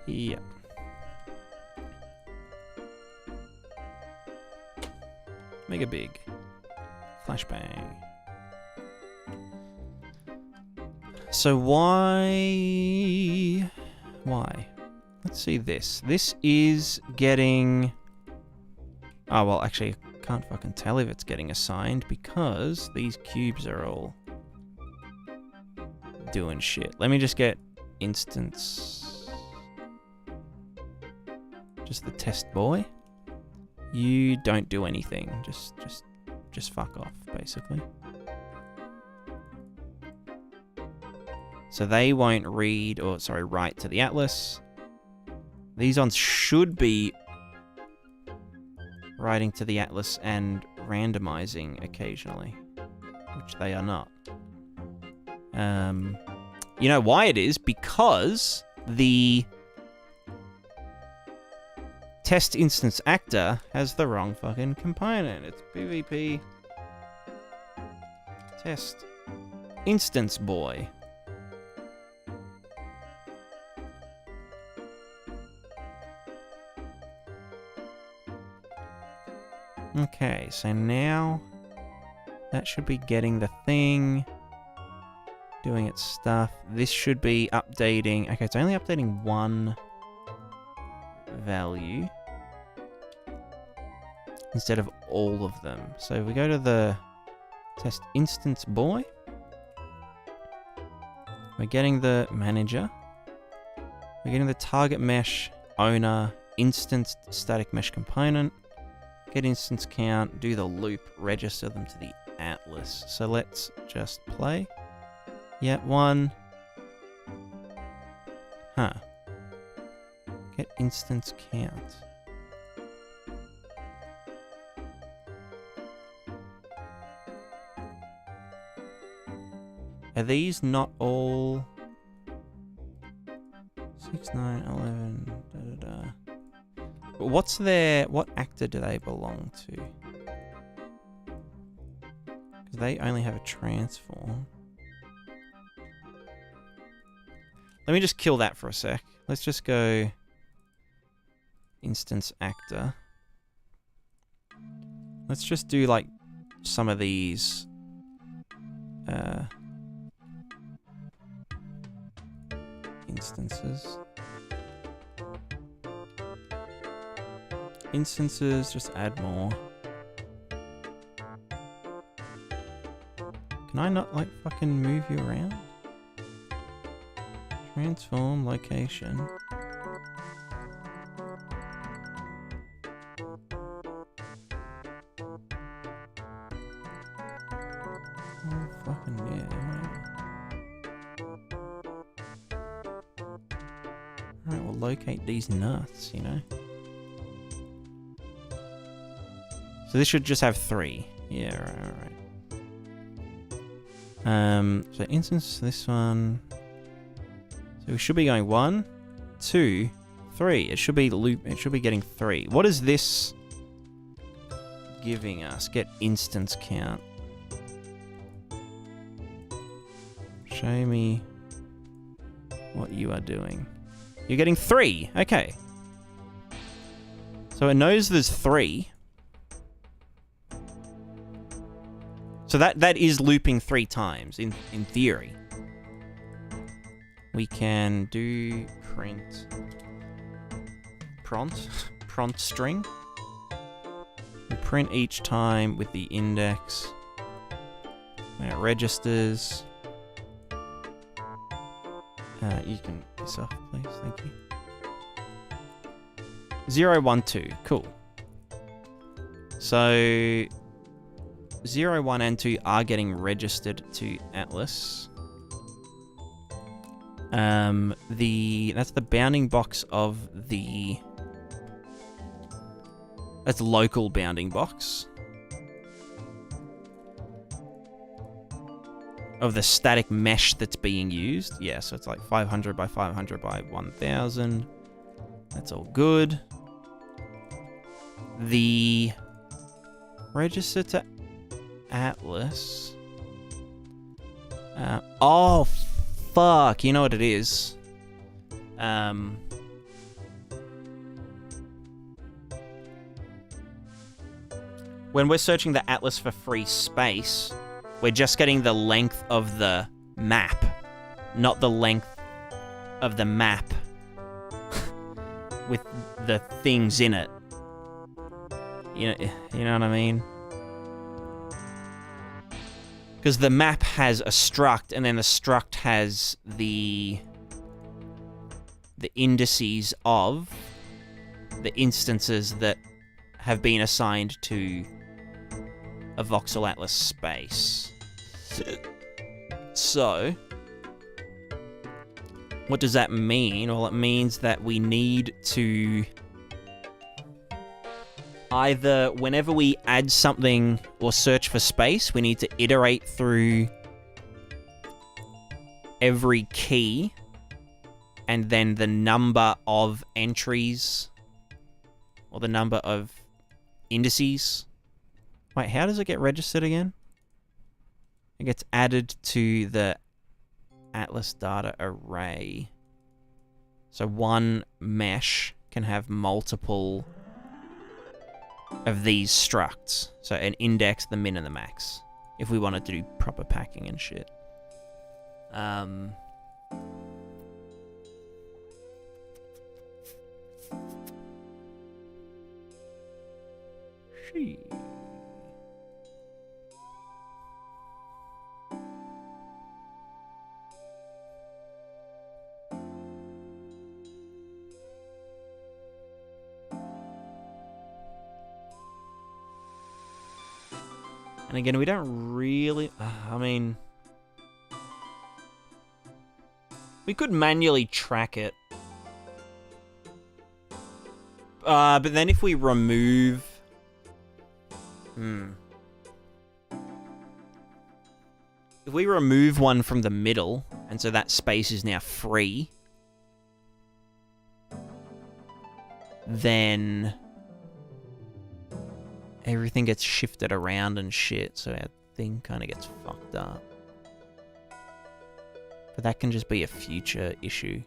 [SPEAKER 1] Yeah. Make it big. Flashbang. So why? Let's see this. This is getting... Oh, well, actually, I can't fucking tell if it's getting assigned because these cubes are all doing shit. Let me just get instance. Just the test boy. You don't do anything. Just fuck off, basically. So they won't read, or sorry, write to the atlas. These ones should be writing to the atlas and randomizing occasionally, which they are not. You know why it is? Because the test instance actor has the wrong fucking component. It's PvP test instance boy. Okay, so now that should be getting the thing, doing its stuff. This should be updating. Okay, it's only updating one value instead of all of them. So if we go to the test instance boy, we're getting the manager, we're getting the target mesh owner, instance static mesh component, get instance count, do the loop, register them to the atlas. So let's just play. Yeah, 1. Huh. Get instance count. Are these not all 6, 9, 11, da da da. But what's their... What actor do they belong to? Because they only have a transform. Let me just kill that for a sec. Let's just go... Instance actor. Let's just do, like, some of these... instances. Instances, just add more. Can I not, like, fucking move you around? Transform location. Oh, fucking yeah, Alright, we'll locate these nuts, you know? So this should just have 3. Yeah, right. So instance, this one. So we should be going 1, 2, 3. It should be loop. It should be getting 3. What is this giving us? Get instance count. Show me what you are doing. You're getting 3. Okay. So it knows there's 3. So that is looping 3 times in theory. We can do prompt string. We print each time with the index. When it registers. You can yourself, please. Thank you. 012. Cool. So 0, 1, and 2 are getting registered to Atlas. That's the bounding box of the... That's local bounding box. Of the static mesh that's being used. Yeah, so it's like 500 by 500 by 1000. That's all good. The register to Atlas. Oh, fuck. You know what it is? When we're searching the Atlas for free space, we're just getting the length of the map, not the length of the map with the things in it. You know what I mean? Because the map has a struct, and then the struct has the indices of the instances that have been assigned to a voxel atlas space. So, what does that mean? Well, it means that we need to either, whenever we add something or search for space, we need to iterate through every key and then the number of entries or the number of indices. Wait, how does it get registered again? It gets added to the Atlas data array. So one mesh can have multiple of these structs. So an index, the min, and the max. If we wanted to do proper packing and shit. And again, we don't really... I mean... We could manually track it. But then if we remove... If we remove one from the middle, and so that space is now free, then everything gets shifted around and shit, so our thing kind of gets fucked up. But that can just be a future issue.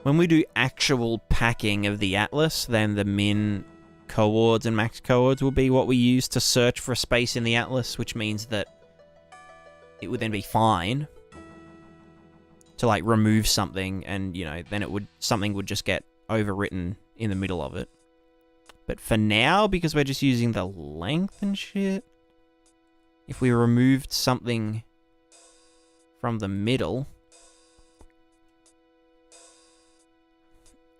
[SPEAKER 1] When we do actual packing of the Atlas, then the min coords and max coords will be what we use to search for a space in the Atlas, which means that it would then be fine to like remove something, and you know, then something would just get overwritten in the middle of it. But for now, because we're just using the length and shit, if we removed something from the middle,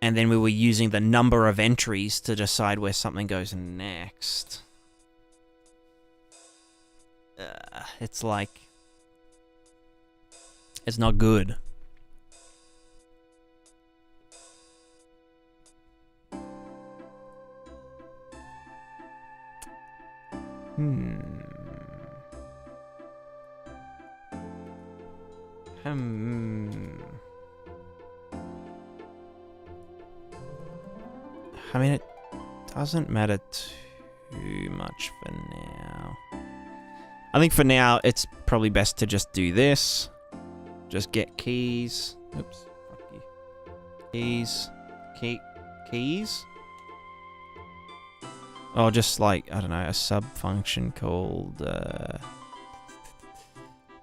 [SPEAKER 1] and then we were using the number of entries to decide where something goes next, it's like, it's not good. I mean, it doesn't matter too much for now. I think for now, it's probably best to just do this. Just get keys. Oops. Fuck you. Keys. Keys? Or just like, I don't know, a sub function called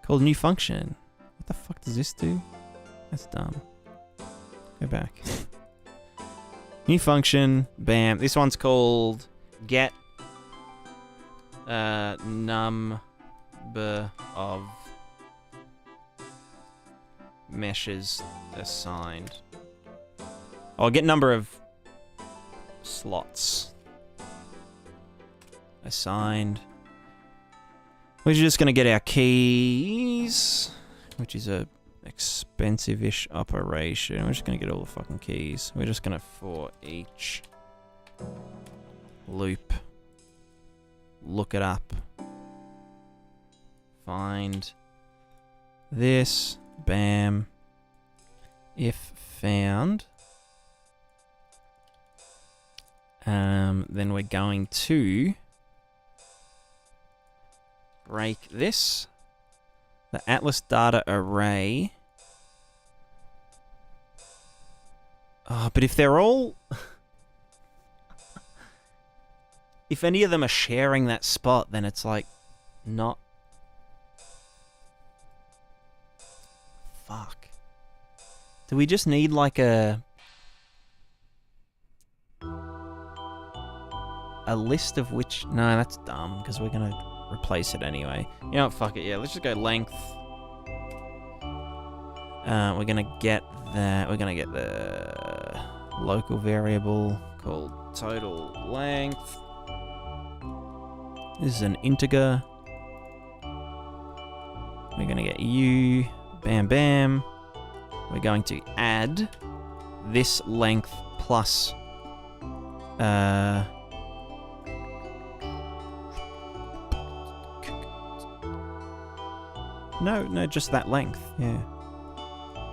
[SPEAKER 1] new function. What the fuck does this do? That's dumb. Go back. New function, bam. This one's called get number of meshes assigned. I'll get number of slots assigned. We're just gonna get our keys, which is a expensive-ish operation. We're just gonna get all the fucking keys. We're just gonna, for each loop, look it up, find this, bam, if found, then we're going to break this. The Atlas data array. Oh, but if they're all... if any of them are sharing that spot, then it's like not... Fuck. Do we just need like a list of which... No, that's dumb, because we're going to replace it anyway. You know what, fuck it, yeah, let's just go length. We're gonna get that, we're gonna get the local variable called total length. This is an integer. We're gonna get u, bam bam. We're going to add this length plus No, just that length, yeah.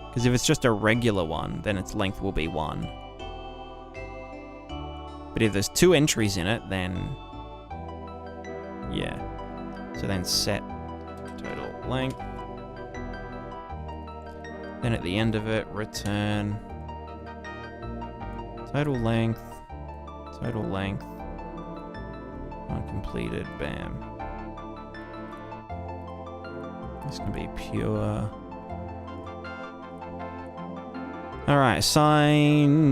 [SPEAKER 1] Because if it's just a regular one, then its length will be 1. But if there's 2 entries in it, then... yeah. So then set total length. Then at the end of it, return total length, uncompleted, bam. This can be pure. Alright, assign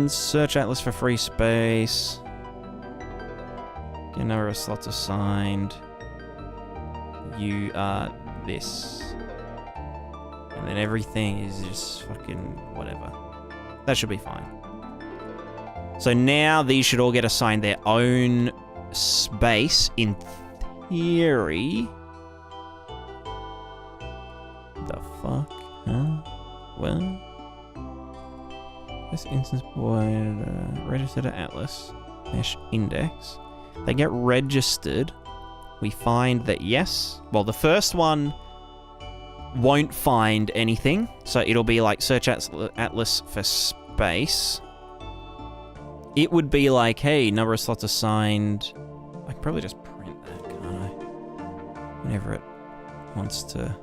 [SPEAKER 1] search atlas for free space. Get number of slots assigned. You are this. And then everything is just fucking whatever. That should be fine. So now these should all get assigned their own space in theory. The fuck? Huh? Well, this instance void registered at Atlas mesh index. They get registered. We find that yes. Well, the first one won't find anything, so it'll be like search Atlas for space. It would be like, hey, number of slots assigned. I can probably just print that, can't I? Whenever it wants to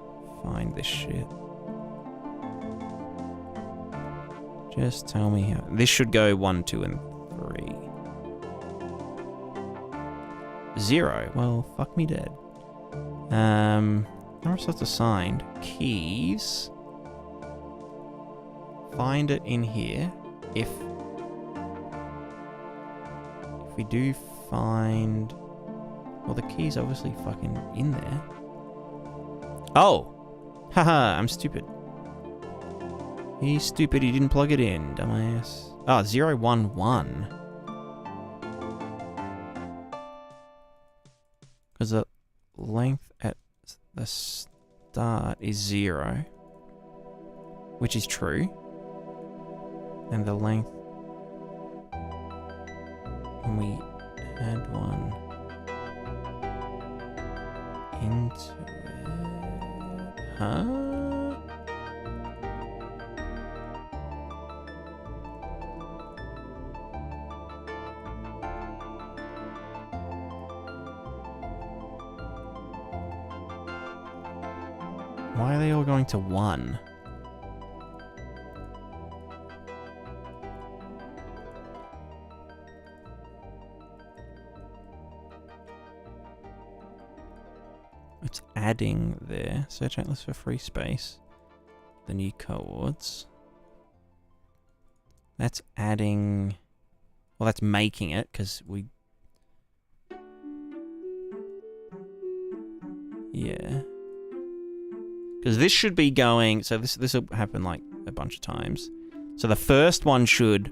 [SPEAKER 1] find this shit. Just tell me how. This should go 1, 2, and 3. 0. Well, fuck me dead. Number of slots assigned. Keys. Find it in here. If we do find... well, the key's obviously fucking in there. Oh! Haha, I'm stupid. He's stupid, he didn't plug it in, dumbass. Oh, 0, 1, 1. Because the length at the start is 0. Which is true. And the length... when we add one into it... huh? Why are they all going to 1? It's adding there. Search Atlas for free space. The new coords. That's adding... Well, that's making it, because we... Yeah. Because this should be going... So this will happen, like, a bunch of times. So the first one should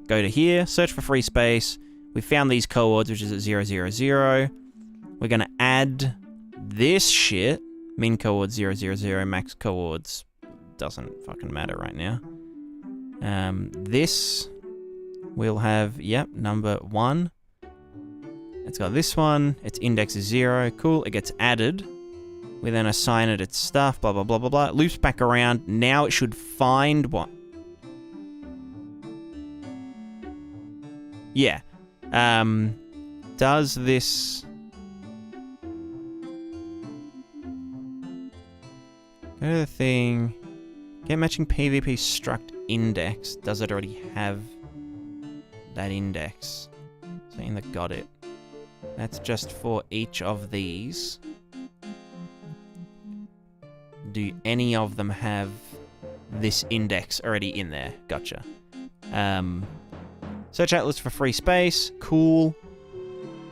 [SPEAKER 1] go to here, search for free space. We found these coords, which is at 0, 0, 0. We're going to add this shit. Min coords 0, 0, 0, max coords doesn't fucking matter right now. This will have, yep, number 1. It's got this one. Its index is 0. Cool. It gets added. We then assign it its stuff, blah, blah, blah, blah, blah. It loops back around. Now it should find what? Yeah. Does this... Go to the thing. Get matching PvP struct index. Does it already have that index? Saying that got it. That's just for each of these. Do any of them have this index already in there? Gotcha. Search atlas for free space. Cool.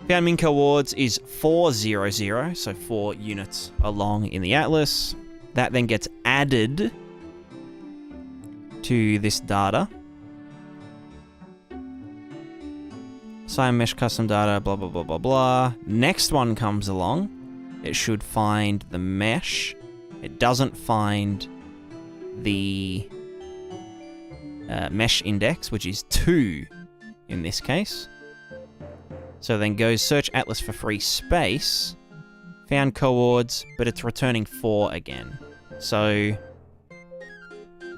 [SPEAKER 1] Found min coords is 400, so 4 units along in the atlas. That then gets added to this data. Assign mesh custom data, blah, blah, blah, blah, blah. Next one comes along. It should find the mesh. It doesn't find the mesh index, which is 2 in this case. So then goes search atlas for free space. Found coords, but it's returning 4 again. So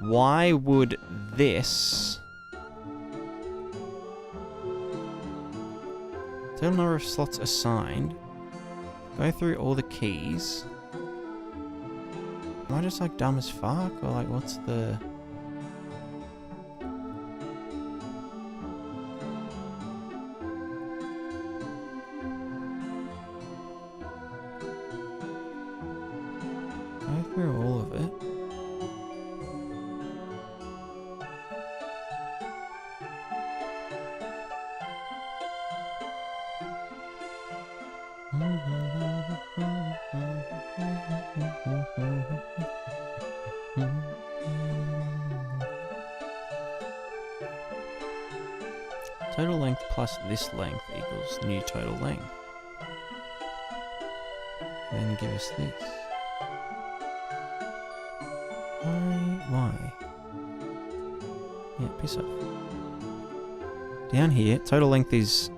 [SPEAKER 1] why would this... Total number of slots assigned. Go through all the keys. Am I just like dumb as fuck? Or like what's the... Go through all of it. Total length plus this length equals new total length. And then give us this. Why? Yeah, piss off. Down here, total length is...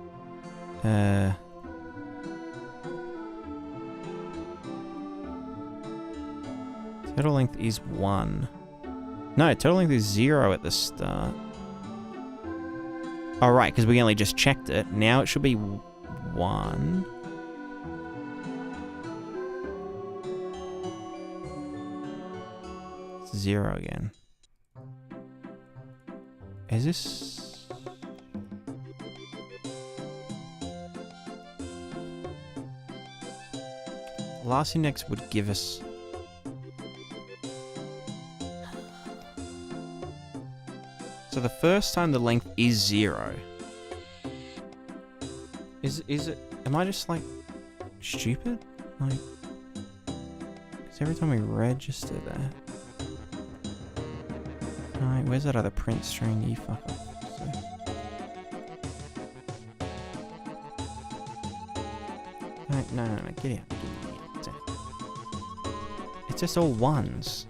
[SPEAKER 1] Total length is 1. No, total length is 0 at the start. Oh, right, because we only just checked it. Now it should be 1. It's 0 again. Is this... Last index would give us... So the first time the length is 0. Is it... Am I just, like, stupid? Like... Because every time we register that... Alright, where's that other print string? You fuck off. So... Alright, no, get out. It's just all 1s.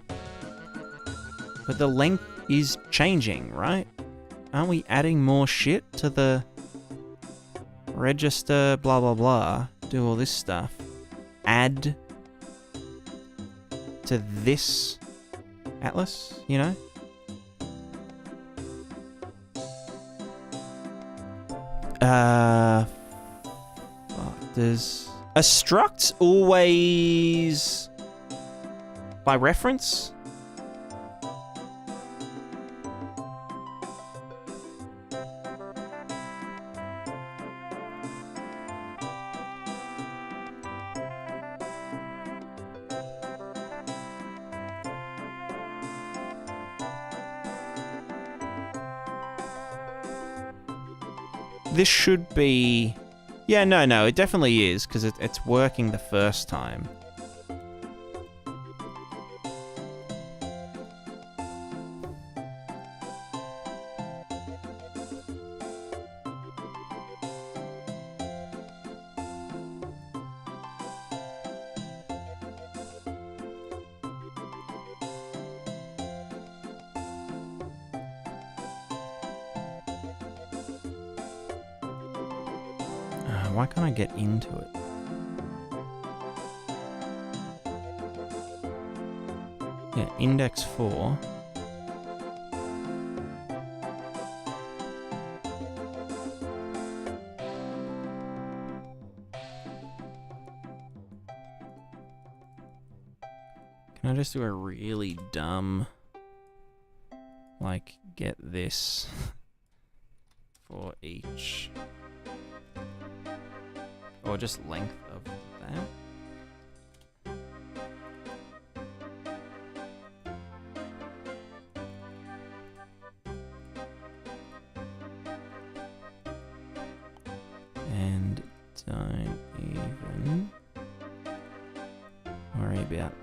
[SPEAKER 1] But the length is changing, right? Aren't we adding more shit to the register, blah, blah, blah, do all this stuff, add to this atlas, you know? Fuck, does a struct always by reference? this should be... Yeah, no, it definitely is, because it's working the first time. Why can't I get into it? Yeah, index 4. Can I just do a really dumb, like, get this for each? Or just length of that. And don't even worry about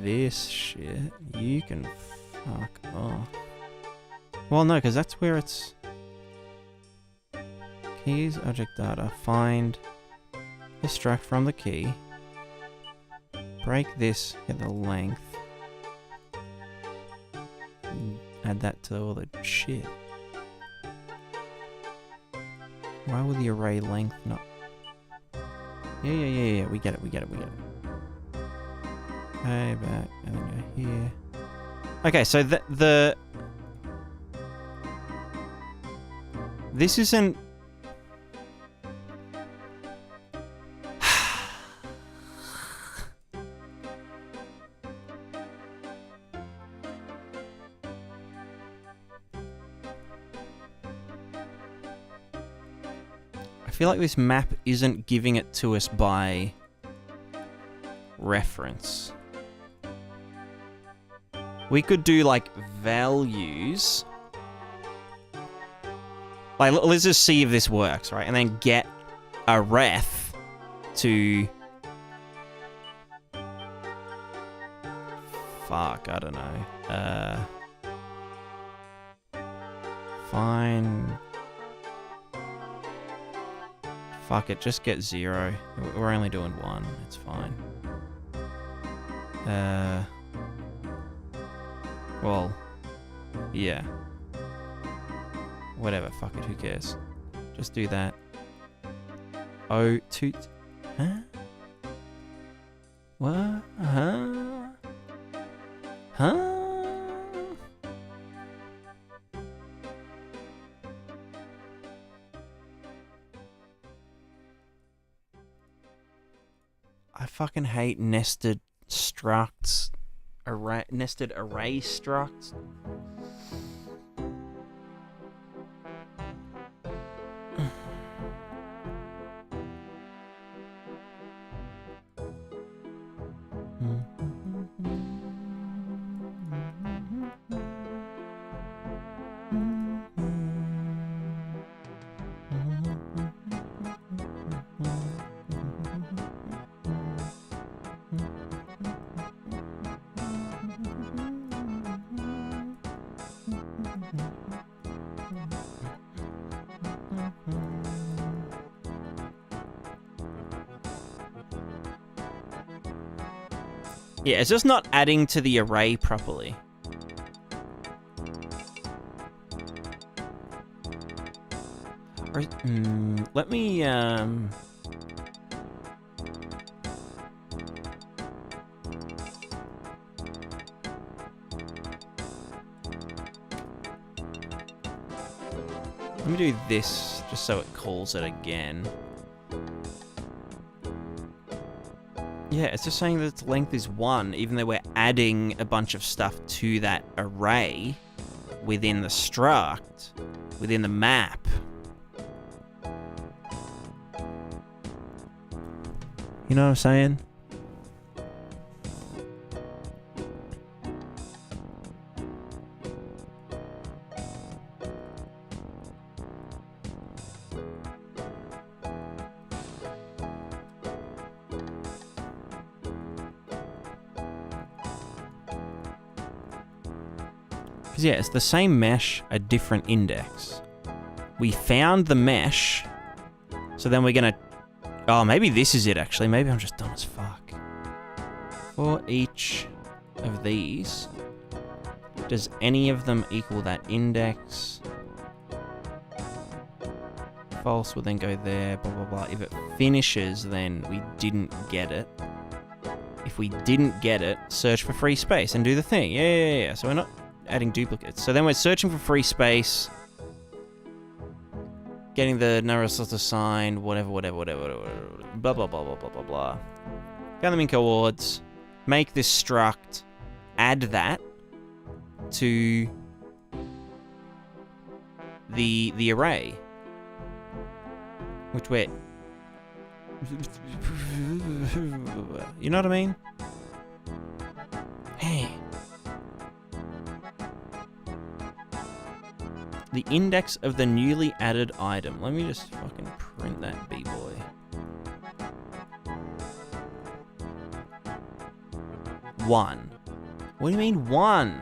[SPEAKER 1] this shit. You can fuck off. Well, no, because that's where it's... Keys, object data, find... Extract from the key. Break this, get the length. Add that to all the shit. Why would the array length not... Yeah, we get it. Okay, back, and then go here. Okay, so this isn't... I feel like this map isn't giving it to us by reference. We could do like values. Like, let's just see if this works, right? And then get a ref to... Fuck, I don't know. Fine... Fuck it, just get 0. We're only doing 1, it's fine. Well, yeah. Whatever, fuck it, who cares? Just do that. Oh, toot. Huh? What? Huh? Huh? I fucking hate nested structs, nested array structs. Yeah, it's just not adding to the array properly. Let me, let me do this, just so it calls it again. Yeah, it's just saying that its length is 1, even though we're adding a bunch of stuff to that array within the struct, within the map. You know what I'm saying? Because yeah, it's the same mesh, a different index. We found the mesh, so then we're gonna... Oh, maybe this is it actually. Maybe I'm just dumb as fuck. For each of these, does any of them equal that index? False will then go there, blah, blah, blah. If it finishes, then we didn't get it. If we didn't get it, search for free space and do the thing. Yeah. So we're not adding duplicates. So then we're searching for free space, getting the number of slots assigned, whatever, blah, blah, blah, blah, blah, blah, blah. Count them in coords, make this struct, add that to the array, which we're... You know what I mean? Hey. The index of the newly added item. Let me just fucking print that, B-boy. One. What do you mean one?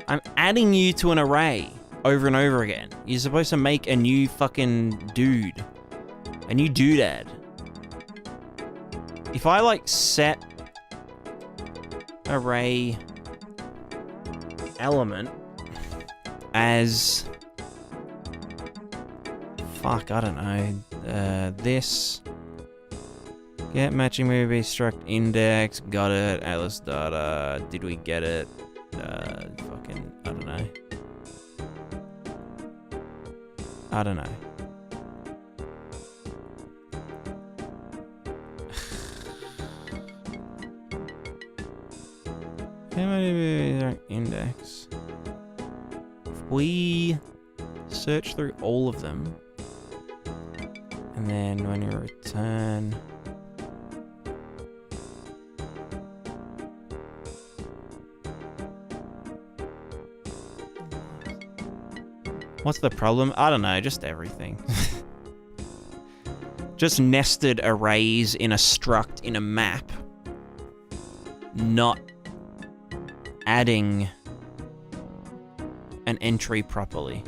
[SPEAKER 1] I'm adding you to an array over and over again. You're supposed to make a new fucking dude. A new doodad. If I like set array element as... Fuck, I don't know. This... Get matching movie struct index, got it, Alice data, did we get it? Fucking, I don't know. I don't know. Index. If we search through all of them, and then when you return... What's the problem? I don't know, just everything. Just nested arrays in a struct in a map. Not adding an entry properly.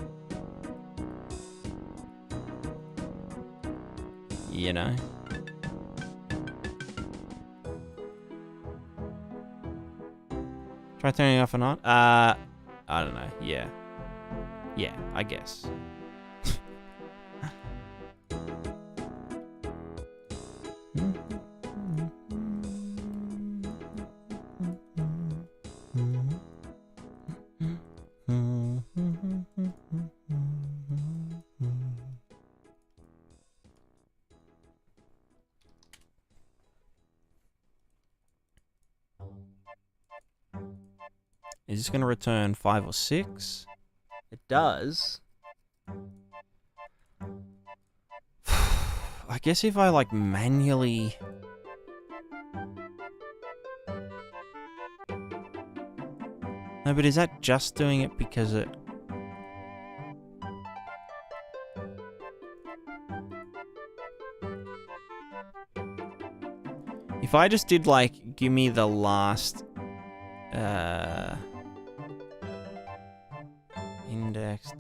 [SPEAKER 1] You know? Try turning it off or not? I don't know, yeah. Yeah, I guess. Is this going to return 5 or 6? It does. I guess if I like manually... No, but is that just doing it because it... If I just did like, give me the last... Index,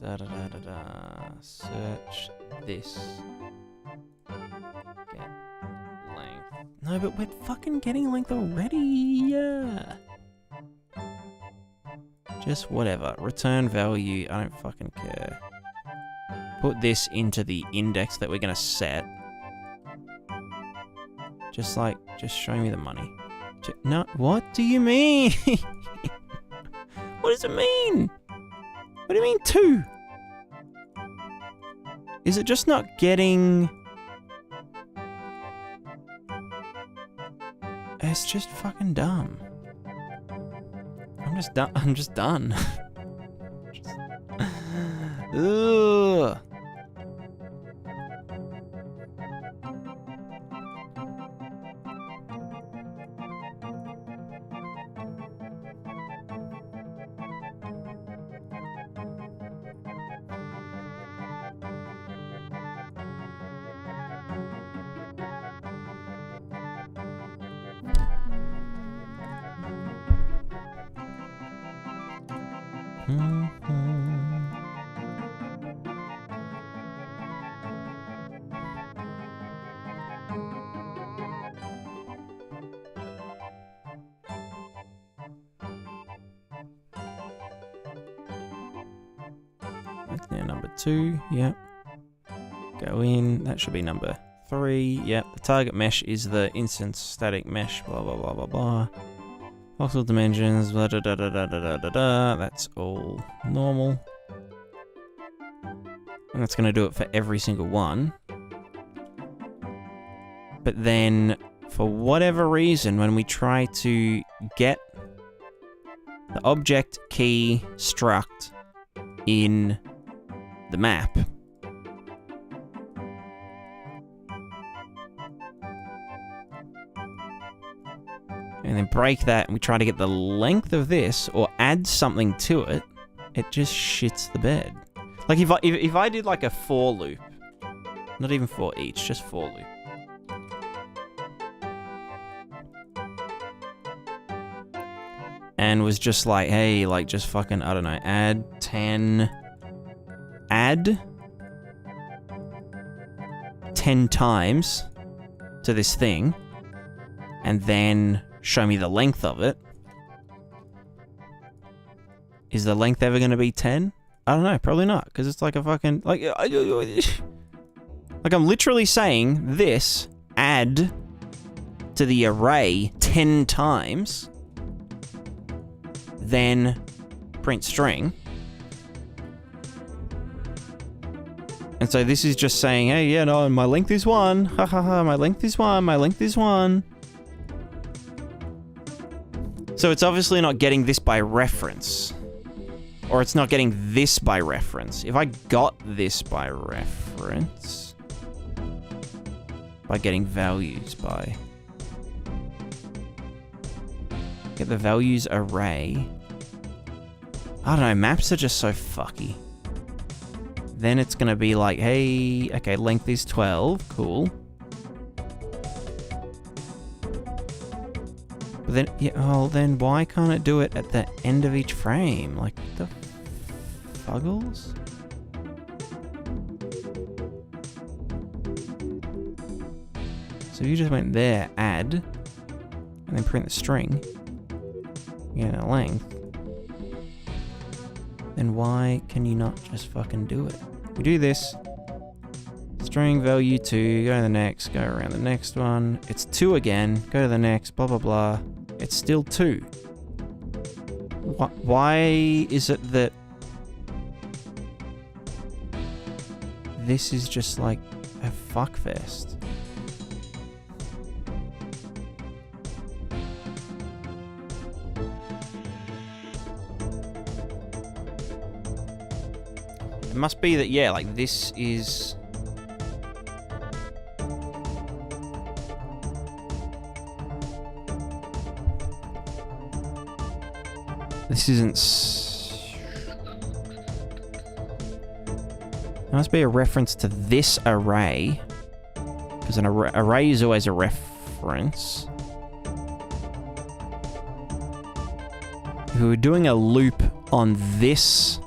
[SPEAKER 1] search this. Get length. No, but we're fucking getting length already. Yeah. Just whatever. Return value. I don't fucking care. Put this into the index that we're gonna set. Just like, just show me the money. No, what do you mean? What does it mean? What do you mean 2? Is it just not getting... It's just fucking dumb. I'm just done. I'm just done. Ugh. That's now number 2. Yep. Go in. That should be number 3. Yep. The target mesh is the instance static mesh. Blah blah blah blah blah. Voxel dimensions. Blah, da, da, da, da, da, da, da. That's all normal. And that's going to do it for every single one. But then, for whatever reason, when we try to get the object key struct in the map, and then break that, and we try to get the length of this, or add something to it, it just shits the bed. Like, if I did like a for loop, not even for each, just for loop. And was just like, hey, like, just fucking, I don't know, add 10 times to this thing, and then show me the length of it. Is the length ever going to be 10? I don't know, probably not, because it's like a fucking, like I'm literally saying this, add to the array 10 times, then print string. And so this is just saying, hey, yeah, no, my length is 1, ha ha ha, my length is 1, my length is 1. So it's obviously not getting this by reference. Or it's not getting this by reference. If I got this by reference, by getting values by... Get the values array. I don't know, maps are just so fucky. Then it's gonna be like, hey, okay, length is 12, cool. But then, yeah, oh, then why can't it do it at the end of each frame? Like, the fuggles? So you just went there, add, and then print the string, you get a length. Then why can you not just fucking do it? We do this. String value 2, go to the next, go around the next one. It's 2 again, go to the next, blah blah blah. It's still 2. Why is it that this is just like a fuckfest? It must be that, yeah, like this is... This isn't... There must be a reference to this array, because an array is always a reference. If we were doing a loop on this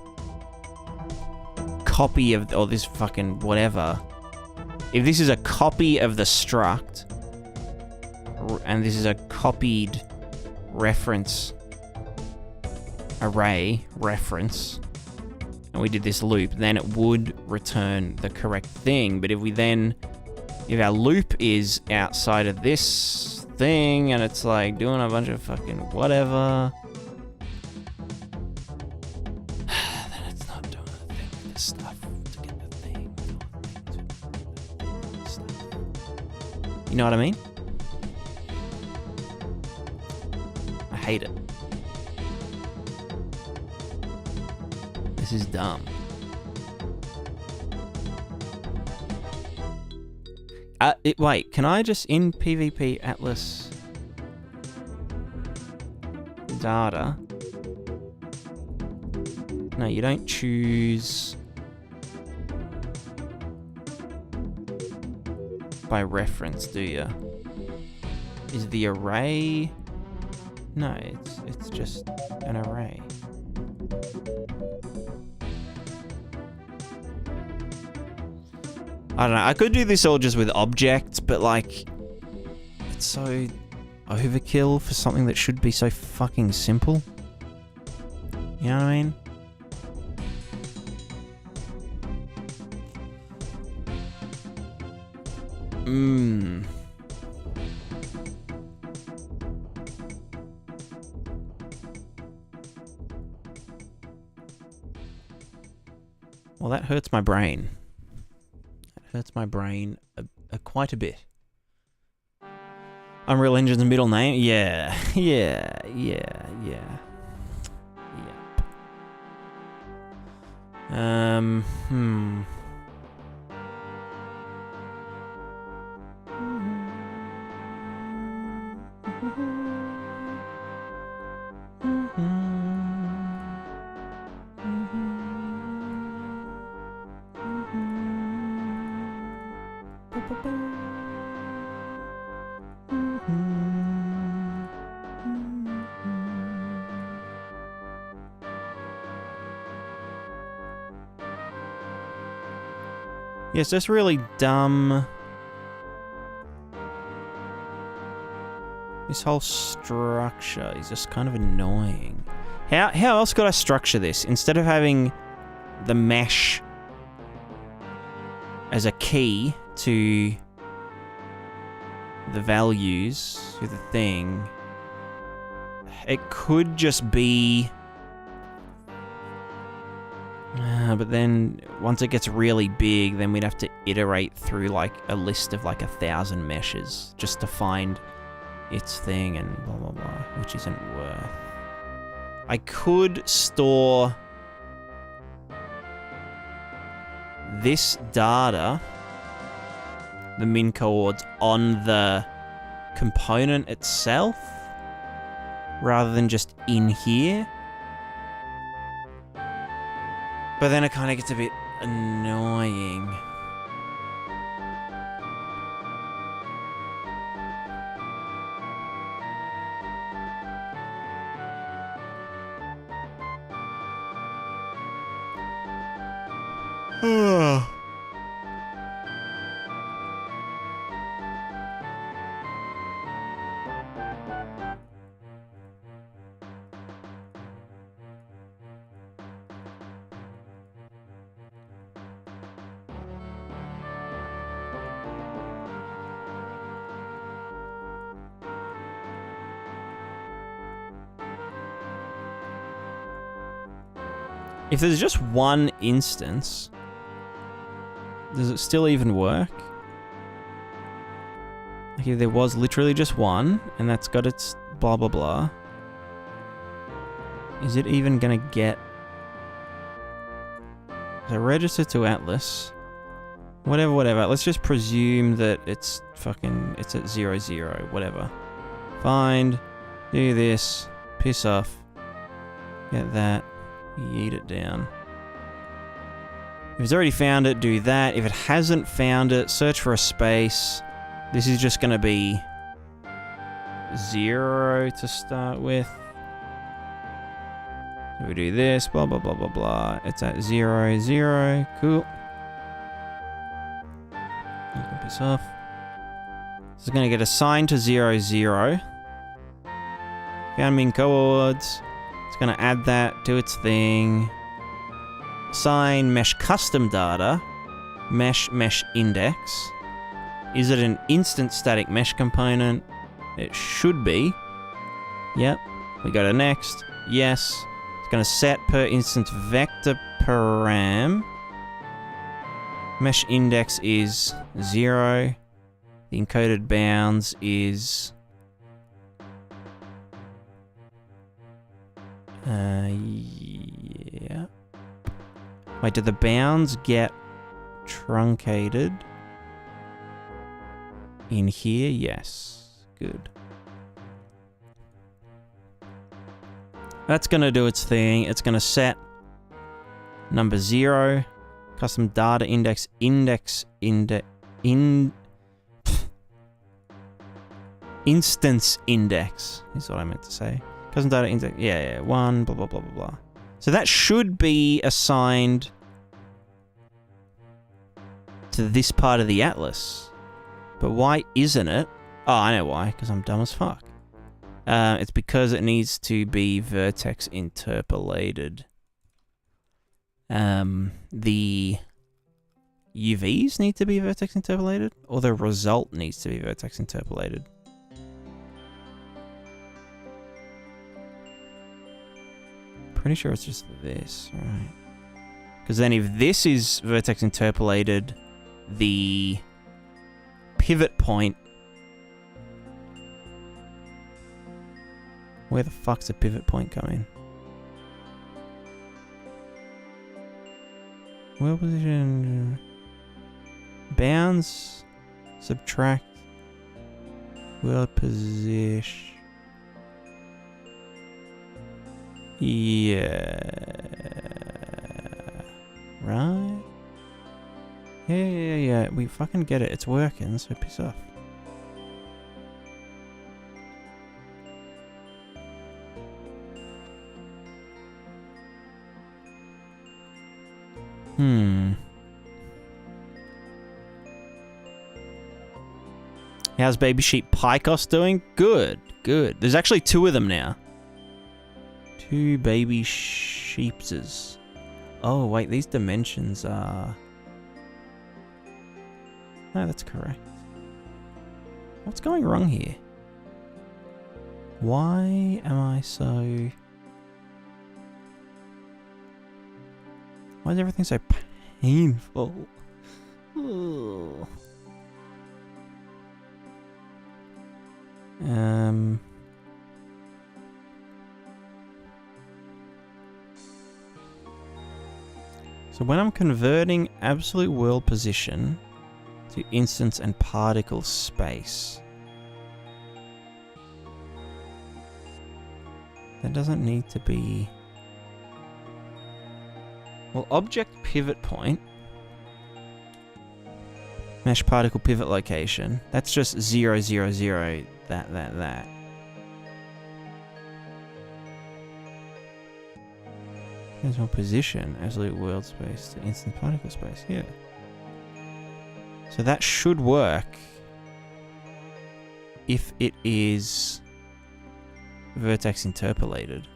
[SPEAKER 1] copy of, or this fucking whatever, if this is a copy of the struct, and this is a copied reference array reference, and we did this loop, then it would return the correct thing. But if we then, if our loop is outside of this thing, and it's like doing a bunch of fucking whatever, then it's not doing the thing with the stuff to get the thing. You know what I mean? I hate it. This is dumb. Wait, can I just, in PvP Atlas data? No, you don't choose by reference, do you? Is the array? No, it's just an array. I don't know. I could do this all just with objects, but like, it's so overkill for something that should be so fucking simple. You know what I mean? Well, that hurts my brain. Hurts my brain quite a bit. Unreal Engine's middle name? Yeah. Yep. Yes, that's really dumb. This whole structure is just kind of annoying. How else could I structure this? Instead of having the mesh as a key to the values to the thing, it could just be... but then once it gets really big, then we'd have to iterate through like a list of like 1,000 meshes just to find its thing and blah blah blah, which isn't worth. I could store this data, the min coords, on the component itself rather than just in here. But then it kind of gets a bit annoying. If there's just one instance, does it still even work? Like if there was literally just one, and that's got its blah blah blah, is it even gonna get... So register to Atlas. Whatever. Let's just presume that it's at 0, 0, whatever. Find, do this, piss off, get that. Yeet it down. If it's already found it, do that. If it hasn't found it, search for a space. This is just going to be 0 to start with. So we do this, blah, blah, blah, blah, blah. It's at 0, 0. Cool. You can piss off. This is going to get assigned to 0, 0. Found min coords. It's going to add that to its thing. Assign mesh custom data. Mesh index. Is it an instant static mesh component? It should be. Yep. We go to next. Yes. It's going to set per instance vector param. Mesh index is 0. The encoded bounds is... yeah. Wait, do the bounds get truncated in here? Yes. Good. That's going to do its thing. It's going to set number 0, custom data index, instance index is what I meant to say. Custom data index, yeah, 1, blah, blah, blah, blah, blah. So that should be assigned to this part of the atlas. But why isn't it? Oh, I know why, because I'm dumb as fuck. It's because it needs to be vertex interpolated. The UVs need to be vertex interpolated, or the result needs to be vertex interpolated. Pretty sure it's just this, right? Because then if this is vertex interpolated, the pivot point... Where the fuck's the pivot point coming? World position... Bounds... Subtract... World position... Yeah... Right? Yeah. We fucking get it. It's working, so piss off. How's Baby Sheep Picos doing? Good. There's actually 2 of them now. 2 baby sheepses. Oh, wait, these dimensions are... No, that's correct. What's going wrong here? Why am I so... Why is everything so painful? Ugh. So when I'm converting absolute world position to instance and particle space, that doesn't need to be... Well, object pivot point, mesh particle pivot location, that's just 0, 0, 0, that. There's no position, absolute world space to instant particle space, yeah. So that should work if it is vertex interpolated.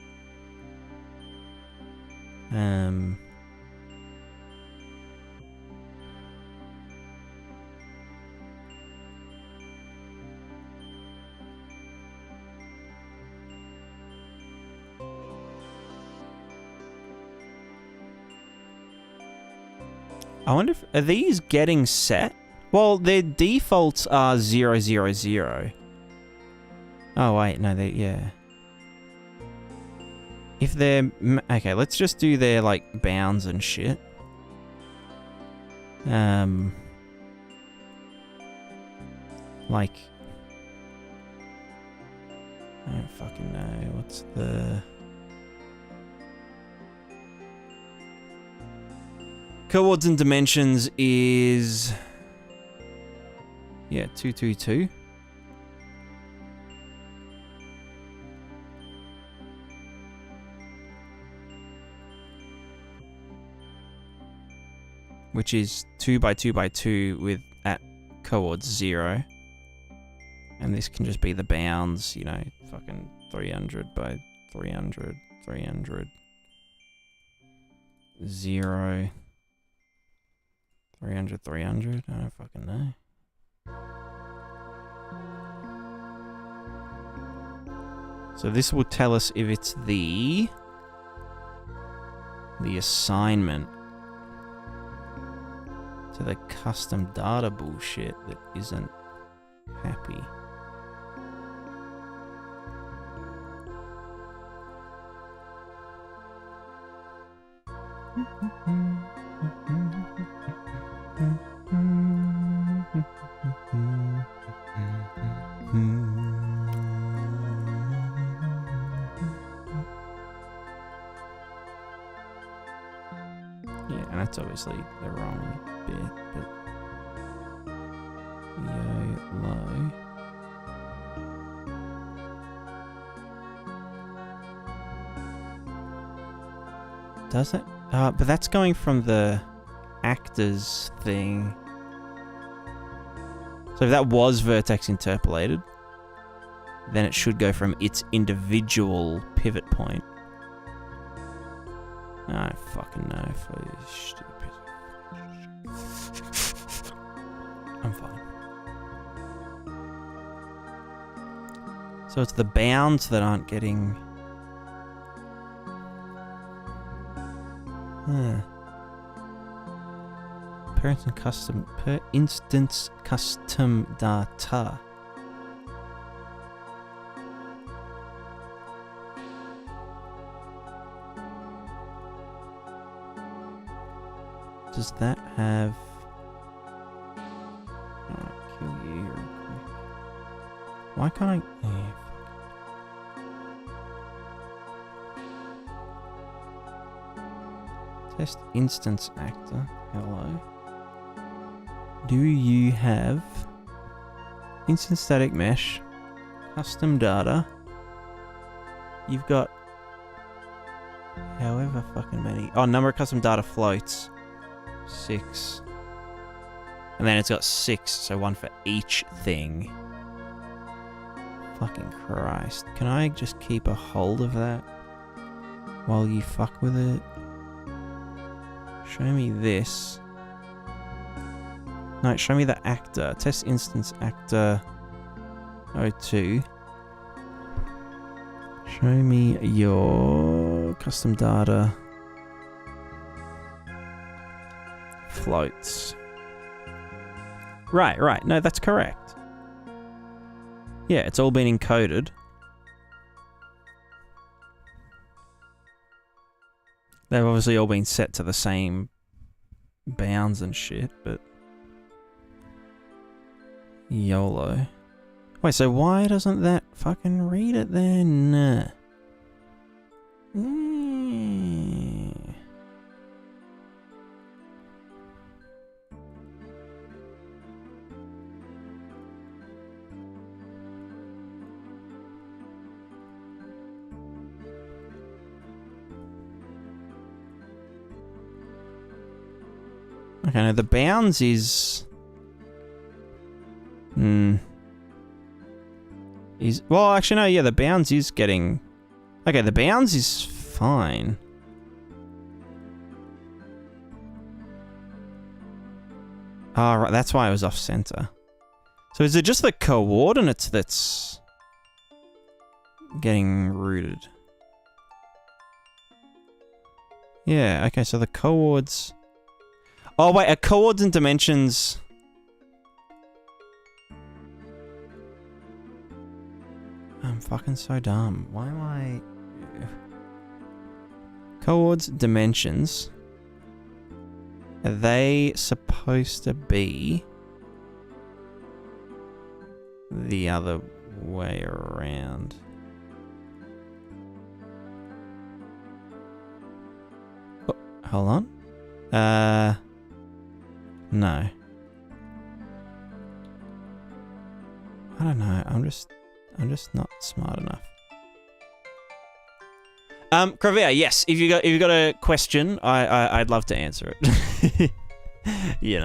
[SPEAKER 1] I wonder if... Are these getting set? Well, their defaults are 0, 0, 0. Oh, wait. No, they... Yeah. If they're... Okay, let's just do their, like, bounds and shit. Like... I don't fucking know. What's the... Coords and dimensions is... Yeah, 222. Which is 2 by 2 by 2 with at coords 0. And this can just be the bounds, you know, fucking 300 by 300, 300, 0. 300, 300? I don't fucking know. So this will tell us if it's the assignment to the custom data bullshit that isn't happy. That's obviously the wrong bit, but yo low. Does it? But that's going from the actors thing. So if that was vertex interpolated, then it should go from its individual pivot point. I fucking know. Stupid. I'm fine. So it's the bounds that aren't getting... Per instance custom data. Does that have... I'll kill you real quick. Why can't I... Yeah, fuck. Test instance actor. Hello. Do you have instance static mesh, custom data? You've got however fucking many. Oh, number of custom data floats. 6. And then it's got 6, so one for each thing. Fucking Christ. Can I just keep a hold of that while you fuck with it? Show me this. No, show me the actor. Test instance actor 02. Show me your custom data floats. Right. No, that's correct. Yeah, it's all been encoded. They've obviously all been set to the same bounds and shit, but... YOLO. Wait, so why doesn't that fucking read it then? Okay, now the bounds is... Well, actually, no, yeah, the bounds is getting... Okay, the bounds is fine. Ah, right, that's why it was off-center. So is it just the coordinates that's getting rooted? Yeah, okay, so the coords... Oh, wait, are coords and dimensions... I'm fucking so dumb. Why am I... Coords, dimensions... Are they supposed to be... the other way around? Oh, hold on. No. I don't know. I'm just not smart enough. Kravia, yes. If you got a question, I'd love to answer it. You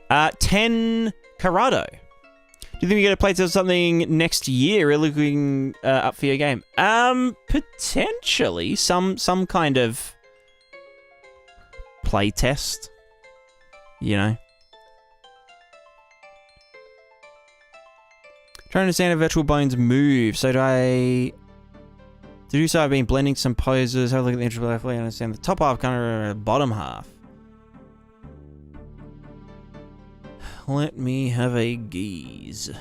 [SPEAKER 1] know. 10 Corrado. Do you think you get a play test something next year? Really looking up for your game? Potentially some kind of play test. You know. Trying to understand how virtual bones move. So to do so, I've been blending some poses. Have a look at the intro left. I understand the top half, kind of the bottom half. Let me have a gaze.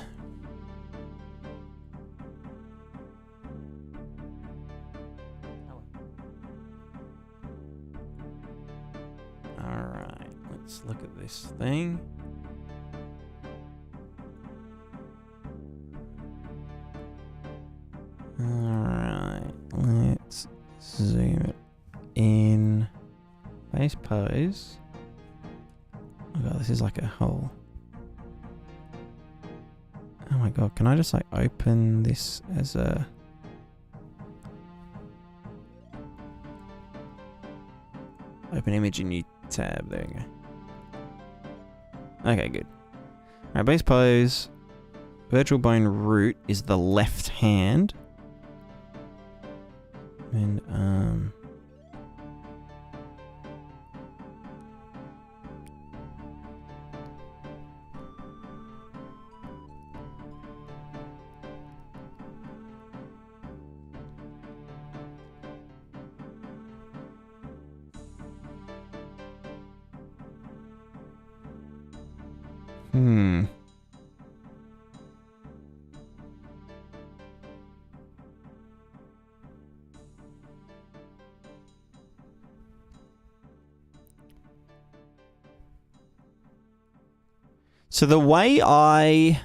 [SPEAKER 1] Alright, let's look at this thing. Alright, let's zoom it in. Base pose. Oh god, this is like a whole... Oh my god, can I just like open this as a... Open image in new tab. There you go. Okay, good. Alright, base pose. Virtual bone root is the left hand. And, So the way I'm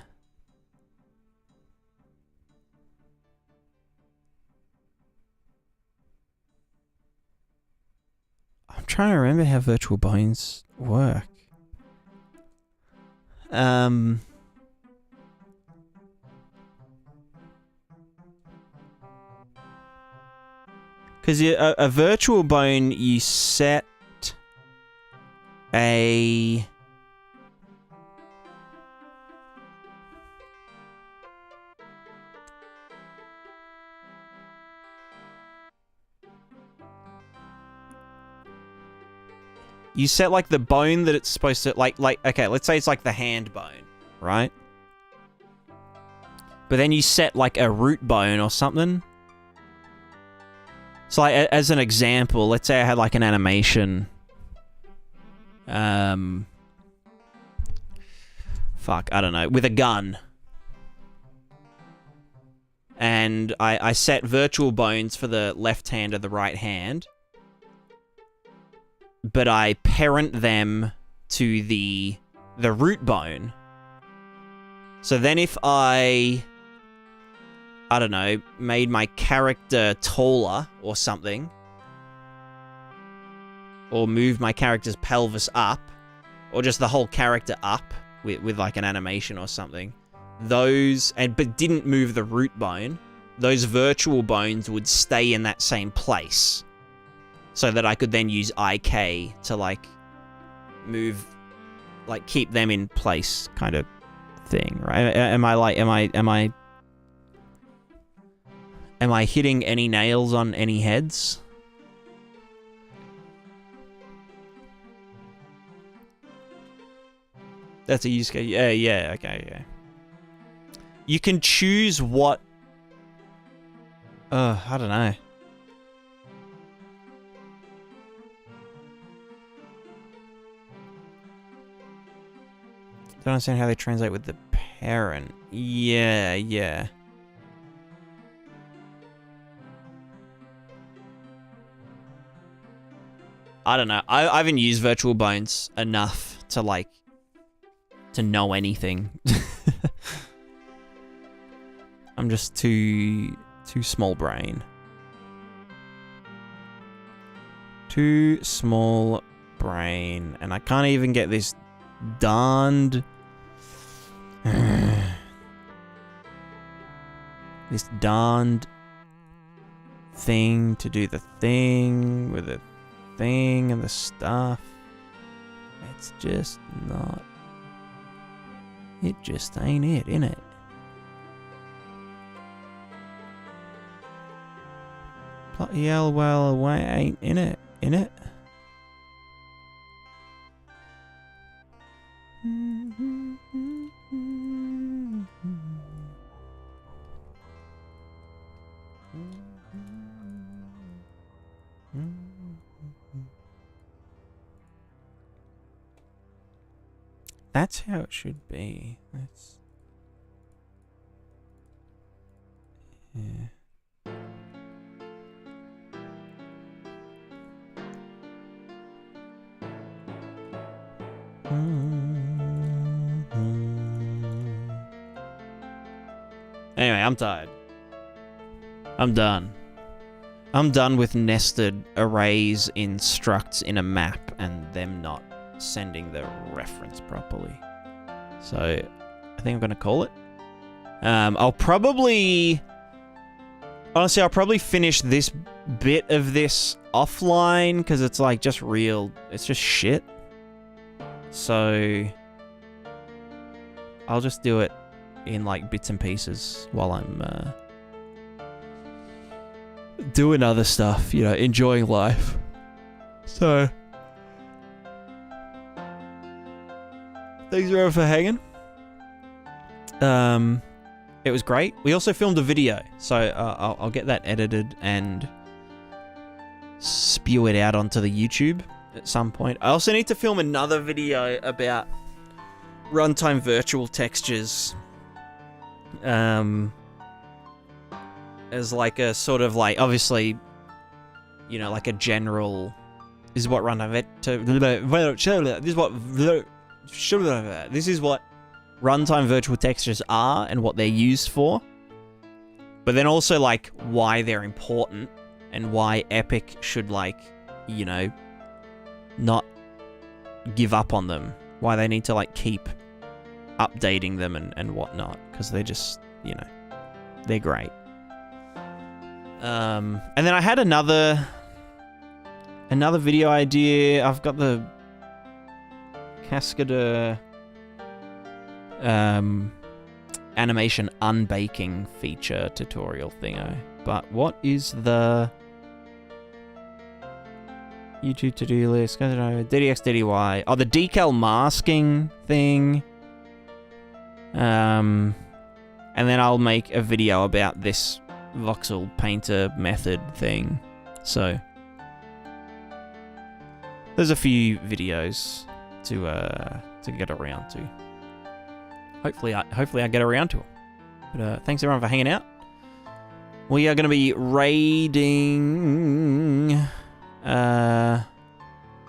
[SPEAKER 1] trying to remember how virtual bones work. Because a virtual bone, you set a... You set, like, the bone that it's supposed to... Like, okay, let's say it's, like, the hand bone, right? But then you set, like, a root bone or something. So, like, as an example, let's say I had, like, an animation. Fuck, I don't know. With a gun. And I set virtual bones for the left hand or the right hand. But I parent them to the root bone. So then if I don't know, made my character taller or something, or moved my character's pelvis up, or just the whole character up with like an animation or something, but didn't move the root bone, those virtual bones would stay in that same place. So that I could then use IK to, like, move, like, keep them in place kind of thing, right? Am I hitting any nails on any heads? That's a use case. Yeah, okay, yeah. You can choose what... I don't know. Don't understand how they translate with the parent. Yeah. I don't know. I haven't used virtual bones enough to, like, to know anything. I'm just too small brain. Too small brain. And I can't even get this darned... this darned thing to do the thing with the thing and the stuff. It's just not... It just ain't it, innit? Bloody hell, well, away ain't innit, innit? That's how it should be. That's... Yeah. Anyway, I'm tired. I'm done. I'm done with nested arrays in structs in a map and them not sending the reference properly. So, I think I'm going to call it. I'll probably Honestly, I'll probably finish this bit of this offline because it's like just real. It's just shit. So I'll just do it in like bits and pieces while I'm doing other stuff, you know, enjoying life. So thanks everyone for hanging. It was great. We also filmed a video, so I'll get that edited and spew it out onto the YouTube at some point. I also need to film another video about runtime virtual textures. As like a sort of like, obviously, you know, like a general, this is what runtime this is what runtime virtual textures are and what they're used for. But then also like why they're important and why Epic should, like, you know, not give up on them. Why they need to like keep updating them and whatnot, because they're just, you know, they're great. And then I had another video idea. I've got the Cascadeur animation unbaking feature tutorial thingo. But what is the YouTube to-do list? DDX, DDY. Oh, the decal masking thing. And then I'll make a video about this voxel painter method thing. So there's a few videos to get around to. Hopefully I get around to them. But thanks everyone for hanging out. We are going to be raiding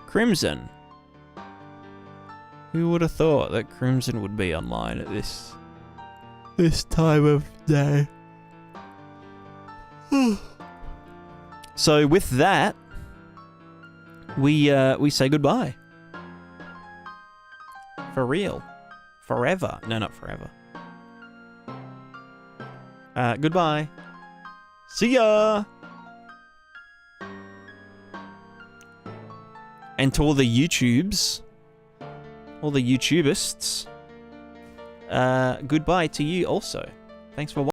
[SPEAKER 1] Crimson. Who would have thought that Crimson would be online at this time of day? So with that, we say goodbye. For real. Forever. No, not forever. Goodbye. See ya! And to all the YouTubes, all the YouTubists, goodbye to you also. Thanks for watching.